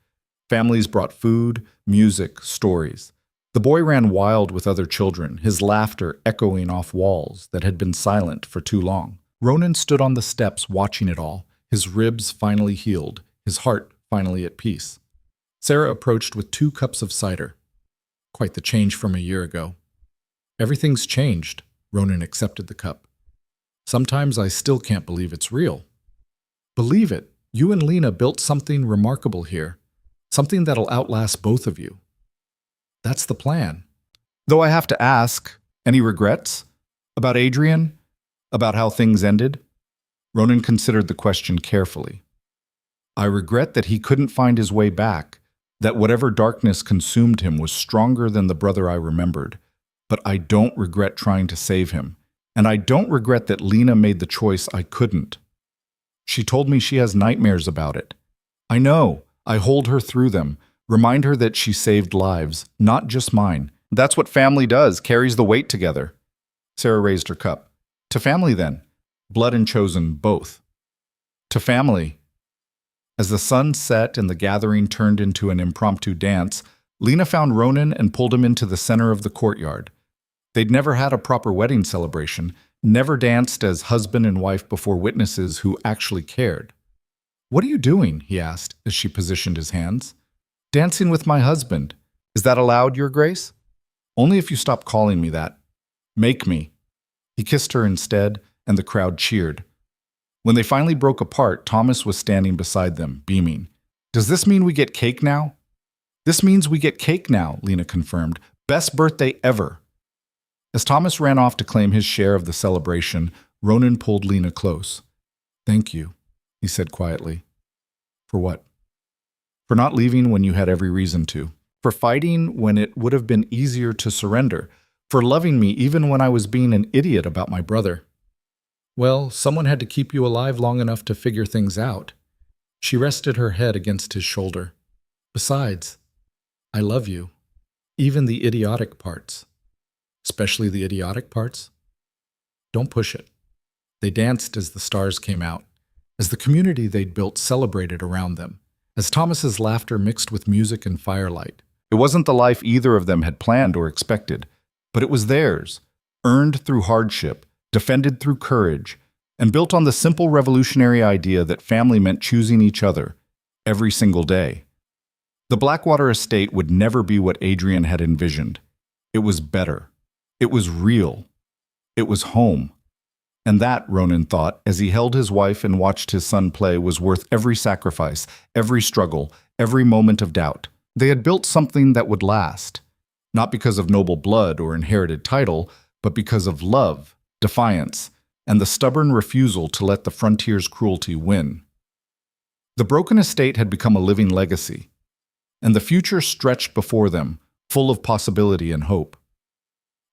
Families brought food, music, stories. The boy ran wild with other children, his laughter echoing off walls that had been silent for too long. Ronan stood on the steps watching it all, his ribs finally healed, his heart finally at peace. Sarah approached with 2 cups of cider. Quite the change from a year ago. Everything's changed, Ronan accepted the cup. Sometimes I still can't believe it's real. Believe it, you and Lena built something remarkable here, something that'll outlast both of you. That's the plan. Though I have to ask, any regrets? About Adrian? About how things ended? Ronan considered the question carefully. I regret that he couldn't find his way back, that whatever darkness consumed him was stronger than the brother I remembered. But I don't regret trying to save him, and I don't regret that Lena made the choice I couldn't. She told me she has nightmares about it. I know, I hold her through them, remind her that she saved lives, not just mine. That's what family does, carries the weight together. Sarah raised her cup. To family, then. Blood and chosen, both. To family. As the sun set and the gathering turned into an impromptu dance, Lena found Ronan and pulled him into the center of the courtyard. They'd never had a proper wedding celebration, never danced as husband and wife before witnesses who actually cared. What are you doing? He asked as she positioned his hands. Dancing with my husband. Is that allowed, Your Grace? Only if you stop calling me that. Make me. He kissed her instead, and the crowd cheered. When they finally broke apart, Thomas was standing beside them, beaming. Does this mean we get cake now? This means we get cake now, Lena confirmed. Best birthday ever. As Thomas ran off to claim his share of the celebration, Ronan pulled Lena close. Thank you, he said quietly. For what? For not leaving when you had every reason to. For fighting when it would have been easier to surrender. For loving me even when I was being an idiot about my brother. Well, someone had to keep you alive long enough to figure things out. She rested her head against his shoulder. Besides, I love you. Even the idiotic parts. Especially the idiotic parts. Don't push it. They danced as the stars came out, as the community they'd built celebrated around them, as Thomas's laughter mixed with music and firelight. It wasn't the life either of them had planned or expected, but it was theirs, earned through hardship, defended through courage, and built on the simple revolutionary idea that family meant choosing each other every single day. The Blackwater estate would never be what Adrian had envisioned. It was better. It was real. It was home. And that, Ronan thought, as he held his wife and watched his son play, was worth every sacrifice, every struggle, every moment of doubt. They had built something that would last, not because of noble blood or inherited title, but because of love, defiance, and the stubborn refusal to let the frontier's cruelty win. The broken estate had become a living legacy, and the future stretched before them, full of possibility and hope.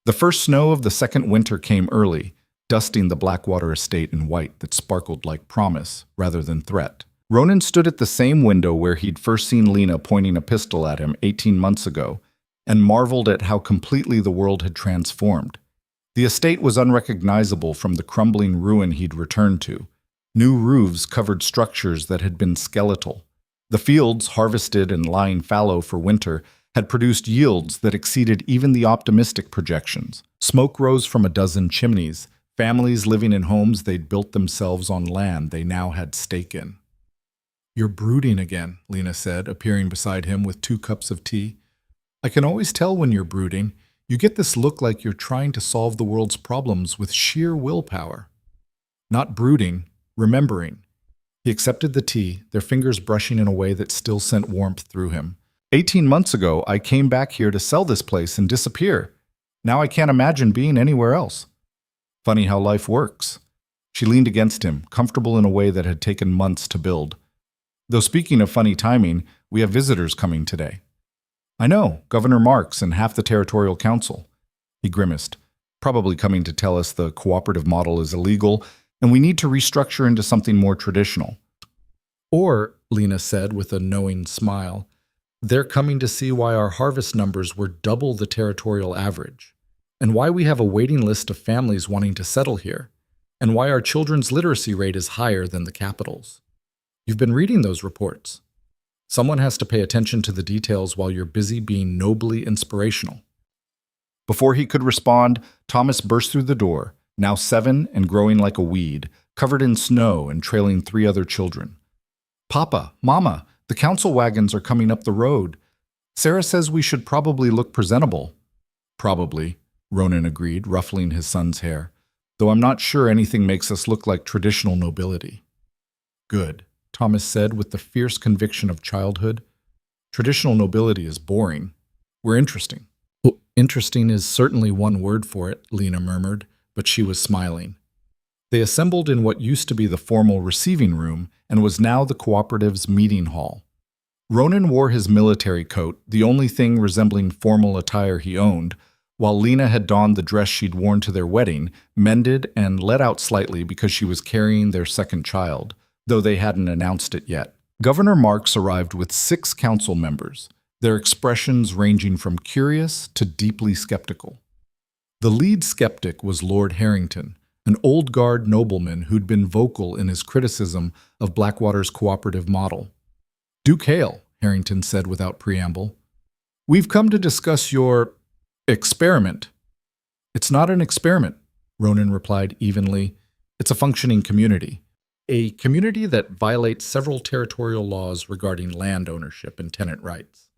The first snow of the second winter came early, dusting the Blackwater estate in white that sparkled like promise rather than threat. Ronan stood at the same window where he'd first seen Lena pointing a pistol at him 18 months ago, and marveled at how completely the world had transformed. The estate was unrecognizable from the crumbling ruin he'd returned to. New roofs covered structures that had been skeletal. The fields, harvested and lying fallow for winter, had produced yields that exceeded even the optimistic projections. Smoke rose from a dozen chimneys, families living in homes they'd built themselves on land they now had stake in. "You're brooding again," Lena said, appearing beside him with 2 cups of tea. "I can always tell when you're brooding. You get this look like you're trying to solve the world's problems with sheer willpower." "Not brooding, remembering." He accepted the tea, their fingers brushing in a way that still sent warmth through him. 18 months ago, I came back here to sell this place and disappear. Now I can't imagine being anywhere else. Funny how life works." She leaned against him, comfortable in a way that had taken months to build. "Though speaking of funny timing, we have visitors coming today." "I know, Governor Marks and half the Territorial Council." He grimaced. "Probably coming to tell us the cooperative model is illegal and we need to restructure into something more traditional." "Or," Lena said with a knowing smile, "they're coming to see why our harvest numbers were double the territorial average, and why we have a waiting list of families wanting to settle here, and why our children's literacy rate is higher than the capital's. You've been reading those reports. Someone has to pay attention to the details while you're busy being nobly inspirational." Before he could respond, Thomas burst through the door, now 7 and growing like a weed, covered in snow and trailing 3 other children. "Papa, Mama, the council wagons are coming up the road. Sarah says we should probably look presentable." "Probably," Ronan agreed, ruffling his son's hair, "though I'm not sure anything makes us look like traditional nobility." "Good," Thomas said with the fierce conviction of childhood. "Traditional nobility is boring. We're interesting." "Well, interesting is certainly one word for it," Lena murmured, but she was smiling. They assembled in what used to be the formal receiving room and was now the cooperative's meeting hall. Ronan wore his military coat, the only thing resembling formal attire he owned, while Lena had donned the dress she'd worn to their wedding, mended and let out slightly because she was carrying their second child, though they hadn't announced it yet. Governor Marks arrived with 6 council members, their expressions ranging from curious to deeply skeptical. The lead skeptic was Lord Harrington, an old guard nobleman who'd been vocal in his criticism of Blackwater's cooperative model. "Duke Hale," Harrington said without preamble. "We've come to discuss your experiment." "It's not an experiment," Ronan replied evenly. "It's a functioning community. A community that violates several territorial laws regarding land ownership and tenant rights.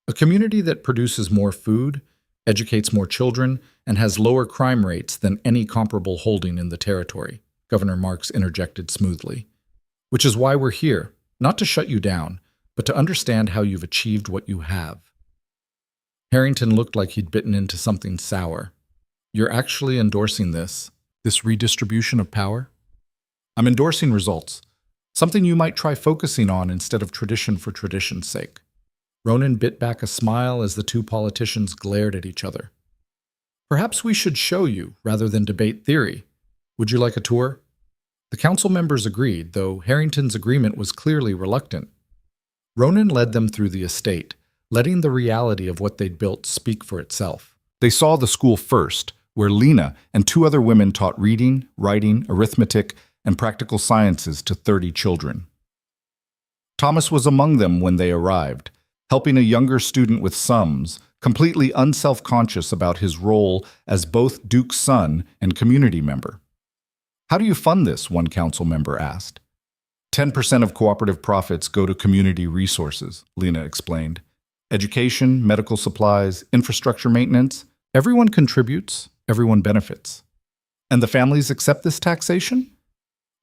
A community that produces more food, educates more children, and has lower crime rates than any comparable holding in the territory," Governor Marks interjected smoothly. "Which is why we're here, not to shut you down, but to understand how you've achieved what you have." Harrington looked like he'd bitten into something sour. "You're actually endorsing this redistribution of power?" "I'm endorsing results, something you might try focusing on instead of tradition for tradition's sake." Ronan bit back a smile as the 2 politicians glared at each other. "Perhaps we should show you, rather than debate theory. Would you like a tour?" The council members agreed, though Harrington's agreement was clearly reluctant. Ronan led them through the estate, letting the reality of what they'd built speak for itself. They saw the school first, where Lena and two other women taught reading, writing, arithmetic, and practical sciences to 30 children. Thomas was among them when they arrived, helping a younger student with sums, completely unself-conscious about his role as both Duke's son and community member. "How do you fund this?" one council member asked. 10% of cooperative profits go to community resources, Lena explained. Education, medical supplies, infrastructure maintenance, everyone contributes, everyone benefits. And the families accept this taxation?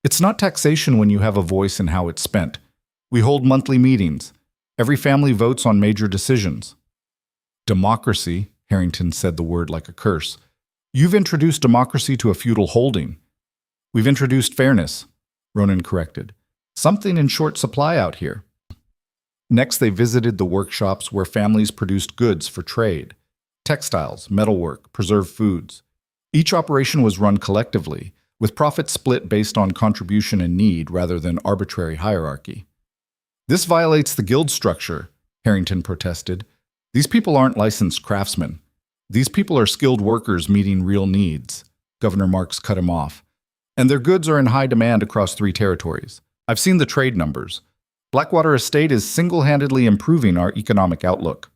It's not taxation when you have a voice in how it's spent. We hold monthly meetings. Every family votes on major decisions. Democracy, Harrington said the word like a curse. You've introduced democracy to a feudal holding. We've introduced fairness, Ronan corrected. Something in short supply out here. Next, they visited the workshops where families produced goods for trade. Textiles, metalwork, preserved foods. Each operation was run collectively, with profits split based on contribution and need rather than arbitrary hierarchy. This violates the guild structure, Harrington protested. These people aren't licensed craftsmen. These people are skilled workers meeting real needs. Governor Marks cut him off. And their goods are in high demand across 3 territories. I've seen the trade numbers. Blackwater Estate is single-handedly improving our economic outlook.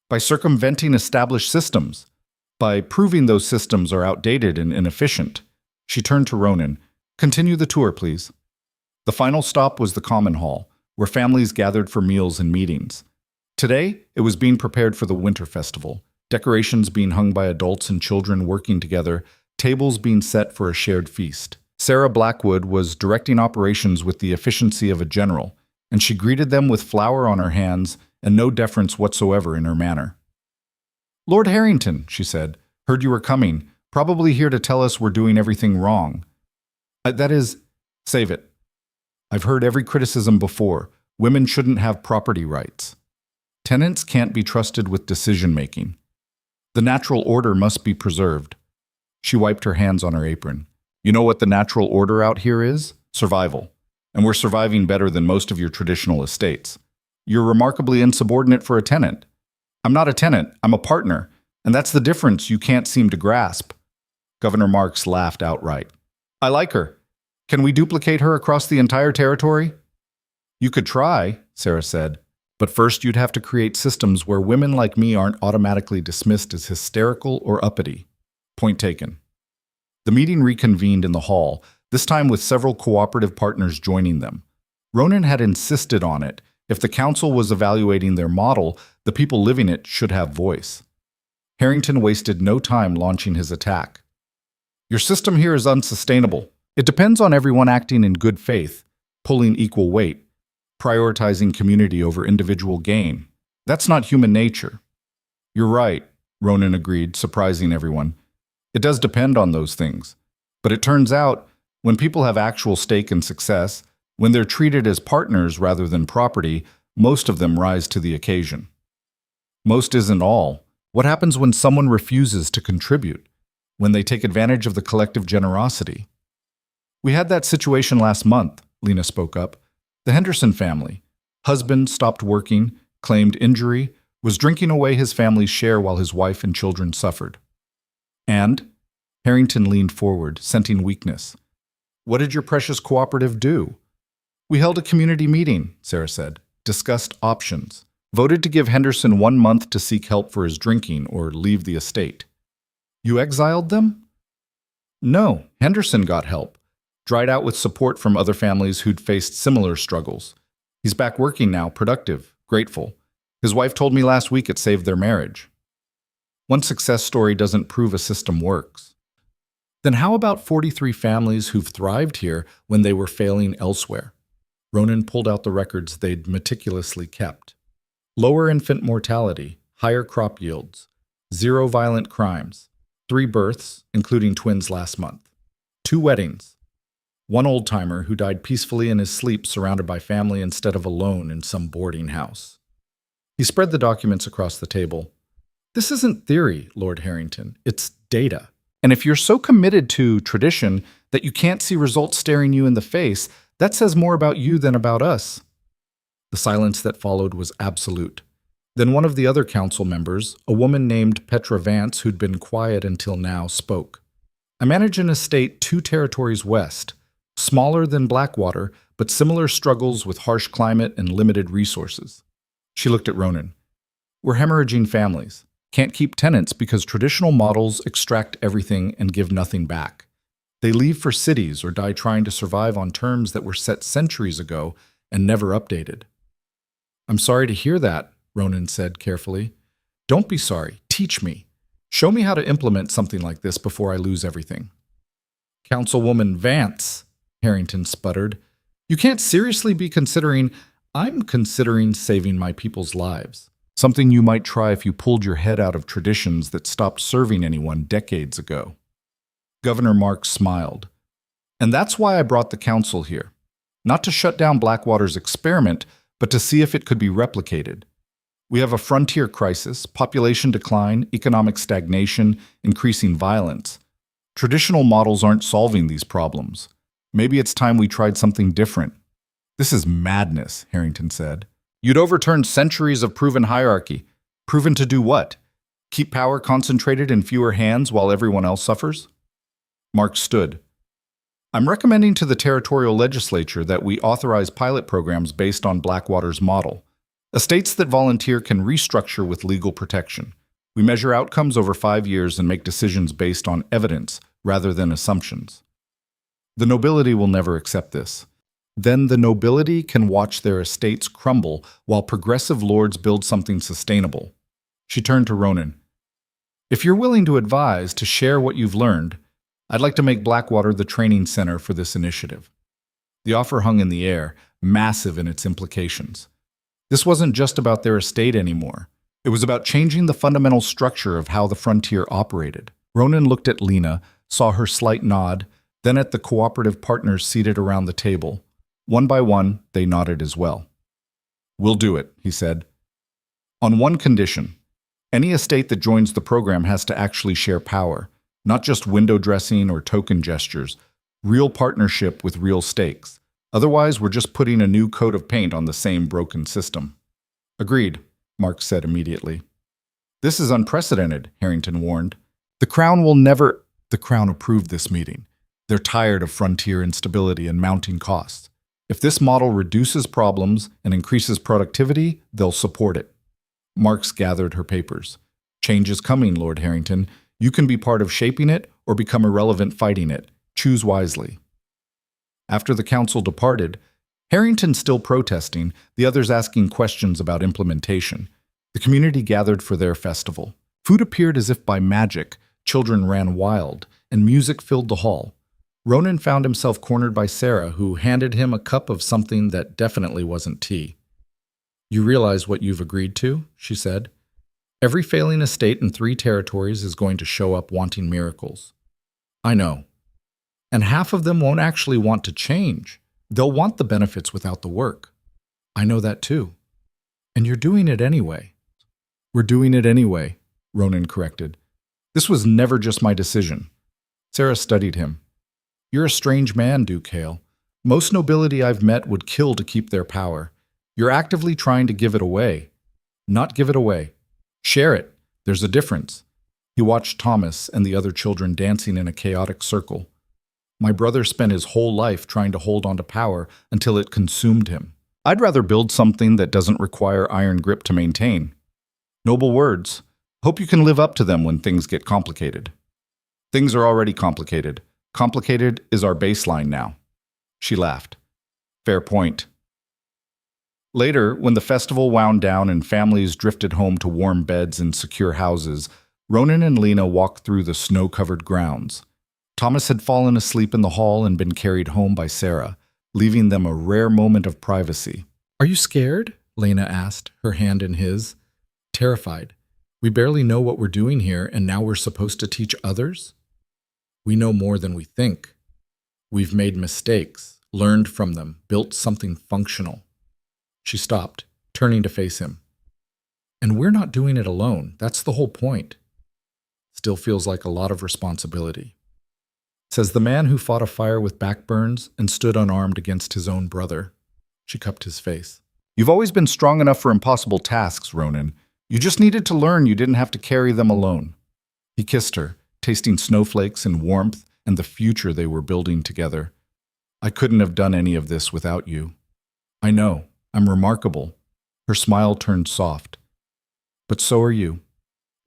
By circumventing established systems. By proving those systems are outdated and inefficient. She turned to Ronan. Continue the tour, please. The final stop was the Common Hall, where families gathered for meals and meetings. Today, it was being prepared for the Winter Festival, decorations being hung by adults and children working together, tables being set for a shared feast. Sarah Blackwood was directing operations with the efficiency of a general, and she greeted them with flour on her hands and no deference whatsoever in her manner. "Lord Harrington," she said, "heard you were coming, probably here to tell us we're doing everything wrong. That is, save it. I've heard every criticism before. Women shouldn't have property rights. Tenants can't be trusted with decision-making. The natural order must be preserved." She wiped her hands on her apron. "You know what the natural order out here is? Survival. And we're surviving better than most of your traditional estates. You're remarkably insubordinate for a tenant. I'm not a tenant, I'm a partner, and that's the difference you can't seem to grasp." Governor Marks laughed outright. "I like her. Can we duplicate her across the entire territory?" "You could try," Sarah said, "but first you'd have to create systems where women like me aren't automatically dismissed as hysterical or uppity." Point taken. The meeting reconvened in the hall, this time with several cooperative partners joining them. Ronan had insisted on it. If the council was evaluating their model, the people living it should have voice. Harrington wasted no time launching his attack. "Your system here is unsustainable. It depends on everyone acting in good faith, pulling equal weight, prioritizing community over individual gain. That's not human nature." "You're right," Ronan agreed, surprising everyone. "It does depend on those things. But it turns out, when people have actual stake in success, when they're treated as partners rather than property, most of them rise to the occasion." "Most isn't all. What happens when someone refuses to contribute? When they take advantage of the collective generosity?" "We had that situation last month," Lena spoke up. "The Henderson family. Husband stopped working, claimed injury, was drinking away his family's share while his wife and children suffered." "And?" Harrington leaned forward, scenting weakness. "What did your precious cooperative do?" "We held a community meeting," Sarah said, discussed options, voted to give Henderson 1 month to seek help for his drinking or leave the estate." "You exiled them?" "No, Henderson got help. Dried out with support from other families who'd faced similar struggles. He's back working now, productive, grateful. His wife told me last week it saved their marriage." One success story doesn't prove a system works. Then how about 43 families who've thrived here when they were failing elsewhere? Ronan pulled out the records they'd meticulously kept. Lower infant mortality, higher crop yields, 0 violent crimes, 3 births, including twins last month, 2 weddings, 1 old-timer who died peacefully in his sleep surrounded by family instead of alone in some boarding house. He spread the documents across the table. "This isn't theory, Lord Harrington. It's data. And if you're so committed to tradition that you can't see results staring you in the face, that says more about you than about us." The silence that followed was absolute. Then one of the other council members, a woman named Petra Vance, who'd been quiet until now, spoke. I manage an estate 2 territories west, smaller than Blackwater, but similar struggles with harsh climate and limited resources. She looked at Ronan. We're hemorrhaging families. Can't keep tenants because traditional models extract everything and give nothing back. They leave for cities or die trying to survive on terms that were set centuries ago and never updated. I'm sorry to hear that, Ronan said carefully. Don't be sorry. Teach me. Show me how to implement something like this before I lose everything. Councilwoman Vance, Harrington sputtered. You can't seriously be considering... I'm considering saving my people's lives. Something you might try if you pulled your head out of traditions that stopped serving anyone decades ago. Governor Marks smiled. And that's why I brought the council here. Not to shut down Blackwater's experiment, but to see if it could be replicated. We have a frontier crisis, population decline, economic stagnation, increasing violence. Traditional models aren't solving these problems. Maybe it's time we tried something different. This is madness, Harrington said. You'd overturn centuries of proven hierarchy. Proven to do what? Keep power concentrated in fewer hands while everyone else suffers? Mark stood. I'm recommending to the territorial legislature that we authorize pilot programs based on Blackwater's model. Estates that volunteer can restructure with legal protection. We measure outcomes over 5 years and make decisions based on evidence rather than assumptions. The nobility will never accept this. Then the nobility can watch their estates crumble while progressive lords build something sustainable. She turned to Ronan. If you're willing to advise, to share what you've learned, I'd like to make Blackwater the training center for this initiative. The offer hung in the air, massive in its implications. This wasn't just about their estate anymore. It was about changing the fundamental structure of how the frontier operated. Ronan looked at Lena, saw her slight nod, then at the cooperative partners seated around the table. One by one, they nodded as well. We'll do it, he said. On one condition. Any estate that joins the program has to actually share power, not just window dressing or token gestures, real partnership with real stakes. Otherwise, we're just putting a new coat of paint on the same broken system. Agreed, Mark said immediately. This is unprecedented, Harrington warned. The Crown will never... The Crown approved this meeting. They're tired of frontier instability and mounting costs. If this model reduces problems and increases productivity, they'll support it. Marks gathered her papers. Change is coming, Lord Harrington. You can be part of shaping it or become irrelevant fighting it. Choose wisely. After the council departed, Harrington still protesting, the others asking questions about implementation, the community gathered for their festival. Food appeared as if by magic, children ran wild, and music filled the hall. Ronan found himself cornered by Sarah, who handed him a cup of something that definitely wasn't tea. You realize what you've agreed to, she said. Every failing estate in 3 territories is going to show up wanting miracles. I know. And half of them won't actually want to change. They'll want the benefits without the work. I know that too. And you're doing it anyway. We're doing it anyway, Ronan corrected. This was never just my decision. Sarah studied him. You're a strange man, Duke Hale. Most nobility I've met would kill to keep their power. You're actively trying to give it away. Not give it away. Share it. There's a difference. He watched Thomas and the other children dancing in a chaotic circle. My brother spent his whole life trying to hold on to power until it consumed him. I'd rather build something that doesn't require iron grip to maintain. Noble words. Hope you can live up to them when things get complicated. Things are already complicated. Complicated is our baseline now. She laughed. Fair point. Later, when the festival wound down and families drifted home to warm beds and secure houses, Ronan and Lena walked through the snow-covered grounds. Thomas had fallen asleep in the hall and been carried home by Sarah, leaving them a rare moment of privacy. Are you scared? Lena asked, her hand in his. Terrified. We barely know what we're doing here, and now we're supposed to teach others? We know more than we think. We've made mistakes, learned from them, built something functional. She stopped, turning to face him. And we're not doing it alone. That's the whole point. Still feels like a lot of responsibility. Says the man who fought a fire with backburns and stood unarmed against his own brother. She cupped his face. You've always been strong enough for impossible tasks, Ronan. You just needed to learn you didn't have to carry them alone. He kissed her, tasting snowflakes and warmth and the future they were building together. I couldn't have done any of this without you. I know, I'm remarkable. Her smile turned soft. But so are you,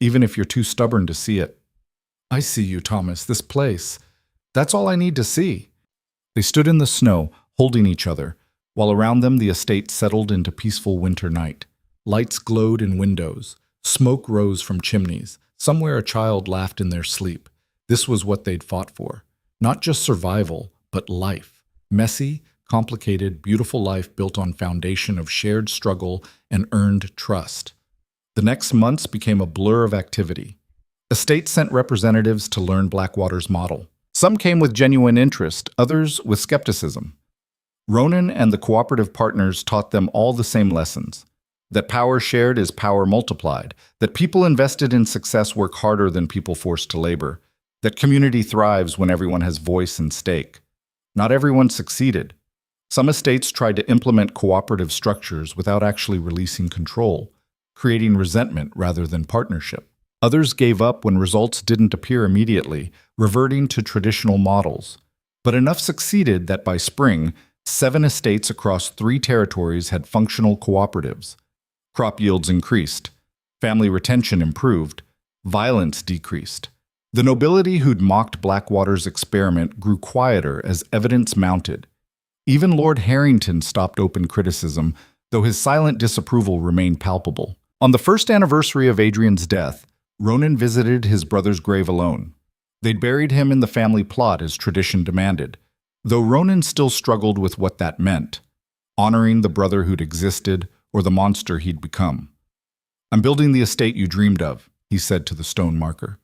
even if you're too stubborn to see it. I see you, Thomas, this place. That's all I need to see. They stood in the snow, holding each other, while around them the estate settled into peaceful winter night. Lights glowed in windows. Smoke rose from chimneys. Somewhere a child laughed in their sleep. This was what they'd fought for. Not just survival, but life. Messy, complicated, beautiful life built on foundation of shared struggle and earned trust. The next months became a blur of activity. Estate sent representatives to learn Blackwater's model. Some came with genuine interest, others with skepticism. Ronan and the cooperative partners taught them all the same lessons. That power shared is power multiplied. That people invested in success work harder than people forced to labor. That community thrives when everyone has voice and stake. Not everyone succeeded. Some estates tried to implement cooperative structures without actually releasing control, creating resentment rather than partnership. Others gave up when results didn't appear immediately, reverting to traditional models. But enough succeeded that by spring, 7 estates across 3 territories had functional cooperatives. Crop yields increased. Family retention improved. Violence decreased. The nobility who'd mocked Blackwater's experiment grew quieter as evidence mounted. Even Lord Harrington stopped open criticism, though his silent disapproval remained palpable. On the first anniversary of Adrian's death, Ronan visited his brother's grave alone. They'd buried him in the family plot as tradition demanded, though Ronan still struggled with what that meant, honoring the brother who'd existed or the monster he'd become. "I'm building the estate you dreamed of," he said to the stone marker.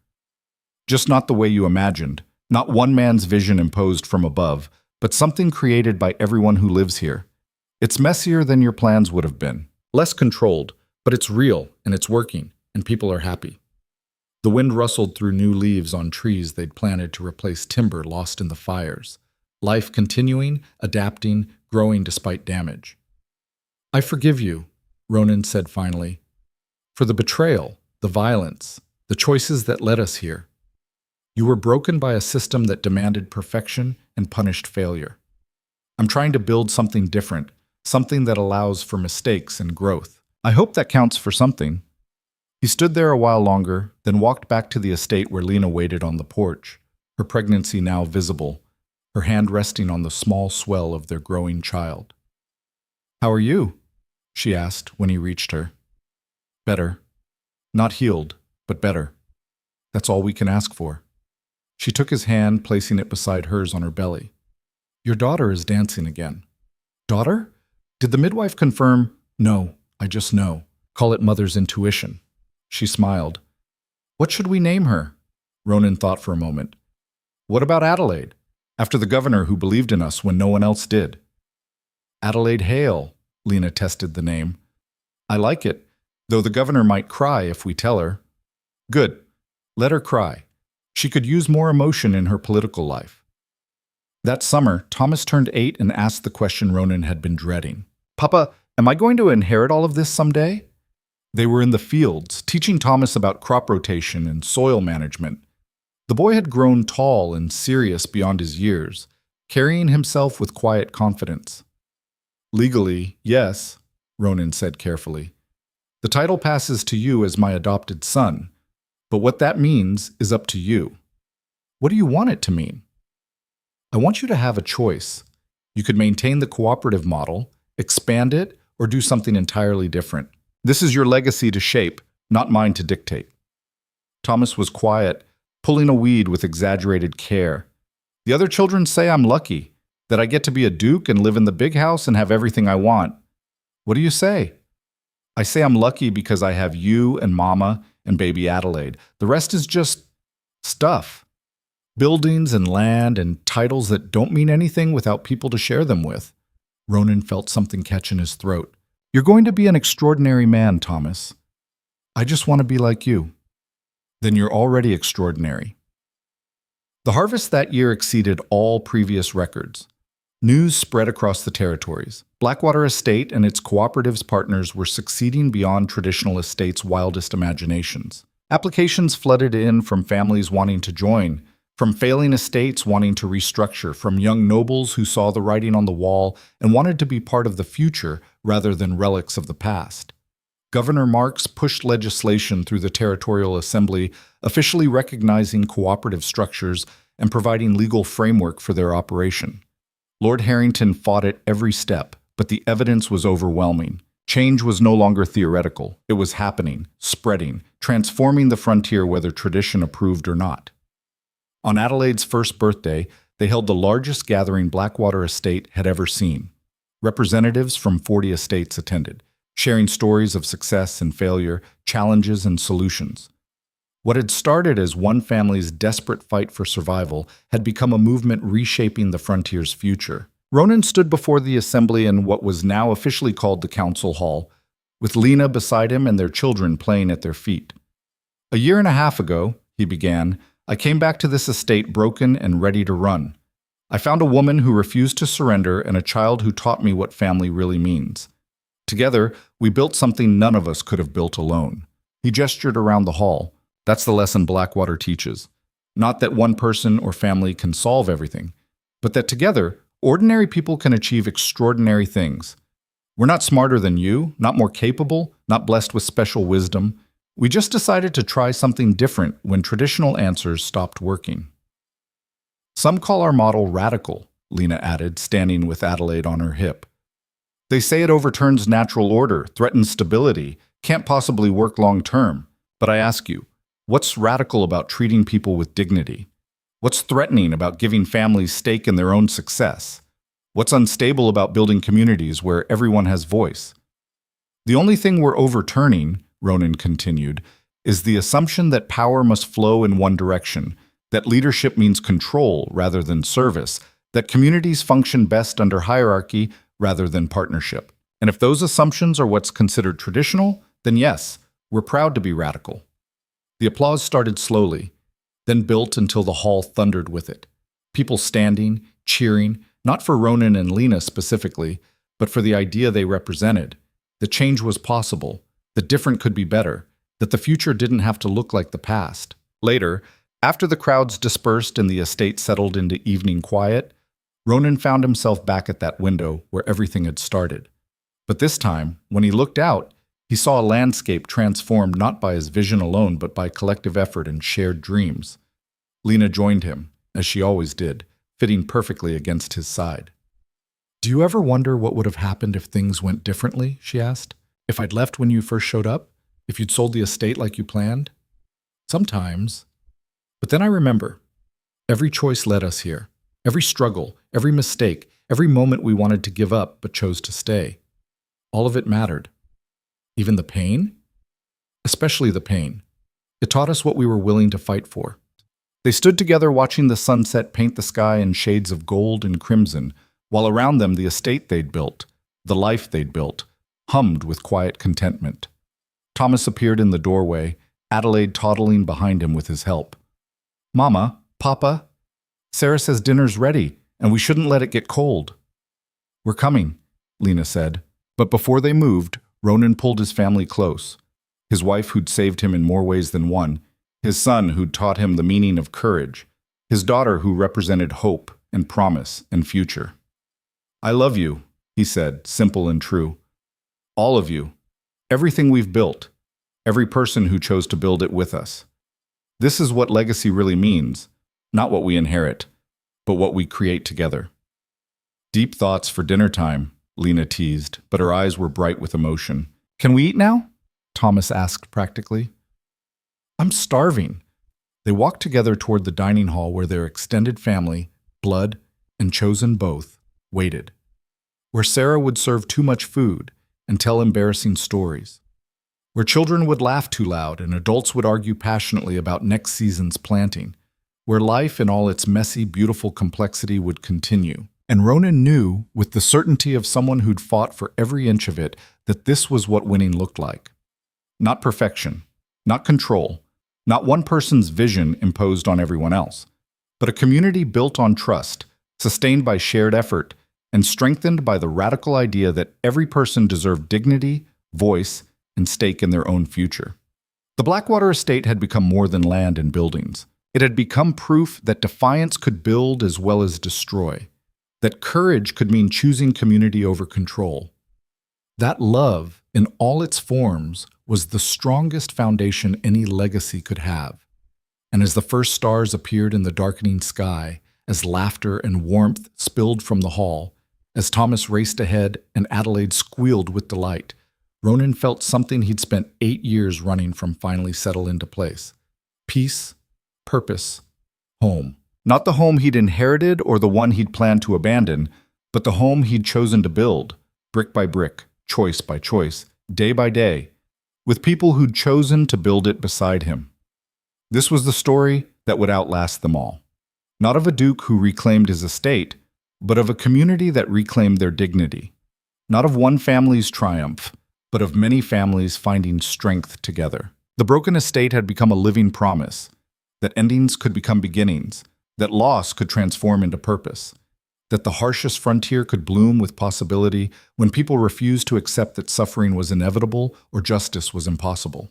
"Just not the way you imagined, not one man's vision imposed from above, but something created by everyone who lives here. It's messier than your plans would have been, less controlled, but it's real and it's working, and people are happy." The wind rustled through new leaves on trees they'd planted to replace timber lost in the fires. Life continuing, adapting, growing despite damage. "I forgive you," Ronan said finally, "for the betrayal, the violence, the choices that led us here. You were broken by a system that demanded perfection and punished failure. I'm trying to build something different, something that allows for mistakes and growth. I hope that counts for something." He stood there a while longer, then walked back to the estate where Lena waited on the porch, her pregnancy now visible, her hand resting on the small swell of their growing child. "How are you?" she asked when he reached her. "Better. Not healed, but better. That's all we can ask for." She took his hand, placing it beside hers on her belly. "Your daughter is dancing again." "Daughter?" Did the midwife confirm? "No, I just know. Call it mother's intuition." She smiled. "What should we name her?" Ronan thought for a moment. "What about Adelaide? After the governor who believed in us when no one else did." "Adelaide Hale," Lena tested the name. "I like it, though the governor might cry if we tell her." "Good. Let her cry. She could use more emotion in her political life." That summer, Thomas turned 8 and asked the question Ronan had been dreading. "Papa, am I going to inherit all of this someday?" They were in the fields, teaching Thomas about crop rotation and soil management. The boy had grown tall and serious beyond his years, carrying himself with quiet confidence. "Legally, yes," Ronan said carefully. "The title passes to you as my adopted son, but what that means is up to you." "What do you want it to mean?" "I want you to have a choice. You could maintain the cooperative model, expand it, or do something entirely different. This is your legacy to shape, not mine to dictate." Thomas was quiet, pulling a weed with exaggerated care. "The other children say I'm lucky, that I get to be a duke and live in the big house and have everything I want. What do you say?" "I say I'm lucky because I have you and Mama and baby Adelaide. The rest is just stuff. Buildings and land and titles that don't mean anything without people to share them with." Ronan felt something catch in his throat. "You're going to be an extraordinary man, Thomas. I just want to be like you." "Then you're already extraordinary." The harvest that year exceeded all previous records. News spread across the territories. Blackwater Estate and its cooperatives partners were succeeding beyond traditional estates' wildest imaginations. Applications flooded in from families wanting to join, from failing estates wanting to restructure, from young nobles who saw the writing on the wall and wanted to be part of the future rather than relics of the past. Governor Marks pushed legislation through the Territorial Assembly, officially recognizing cooperative structures and providing legal framework for their operation. Lord Harrington fought at every step, but the evidence was overwhelming. Change was no longer theoretical. It was happening, spreading, transforming the frontier whether tradition approved or not. On Adelaide's first birthday, they held the largest gathering Blackwater Estate had ever seen. Representatives from 40 estates attended, sharing stories of success and failure, challenges and solutions. What had started as one family's desperate fight for survival had become a movement reshaping the frontier's future. Ronan stood before the assembly in what was now officially called the council hall, with Lena beside him and their children playing at their feet. "A year and a half ago," he began, "I came back to this estate broken and ready to run. I found a woman who refused to surrender and a child who taught me what family really means. Together, we built something none of us could have built alone." He gestured around the hall. That's the lesson Blackwater teaches. Not that one person or family can solve everything, but that together, ordinary people can achieve extraordinary things. We're not smarter than you, not more capable, not blessed with special wisdom. We just decided to try something different when traditional answers stopped working. "Some call our model radical," Lena added, standing with Adelaide on her hip. "They say it overturns natural order, threatens stability, can't possibly work long term. But I ask you, what's radical about treating people with dignity? What's threatening about giving families stake in their own success? What's unstable about building communities where everyone has voice? The only thing we're overturning," Ronan continued, "is the assumption that power must flow in one direction, that leadership means control rather than service, that communities function best under hierarchy rather than partnership. And if those assumptions are what's considered traditional, then yes, we're proud to be radical." The applause started slowly, then built until the hall thundered with it. People standing, cheering, not for Ronan and Lena specifically, but for the idea they represented. The change was possible, that different could be better, that the future didn't have to look like the past. Later, after the crowds dispersed and the estate settled into evening quiet, Ronan found himself back at that window where everything had started. But this time, when he looked out, he saw a landscape transformed not by his vision alone, but by collective effort and shared dreams. Lena joined him, as she always did, fitting perfectly against his side. "Do you ever wonder what would have happened if things went differently?" she asked. "If I'd left when you first showed up? If you'd sold the estate like you planned?" "Sometimes. But then I remember. Every choice led us here. Every struggle, every mistake, every moment we wanted to give up but chose to stay. All of it mattered. Even the pain? Especially the pain. It taught us what we were willing to fight for." They stood together watching the sunset paint the sky in shades of gold and crimson, while around them the estate they'd built, the life they'd built, hummed with quiet contentment. Thomas appeared in the doorway, Adelaide toddling behind him with his help. "Mama, Papa, Sarah says dinner's ready, and we shouldn't let it get cold." "We're coming," Lena said. But before they moved, Ronan pulled his family close. His wife who'd saved him in more ways than one, his son who'd taught him the meaning of courage, his daughter who represented hope and promise and future. "I love you," he said, simple and true. "All of you. Everything we've built. Every person who chose to build it with us. This is what legacy really means, not what we inherit, but what we create together." "Deep thoughts for dinner time," Lena teased, but her eyes were bright with emotion. "Can we eat now?" Thomas asked practically. "I'm starving." They walked together toward the dining hall where their extended family, blood and chosen both, waited. Where Sarah would serve too much food and tell embarrassing stories. Where children would laugh too loud and adults would argue passionately about next season's planting. Where life in all its messy, beautiful complexity would continue. And Ronan knew, with the certainty of someone who'd fought for every inch of it, that this was what winning looked like. Not perfection, not control, not one person's vision imposed on everyone else, but a community built on trust, sustained by shared effort, and strengthened by the radical idea that every person deserved dignity, voice, and stake in their own future. The Blackwater estate had become more than land and buildings. It had become proof that defiance could build as well as destroy, that courage could mean choosing community over control. That love, in all its forms, was the strongest foundation any legacy could have. And as the first stars appeared in the darkening sky, as laughter and warmth spilled from the hall, as Thomas raced ahead and Adelaide squealed with delight, Ronan felt something he'd spent 8 years running from finally settle into place. Peace, purpose, home. Not the home he'd inherited or the one he'd planned to abandon, but the home he'd chosen to build, brick by brick, choice by choice, day by day, with people who'd chosen to build it beside him. This was the story that would outlast them all. Not of a duke who reclaimed his estate, but of a community that reclaimed their dignity. Not of one family's triumph, but of many families finding strength together. The broken estate had become a living promise, that endings could become beginnings, that loss could transform into purpose, that the harshest frontier could bloom with possibility when people refused to accept that suffering was inevitable or justice was impossible.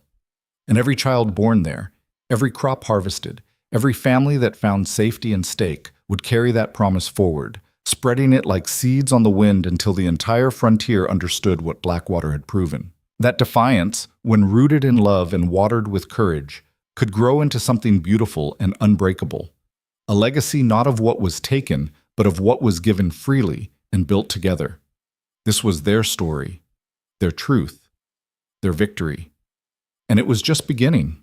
And every child born there, every crop harvested, every family that found safety and stake would carry that promise forward, spreading it like seeds on the wind until the entire frontier understood what Blackwater had proven. That defiance, when rooted in love and watered with courage, could grow into something beautiful and unbreakable. A legacy not of what was taken, but of what was given freely and built together. This was their story, their truth, their victory. And it was just beginning.